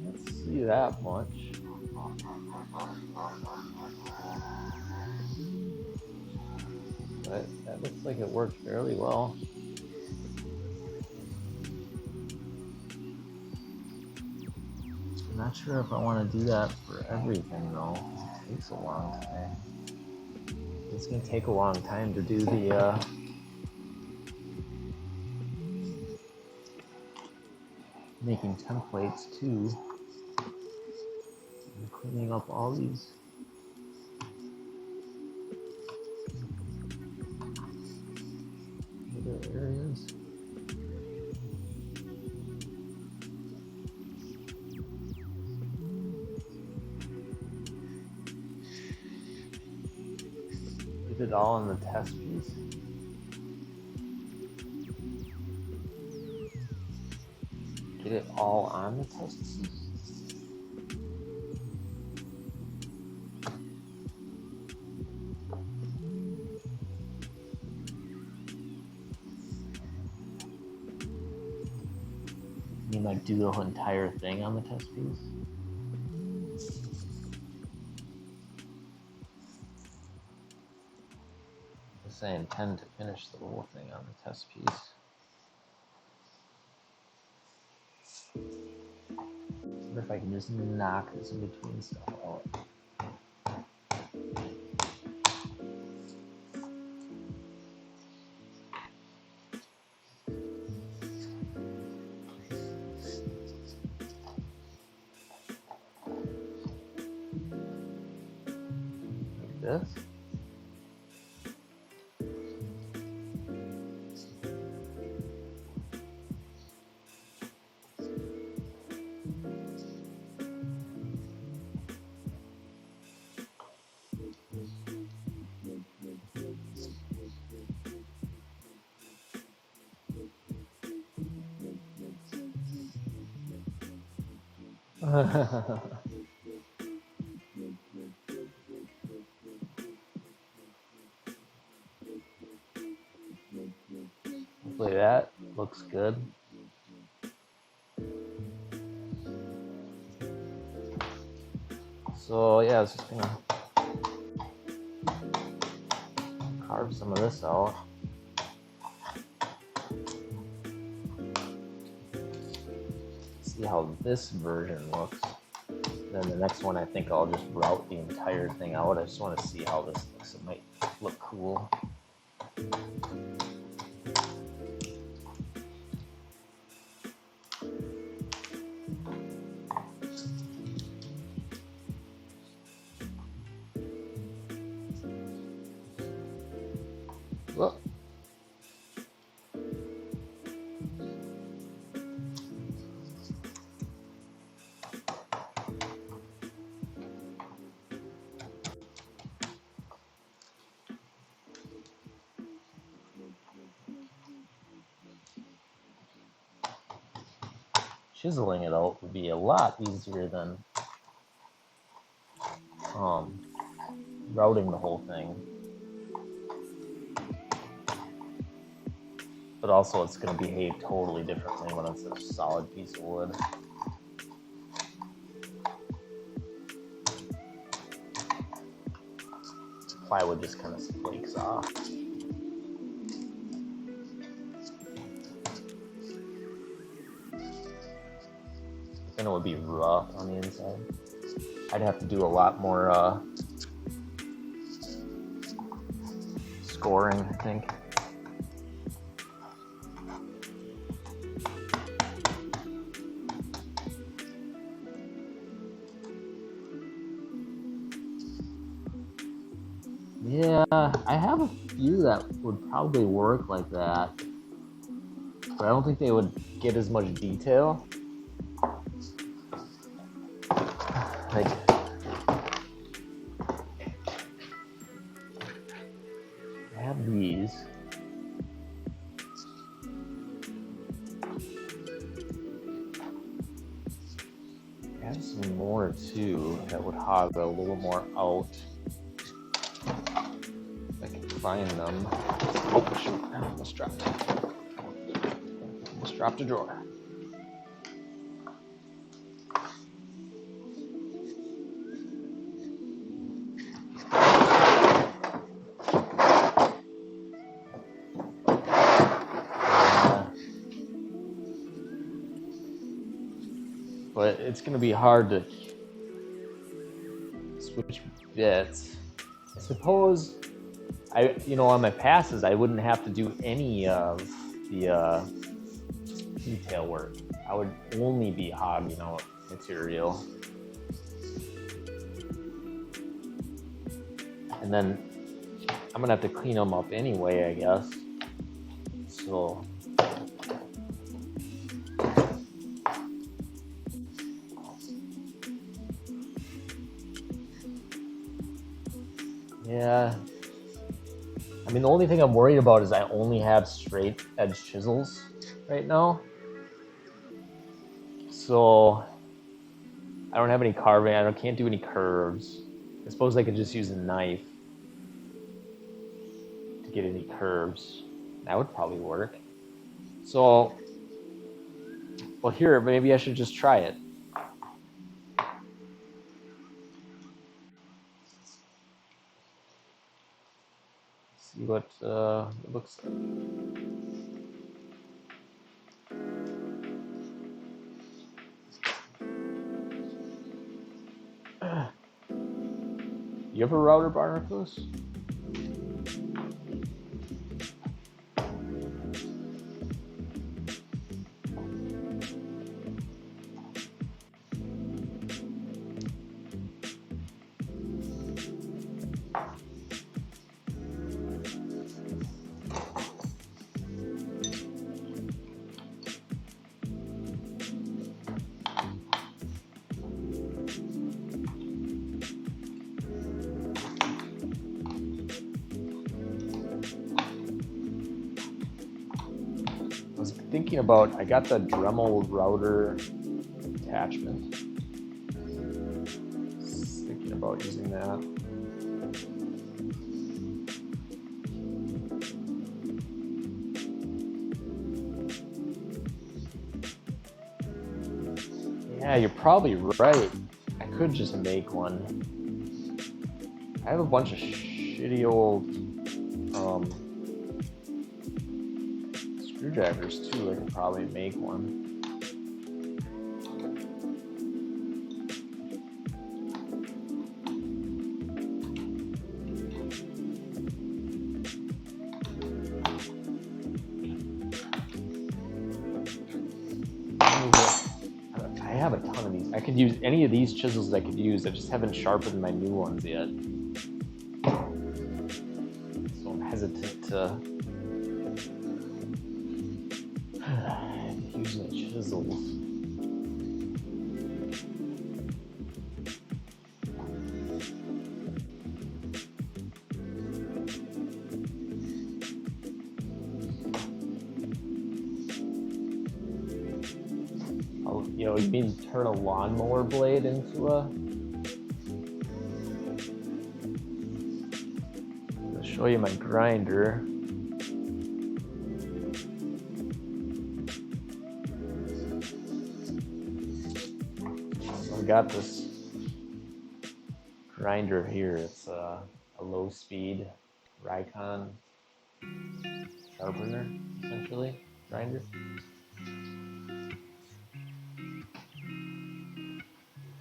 can't see that much. But that looks like it worked fairly well. I'm not sure if I want to do that for everything though. It takes a long time. It's going to take a long time to do the making templates too. I'm cleaning up all these other areas. Did it all in the test piece. Get it all on the test piece. You mean like do the whole entire thing on the test piece? I intend to finish the whole thing on the test piece. I wonder if I can just knock this in between stuff out. Like this. Hopefully that looks good. So yeah, I was just gonna carve some of this out. See how this version looks. Then the next one, I think I'll just route the entire thing out. I just want to see how this looks. It might look cool. Look. Chiseling it out would be a lot easier than routing the whole thing. But also it's going to behave totally differently when it's a solid piece of wood. Plywood just kind of flakes off. Then it would be rough on the inside. I'd have to do a lot more scoring, I think. Yeah, I have a few that would probably work like that, but I don't think they would get as much detail. Like, I have these. I have some more too that would hog a little more out. If I can find them. Oh shoot, I almost dropped a drawer. but it's going to be hard to switch bits. I suppose on my passes, I wouldn't have to do any of the detail work. I would only be hogging out material. And then I'm gonna have to clean them up anyway, I guess. So yeah. I mean, the only thing I'm worried about is I only have straight edge chisels right now. So I don't have any carving. I can't do any curves. I suppose I could just use a knife to get any curves. That would probably work. So, well, here, maybe I should just try it. See what it looks like. You have a router, Barnacles? I was thinking about, I got the Dremel router attachment. Thinking about using that. Yeah, you're probably right. I could just make one. I have a bunch of shitty old screwdrivers too. I could probably make one. I have a ton of these. I could use any of these chisels I could use. I just haven't sharpened my new ones yet. So I'm hesitant to use my chisels. You mean turn a lawnmower blade into a... I'll show you my grinder. I got this grinder here. It's a low-speed Rikon sharpener, essentially, grinder.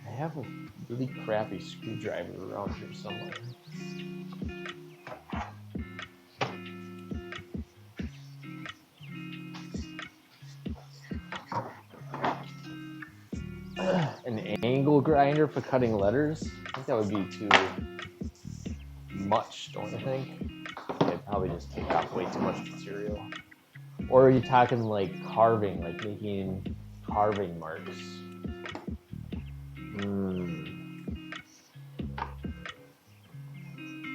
I have a really crappy screwdriver around here somewhere. An angle grinder for cutting letters? I think that would be too much, don't you think? I'd probably just take off way too much material. Or are you talking like carving, like making carving marks?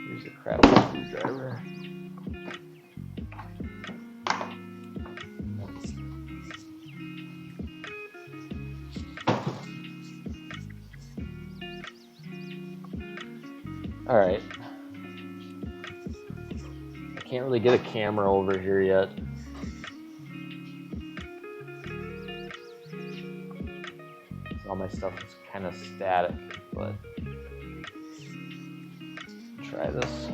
Here's a crappy screwdriver. All right. I can't really get a camera over here yet. All my stuff is kind of static, but try this.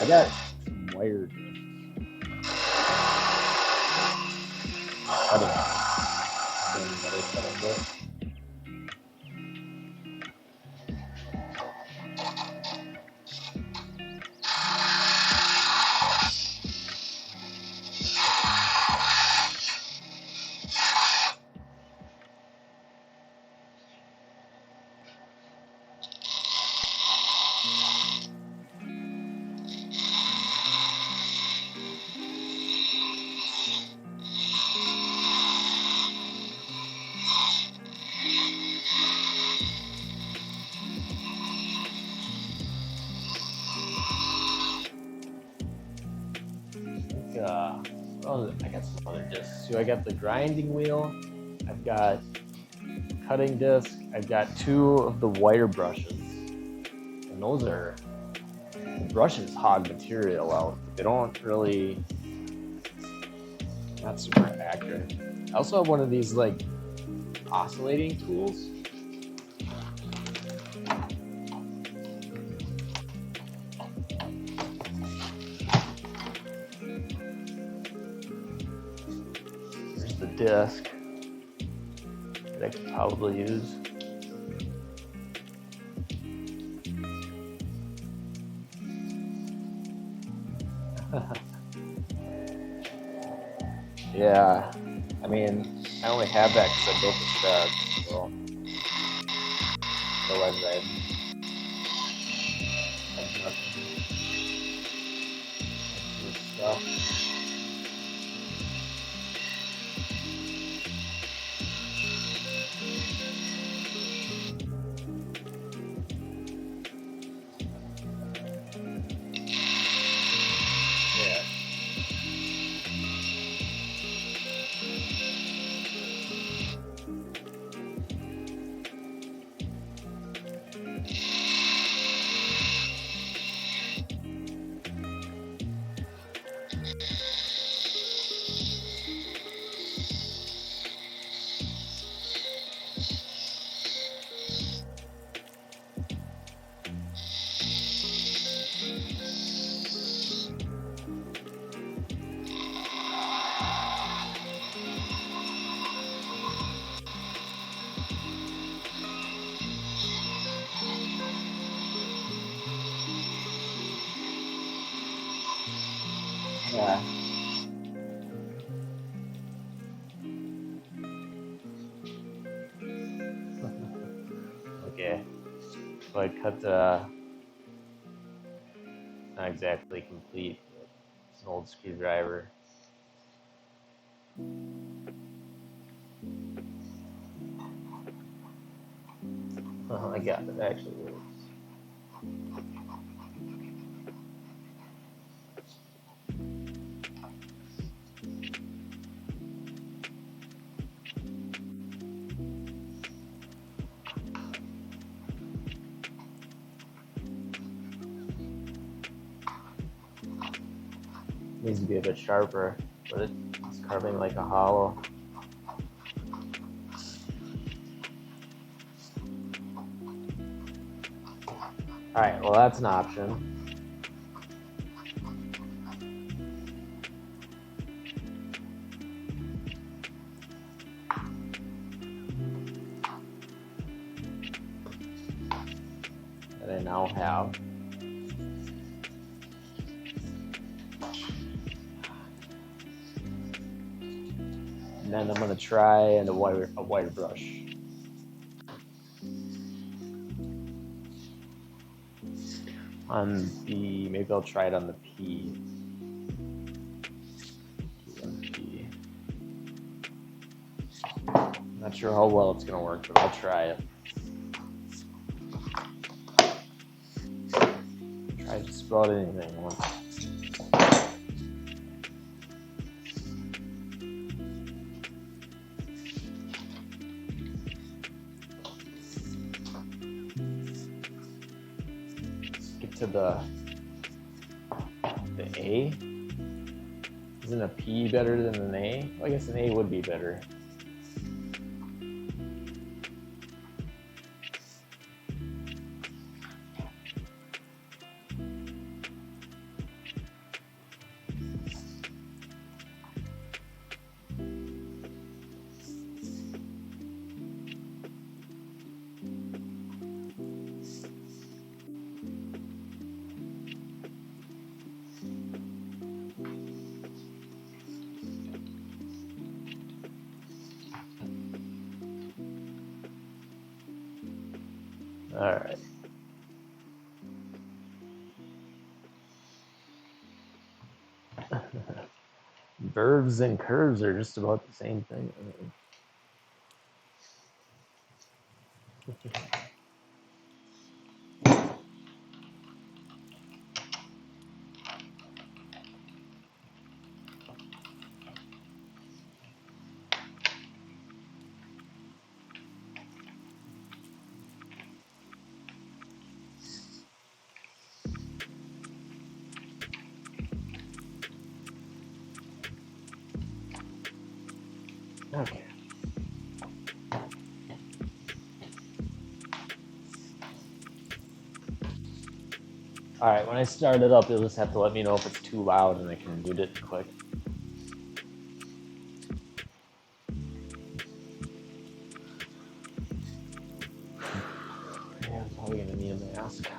I got some wired cutting disc. I got some other discs. So I got the grinding wheel, I've got cutting disc, I've got 2 of the wire brushes, and those are, the brushes hog material out. They don't really, not super accurate. I also have one of these like oscillating tools. There's the disc that I could probably use. Yeah, I mean, I only have that because I built the shed, so otherwise I'd have nothing to this stuff. Yeah. Yeah. Okay. So I cut not exactly complete, but it's an old screwdriver. I got it, actually works. Needs to be a bit sharper, but it's carving like a hollow. Alright, well that's an option. That I now have. And then I'm gonna try a wire brush. On the, maybe I'll try it on the P. Not sure how well it's gonna work, but I'll try it. Try just about anything once. Get to the A. Isn't a P better than an A? Well, I guess an A would be better. All right. Verbs and curves are just about the same thing. Okay. All right, when I start it up, you'll just have to let me know if it's too loud and I can mute it quick. Yeah, I'm probably gonna need a mask.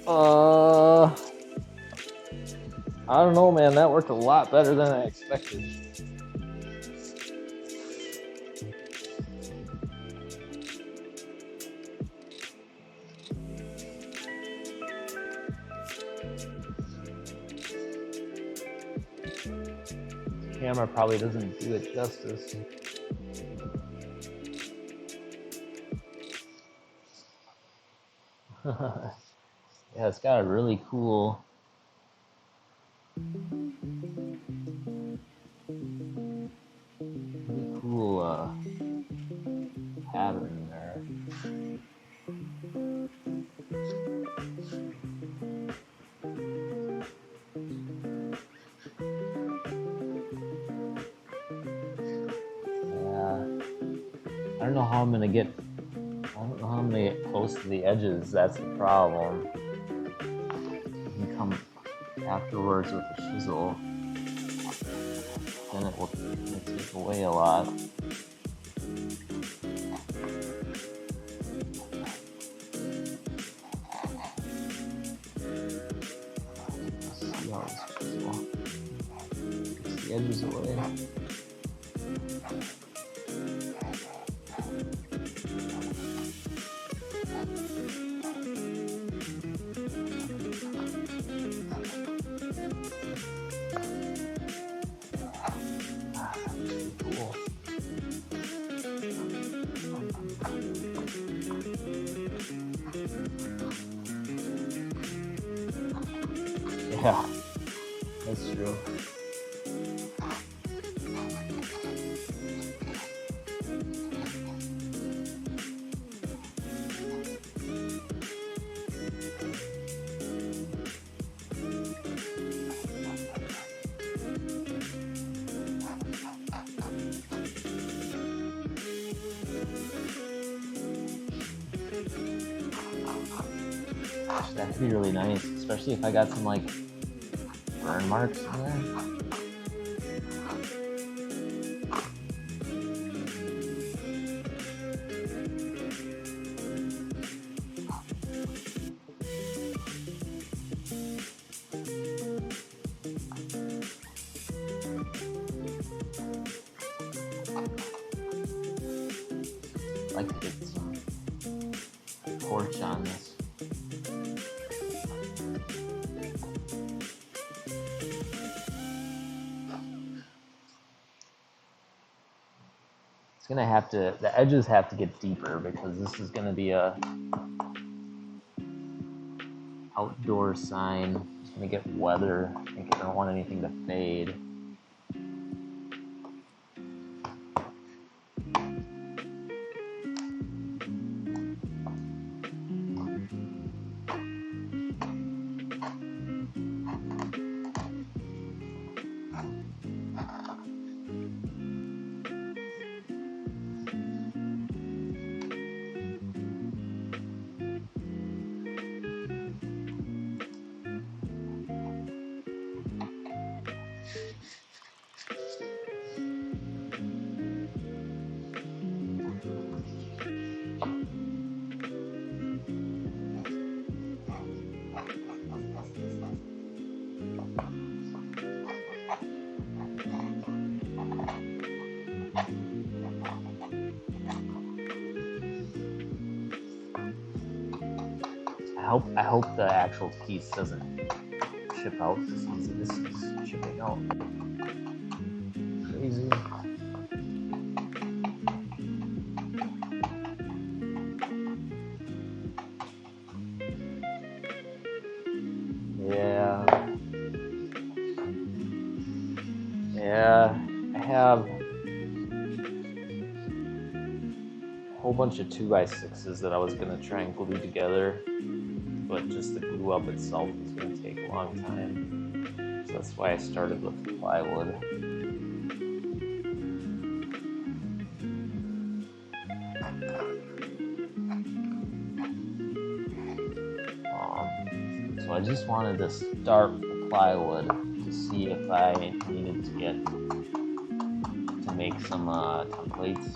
I don't know, man. That worked a lot better than I expected. The camera probably doesn't do it justice. Yeah, it's got a really cool pattern there. Yeah, I don't know how I'm gonna get close to the edges. That's the problem. You can come afterwards with the chisel, then it will take away a lot. See how this chisel gets the edges away. Cool. Yeah, that's true. That could be really nice, especially if I got some like burn marks in there. I'd like to get some torch on this. It's gonna have to, the edges have to get deeper because this is gonna be a outdoor sign. It's gonna get weather. I don't want anything to fade. I hope the actual piece doesn't chip out this easy. This is chipping out crazy. Yeah, I have a whole bunch of 2x6s that I was gonna try and glue together, but just the glue up itself is gonna take a long time. So that's why I started with plywood. So I just wanted to start with plywood to see if I needed to make some templates.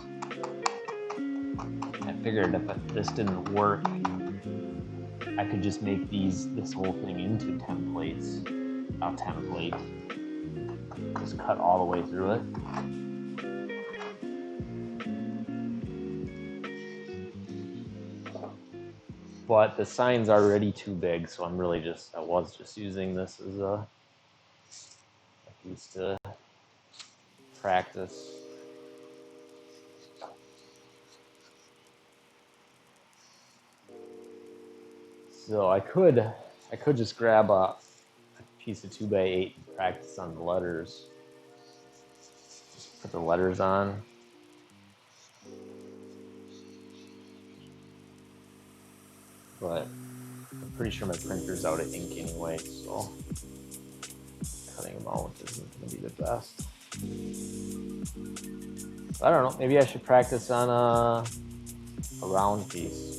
I figured if this didn't work, I could just make this whole thing into templates. A template. Just cut all the way through it. But the sign's already too big, so I was just using this as a piece to practice. So I could just grab a piece of 2x8 and practice on the letters. Just put the letters on. But I'm pretty sure my printer's out of ink anyway, so cutting them out isn't going to be the best. I don't know, maybe I should practice on a round piece.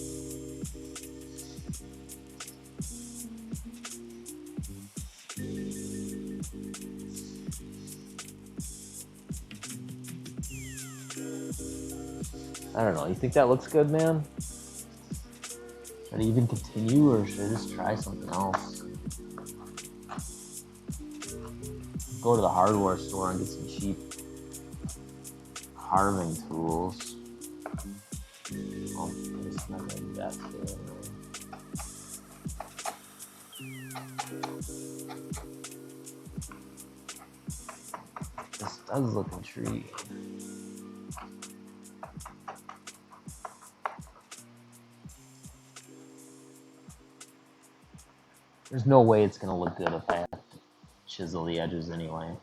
I don't know, you think that looks good, man? Should I even continue, or should I just try something else? Go to the hardware store and get some cheap carving tools. Oh, it's not like that. This does look intriguing. There's no way it's going to look good if I have to chisel the edges anyway.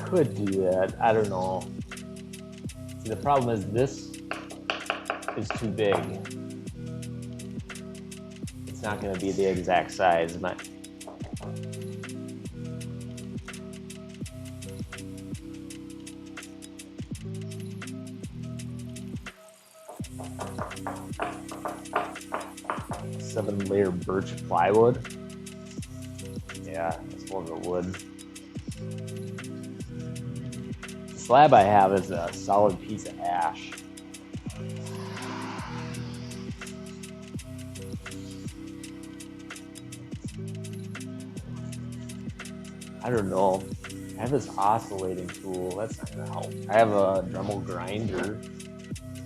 Could do that. I don't know. See, the problem is this is too big. It's not going to be the exact size. Seven-layer birch plywood. Yeah, that's what it would. The slab I have is a solid piece of ash. I don't know. I have this oscillating tool. That's not going to help. I have a Dremel grinder.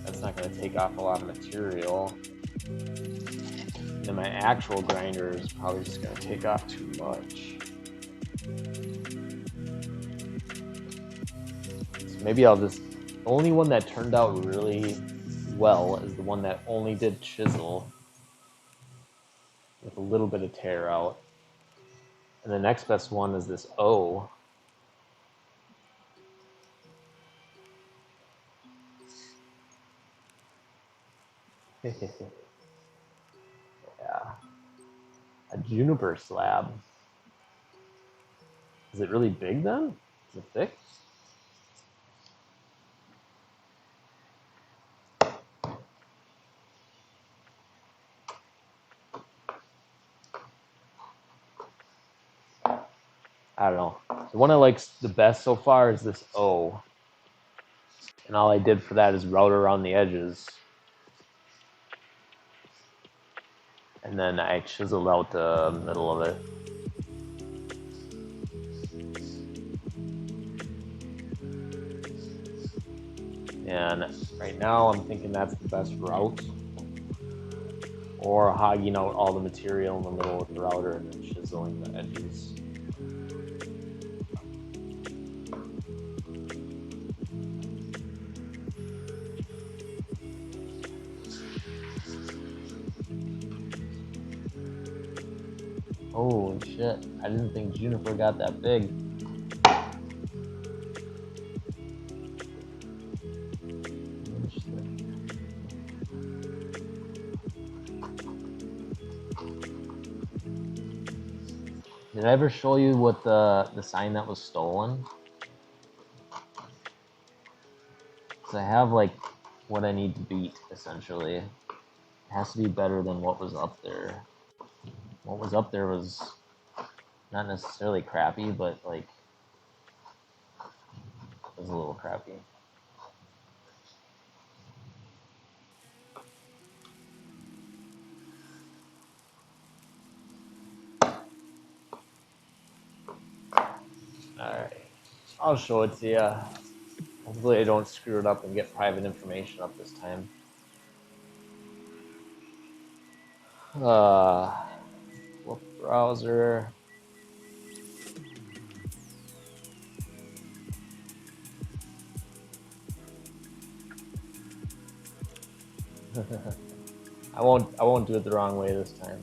That's not going to take off a lot of material. And then my actual grinder is probably just going to take off too much. So maybe I'll just... The only one that turned out really well is the one that only did chisel with a little bit of tear out. And the next best one is this O. Yeah. A juniper slab. Is it really big then? Is it thick? I don't know. The one I like the best so far is this O. And all I did for that is route around the edges. And then I chiseled out the middle of it. And right now I'm thinking that's the best route. Or hogging out all the material in the middle of the router and then chiseling the edges. Holy shit, I didn't think juniper got that big. Did I ever show you what the sign that was stolen? Because I have like what I need to beat, essentially. It has to be better than what was up there. What was up there was not necessarily crappy, but like it was a little crappy. Alright, I'll show it to you. Hopefully I don't screw it up and get private information up this time. Flip browser. I won't do it the wrong way this time.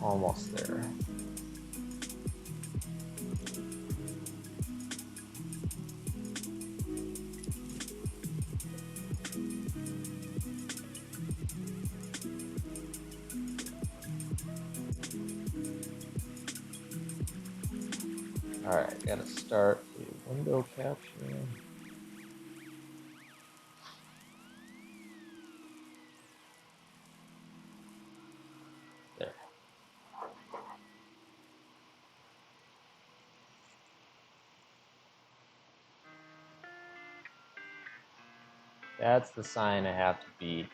Almost there. Alright, gotta start the window capture. There. That's the sign I have to beat.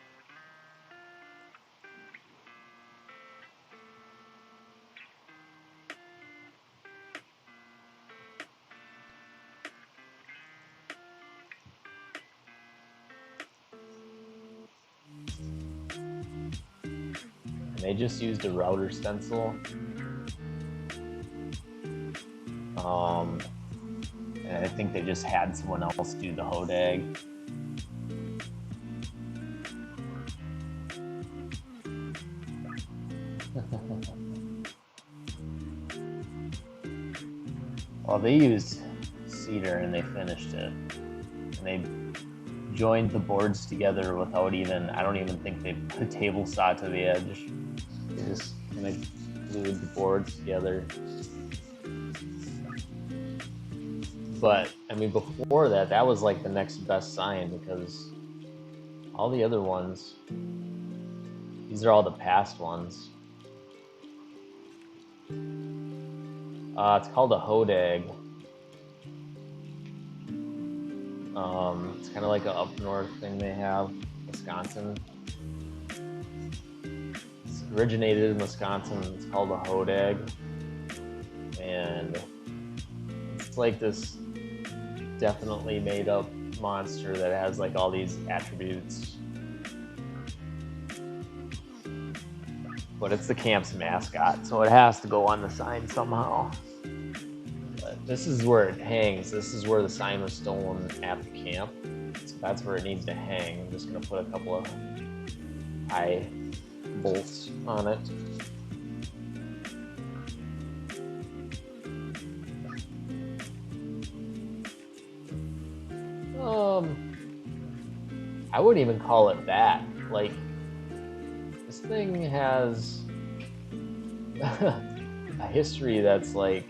And they just used a router stencil. And I think they just had someone else do the hodag. Well, they used cedar and they finished it. And they joined the boards together without even, I don't even think they put a table saw to the edge. They just kind of glued the boards together. But, I mean, before that, that was like the next best sign because all the other ones, these are all the past ones. It's called a hodag. It's kind of like an up north thing they have, Wisconsin. It's originated in Wisconsin. It's called a hodag. And it's like this definitely made up monster that has like all these attributes. But it's the camp's mascot, so it has to go on the sign somehow. But this is where it hangs. This is where the sign was stolen at the camp. So that's where it needs to hang. I'm just gonna put a couple of high bolts on it. I wouldn't even call it that. Like, this thing has a history that's like,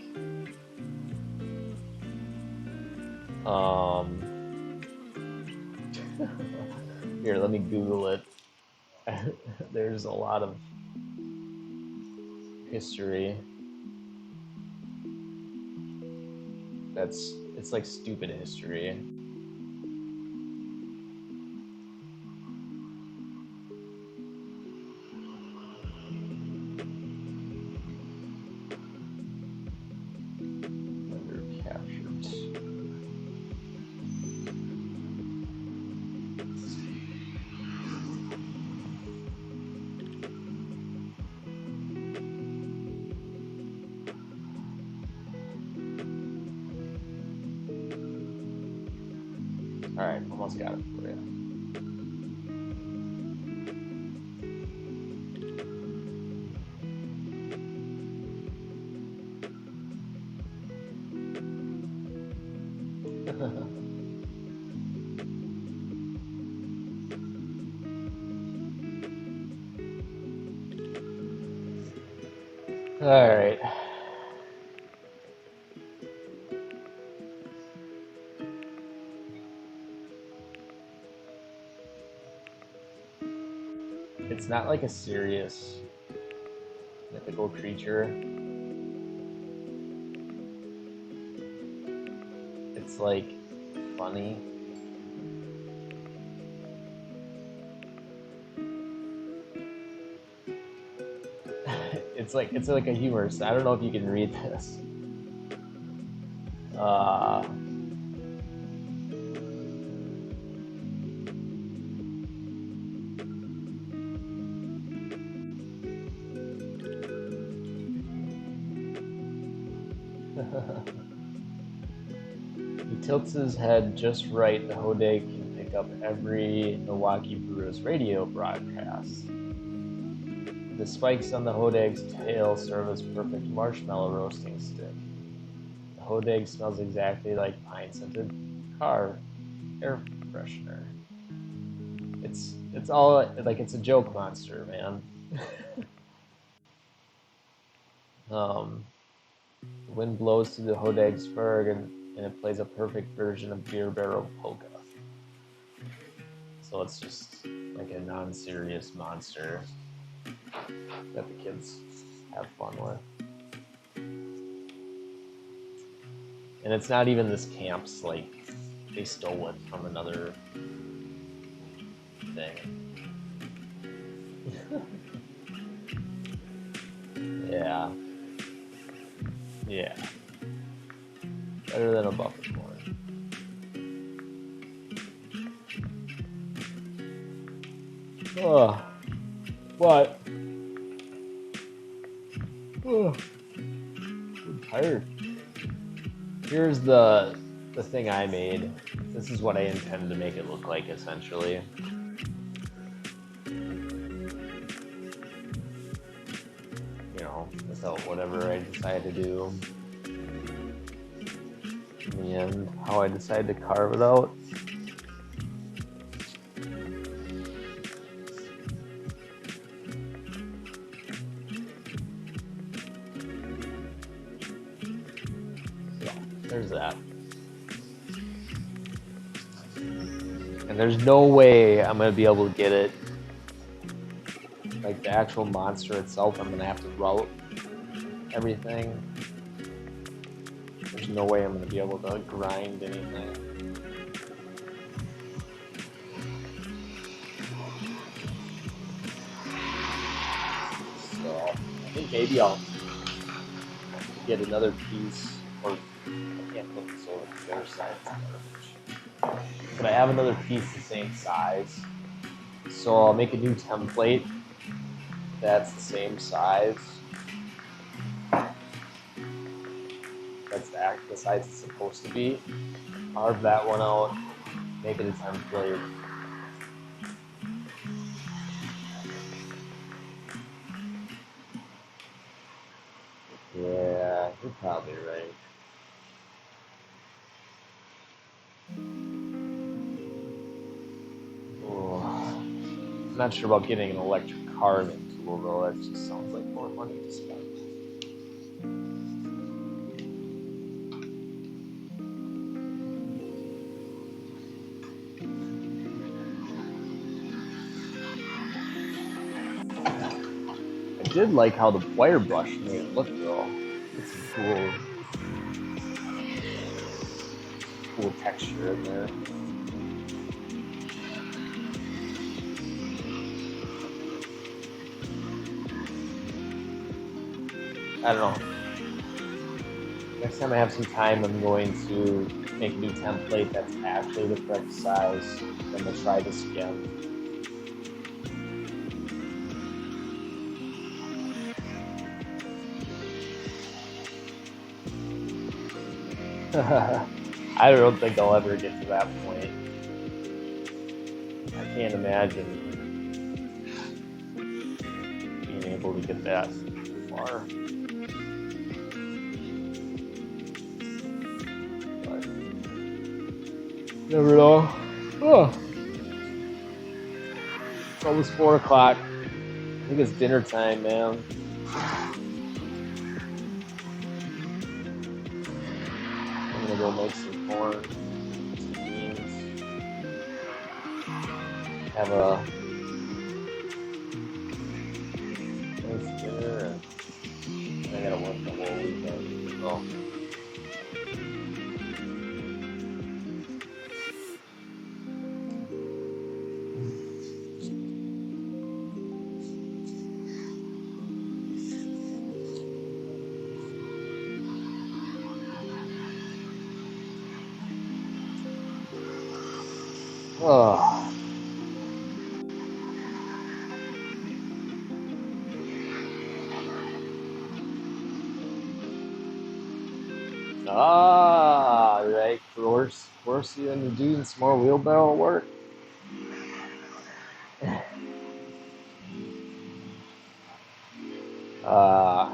here, let me Google it. There's a lot of history it's like stupid history. All right, almost got it for you. All right. It's not like a serious mythical creature. It's like funny. It's like a humorous. I don't know if you can read this. He tilts his head just right. The Hodag can pick up every Milwaukee Brewers radio broadcast. The spikes on the Hodag's tail serve as perfect marshmallow roasting stick. The Hodag smells exactly like pine-scented car air freshener. It's all like it's a joke monster, man. The wind blows through the Hodag's fur and it plays a perfect version of Beer Barrel Polka. So it's just like a non-serious monster that the kids have fun with. And it's not even this camp's, like, they stole it from another thing. Yeah. Yeah. Better than a buffet corn. Oh. What? Oh. I'm tired. Here's the thing I made. This is what I intend to make it look like, essentially. You know, without whatever I decide to do. In the end, how I decide to carve it out. So, there's that. And there's no way I'm going to be able to get it, like the actual monster itself, I'm going to have to route everything. There's no way I'm going to be able to grind anything. So I think maybe I'll get another piece, or I can't put this over the other side. But I have another piece the same size. So I'll make a new template that's the same size. That's the size it's supposed to be. Carve that one out, make it a template. Yeah, you're probably right. Oh, I'm not sure about getting an electric carving tool though. That just sounds like more money to spend. I did like how the wire brush made it look though. It's a cool texture in there. I don't know. Next time I have some time, I'm going to make a new template that's actually the correct size. I'm going to try this again. I don't think I'll ever get to that point. I can't imagine being able to get that far. But never know. Oh. It's almost 4 o'clock. I think it's dinner time, man. I'm gonna go make some corn, some beans, have a nice dinner, and I gotta work the whole weekend. So. Oh. Ah, right. Force you into doing some more wheelbarrow work. Oh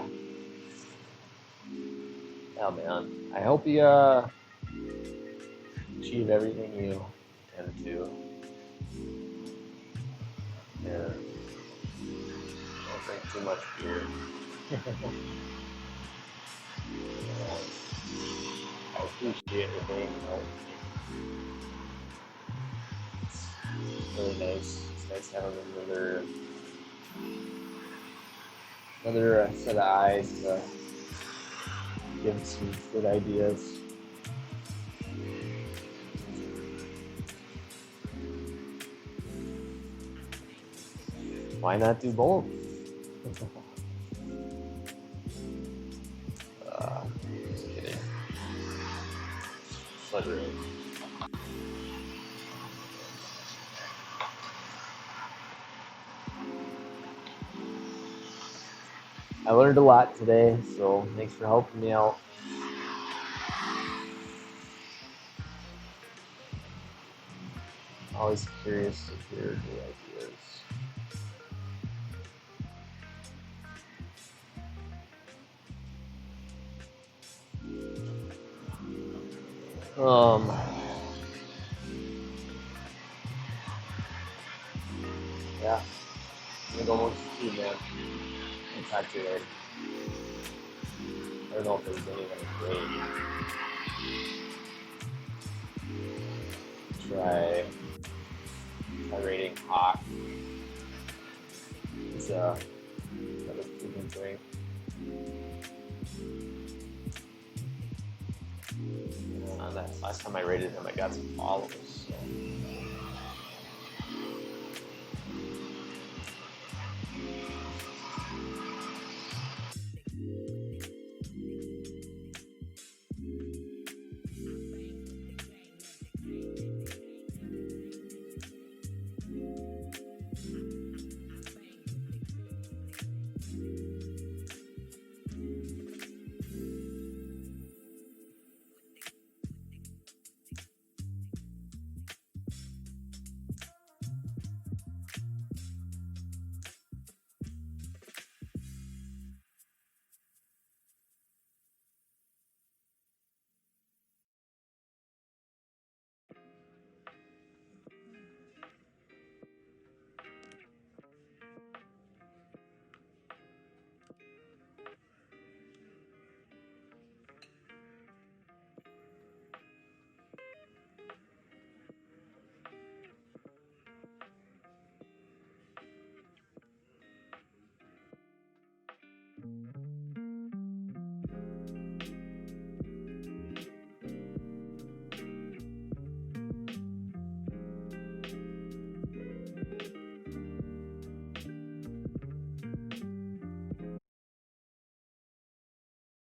man, I hope you achieve everything you intend to. Yeah. Don't drink too much beer. I appreciate it being It's really nice. It's nice having another set of eyes to give some good ideas. Why not do both? Just kidding. But really. I learned a lot today, so thanks for helping me out. Always curious to hear new ideas. Yeah, I'm gonna go watch the TV, man. I'll talk to you later. I don't know if there's anything great. Try rating hot. It's another proven thing. That last time I rated him, I got some followers. So.